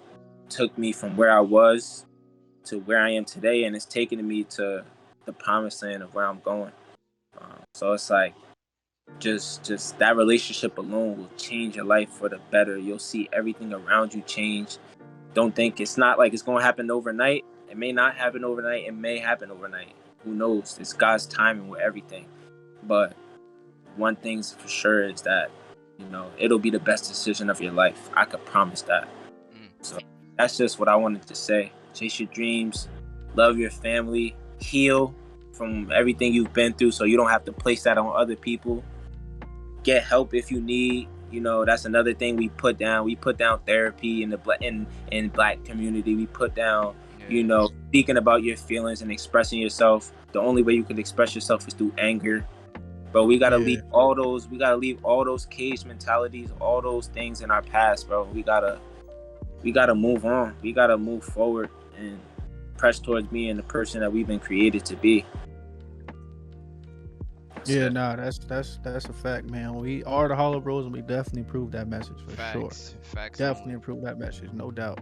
took me from where I was to where I am today, and it's taken me to the promised land of where I'm going. So it's like, just that relationship alone will change your life for the better. You'll see everything around you change. Don't think, it's not like it's going to happen overnight. It may not happen overnight. It may happen overnight. Who knows? It's God's timing with everything. But one thing's for sure is that, it'll be the best decision of your life. I could promise that. So that's just what I wanted to say. Chase your dreams, love your family, heal from everything you've been through so you don't have to place that on other people. Get help if you need. That's another thing we put down. We put down therapy in the black community. We put down You know, speaking about your feelings and expressing yourself. The only way you can express yourself is through anger. Bro, we gotta Yeah. leave all those. We gotta leave all those cage mentalities, all those things in our past, bro. We gotta move on. We gotta move forward and press towards being the person that we've been created to be. That's Yeah, it. nah, that's a fact, man. We are the Hollow Bros, and we definitely prove that message for sure. Facts Definitely only. improve that message, no doubt.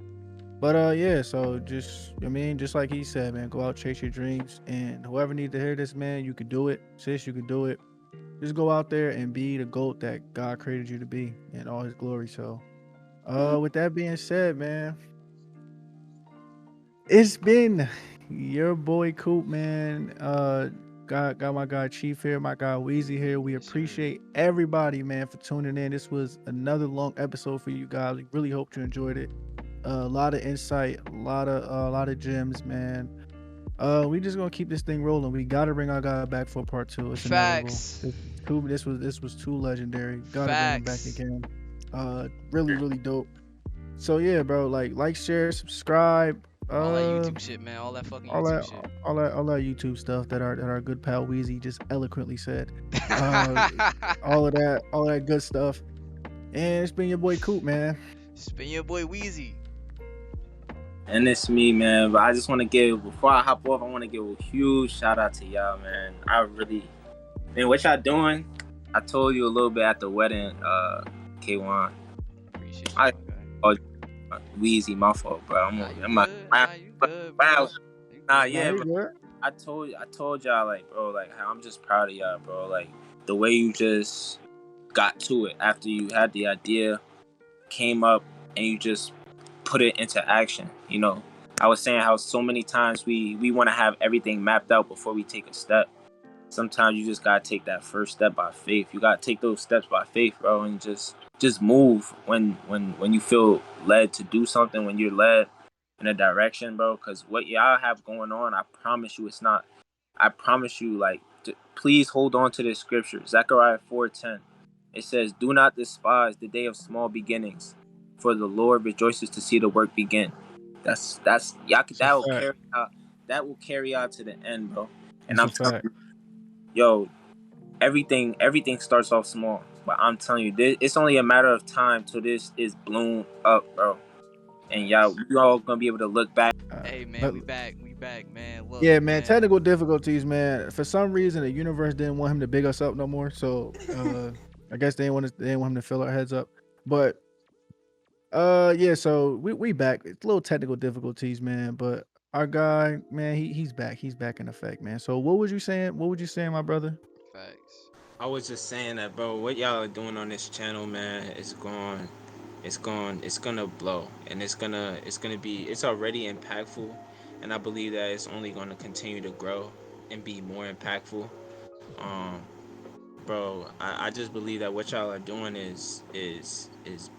But yeah, so just I mean, just like he said, man, go out, chase your dreams, and whoever needs to hear this, man, you can do it. Sis, you can do it. Just go out there and be the GOAT that God created you to be in all his glory. So with that being said, man, it's been your boy Coop, man. Got my guy Chief here, my guy Weezy here. We Yes, sir. appreciate everybody, man, for tuning in. This was another long episode for you guys. We really hope you enjoyed it. A lot of insight, a lot of gems, man. We just gonna keep this thing rolling. We gotta bring our guy back for part two. It's inevitable. Facts. This was too legendary. Gotta bring him back Facts. again. Really dope. So yeah, bro. Share, subscribe. All that YouTube shit, man. All that fucking All YouTube that, shit. all that YouTube stuff that our good pal Weezy just eloquently said. Uh, all that good stuff. And it's been your boy Coop, man. Spin your boy Weezy. And it's me, man. But I just want to give, before I hop off, I want to give a huge shout out to y'all, man. Man, what y'all doing? I told you a little bit at the wedding, K1. Appreciate you, I- my guy. Wheezy, my fault, bro. Nah, I'm not. you good, bro. Wow. You Nah, good, yeah, Nah, bro. you good? I told y'all, like, bro, like, how I'm just proud of y'all, bro. Like, the way you just got to it after you had the idea, came up, and you just put it into action. You know, I was saying how so many times we want to have everything mapped out before we take a step. Sometimes you just gotta take that first step by faith. You gotta take those steps by faith, bro, and just move when you feel led to do something, when you're led in a direction, bro. Because what y'all have going on, I promise you, it's not. I promise you, like, please hold on to this scripture, Zechariah 4:10. It says, "Do not despise the day of small beginnings, for the Lord rejoices to see the work begin." That's y'all. It's a fact. That will carry out to the end, bro. And It's I'm a telling fact. you, yo, everything starts off small, but I'm telling you, it's only a matter of time till this is blown up, bro. And y'all, Facts. we all gonna be able to look back. Hey, man, But we back, man. Look, yeah, man, man. technical difficulties, man. For some reason, the universe didn't want him to big us up no more. So I guess they didn't want him to fill our heads up. But yeah, so we back. It's little technical difficulties, man. But our guy, man, he's back. He's back in effect, man. So what was you saying? What would you saying, my brother? Facts. I was just saying that, bro. What y'all are doing on this channel, man, it's gonna blow, and it's already impactful, and I believe that it's only gonna continue to grow and be more impactful. Um, bro, I just believe that what y'all are doing is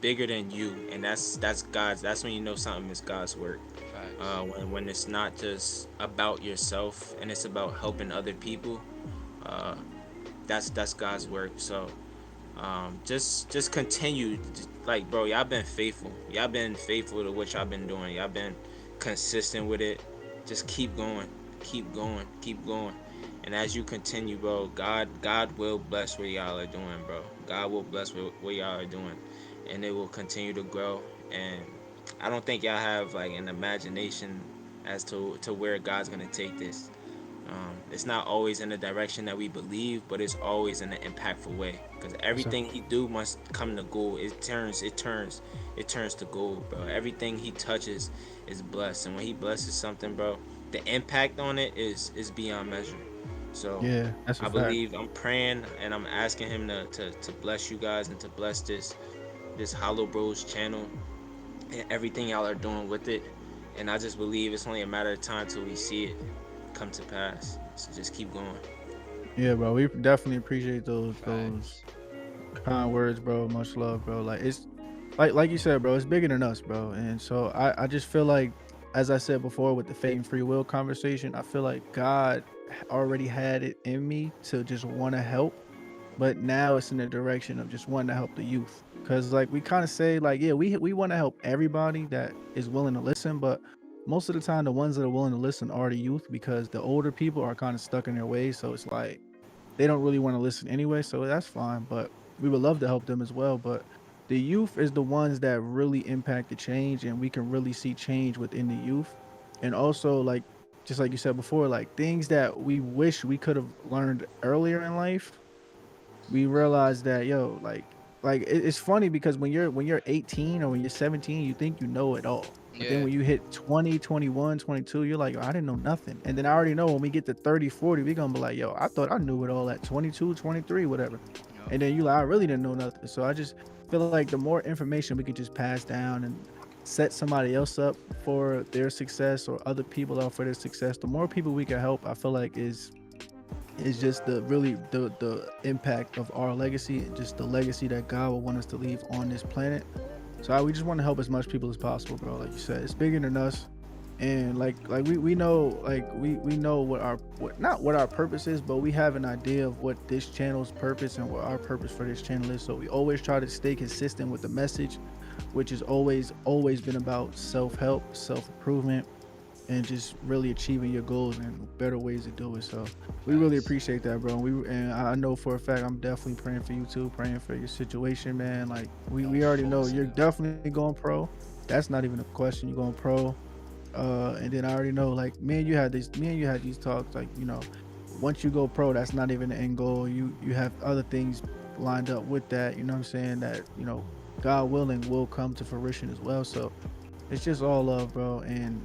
bigger than you, and that's God's. That's when you know something is God's work. Facts. When it's not just about yourself and it's about helping other people. Uh, that's God's work. So just continue, like, bro, y'all been faithful. Y'all been faithful to what y'all been doing. Y'all been consistent with it. Just keep going, keep going. And as you continue, bro, God will bless what y'all are doing, bro. God will bless what y'all are doing, and it will continue to grow. And I don't think y'all have like an imagination as to where God's gonna take this. It's not always in the direction that we believe, but it's always in an impactful way. Because So, everything he do must come to gold. It turns to gold, bro. Everything he touches is blessed, and when he blesses something, bro, the impact on it is beyond measure. So yeah, that's a I fact. believe, I'm praying and I'm asking him to bless you guys and to bless this Hollow Bros channel and everything y'all are doing with it. And I just believe it's only a matter of time till we see it come to pass. So just keep going. Yeah, bro. We definitely appreciate those Facts. kind words, bro. Much love, bro. Like it's like you said, bro. It's bigger than us, bro. And so I just feel like, as I said before with the fate and free will conversation, I feel like God already had it in me to just want to help, but now it's in the direction of just wanting to help the youth. Cause like we kind of say like, yeah, we want to help everybody that is willing to listen, but most of the time the ones that are willing to listen are the youth, because the older people are kind of stuck in their ways. So it's like they don't really want to listen anyway. So that's fine. But we would love to help them as well. But the youth is the ones that really impact the change, and we can really see change within the youth. And also, like, just like you said before, like things that we wish we could have learned earlier in life, we realize that, yo, like it's funny because when you're 18 or when you're 17, you think you know it all. But then Yeah. when you hit 20, 21, 22, you're like, "Yo, I didn't know nothing." And then I already know when we get to 30, 40, we're gonna be like, yo, I thought I knew it all at 22, 23, whatever. Yep. And then you like, I really didn't know nothing. So I just feel like the more information we could just pass down and set somebody else up for their success, or other people up for their success, the more people we can help, I feel like is just the really the impact of our legacy, and just the legacy that God will want us to leave on this planet. So we just want to help as much people as possible, bro. Like you said, it's bigger than us. And like we know, like we know what our what not what our purpose is, but we have an idea of what this channel's purpose and what our purpose for this channel is. So we always try to stay consistent with the message, which has always been about self-help, self-improvement, and just really achieving your goals and better ways to do it. So we really Facts. appreciate that, bro. And I know for a fact I'm definitely praying for you too, praying for your situation, man. Like we already know Force you're it. definitely going pro. That's not even a question. You're going pro. And then I already know, like, me and you had these talks, like, once you go pro, that's not even the end goal. You have other things lined up with that, you know what I'm saying, that, God willing, will come to fruition as well. So it's just all love, bro. And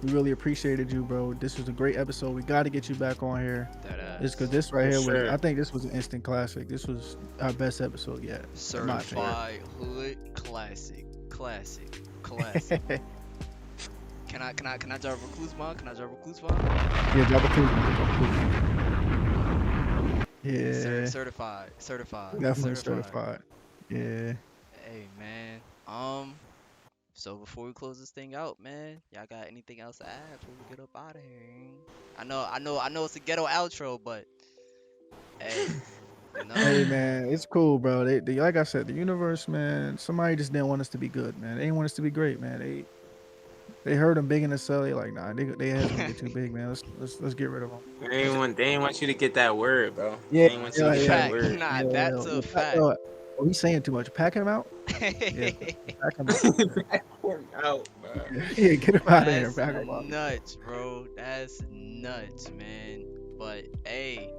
we really appreciated you, bro. This was a great episode. We got to get you back on here. That It's because ass. this right For here was, sure. I think this was an instant classic. This was our best episode yet, in my opinion. Certified hood classic. Classic. Classic. Can I drive a clues bomb? Can I drive a clues bomb? Yeah, drop a clue. Drop a clue. Yeah, Certified. Certified. definitely Certified. certified. Yeah. Hey man. So before we close this thing out, man, y'all got anything else to add before we get up out of here? I know it's a ghetto outro, but hey, you know, Hey man, it's cool, bro. They like I said, the universe, man. Somebody just didn't want us to be good, man. They didn't want us to be great, man. They heard them big in the cell. They like, nah, they heads gonna get too big, man. Let's get rid of them. They ain't want you to get that word, bro. Yeah, They ain't want you to yeah, get yeah, that fact. word. Nah, yeah. that's a fact. Oh, he's saying too much. Pack him out. Yeah, pack him out. That word out, bro. Yeah, get him out of here. That's Pack him out. nuts, bro. That's nuts, man. But hey,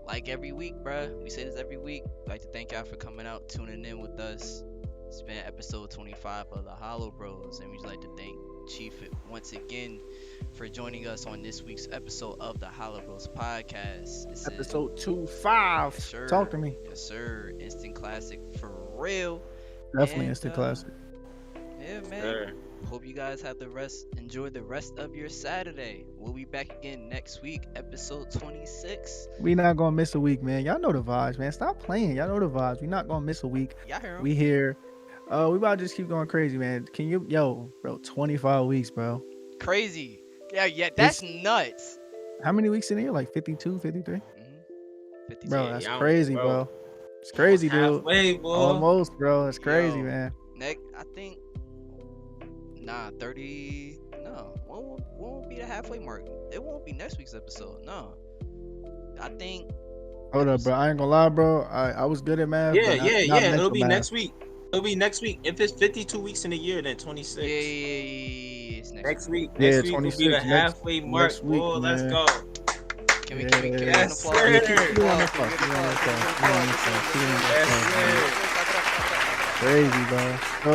like every week, bruh, we say this every week. We'd like to thank y'all for coming out, tuning in with us. It's been episode 25 of the HoloBros, and we'd like to thank Chief once again for joining us on this week's episode of the HoloBros podcast. This is Episode 25. yes, sir. Talk to me. Yes, sir. Instant classic for real. Definitely And instant classic. yeah, man. Sure. Hope you guys have enjoy the rest of your Saturday. We'll be back again next week, episode 26. We not gonna miss a week, man. Y'all know the vibes, man. Stop playing. Y'all know the vibes. We not gonna miss a week. Y'all hear 'em? We here. We about to just keep going crazy, man. Can you, yo, bro? 25 weeks, bro. Crazy. Yeah, that's nuts. How many weeks in a year? Like 52, 53? 52. Bro, Yeah, that's y'all, crazy, bro. bro. It's Almost crazy, dude. halfway, boy. Almost, bro. It's crazy, Yo. man. Next, I think, 30. No, won't be the halfway mark. It won't be next week's episode. No, I think. Hold up, bro. I ain't gonna lie, bro. I was good at math, Yeah, but not It'll mental be math. next week. It'll be next week. If it's 52 weeks in a year, then 26. Yeah, it's next week. Next Yeah, week will be 26 the halfway mark. next week, Oh, let's man. go. Can we Yeah, give an yes, applause? sir. Give Keep an it applause, on the give an fuck, keep it on the applause, give fuck, an keep it on the applause. fuck, keep it on the Yes, fuck, sir. man. Crazy, bro. So,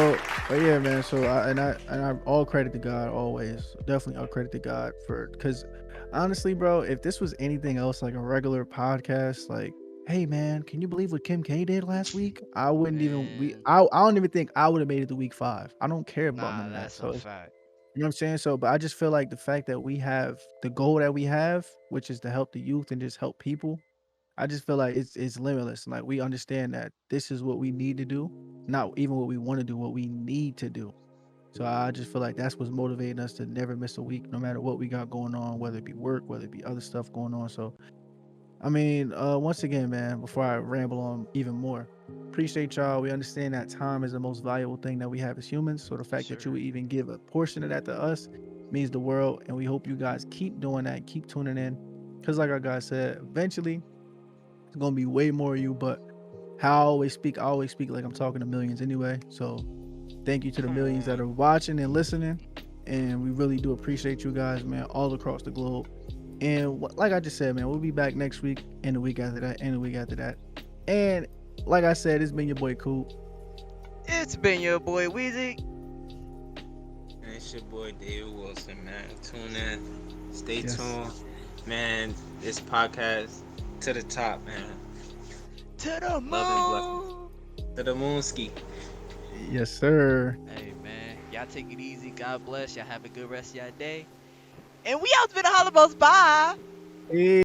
but yeah, man. So I all credit to God always. Definitely all credit to God because honestly, bro, if this was anything else like a regular podcast, like, hey man, can you believe what Kim K did last week? I wouldn't even Man, I don't even think I would have made it to week 5. I don't care about nah, none of that. that's So a it's, fact. you know what I'm saying? So, but I just feel like the fact that we have the goal that we have, which is to help the youth and just help people, I just feel like it's limitless. Like we understand that this is what we need to do, not even what we want to do, what we need to do. So I just feel like that's what's motivating us to never miss a week, no matter what we got going on, whether it be work, whether it be other stuff going on. So I mean, once again, man, before I ramble on even more, Appreciate y'all. We understand that time is the most valuable thing that we have as humans. So the fact that you would even give a portion of that to us means the world. And we hope you guys keep doing that, keep tuning in. Because like our guy said, eventually it's gonna be way more of you. But how I always speak like I'm talking to millions anyway. So thank you to the Come millions that on. are watching and listening. And we really do appreciate you guys, man, all across the globe. And like I just said, man, we'll be back next week and the week after that and the week after that. And like I said, it's been your boy Coop. It's been your boy Weezy. And it's your boy David Wilson, man. Tune in. Stay Yes. tuned. Man, this podcast to the top, man. To the moon. Love and to the moon ski. Yes, sir. Hey man, y'all take it easy. God bless. Y'all have a good rest of your day. And we out to the HoloBros. Bye. Hey.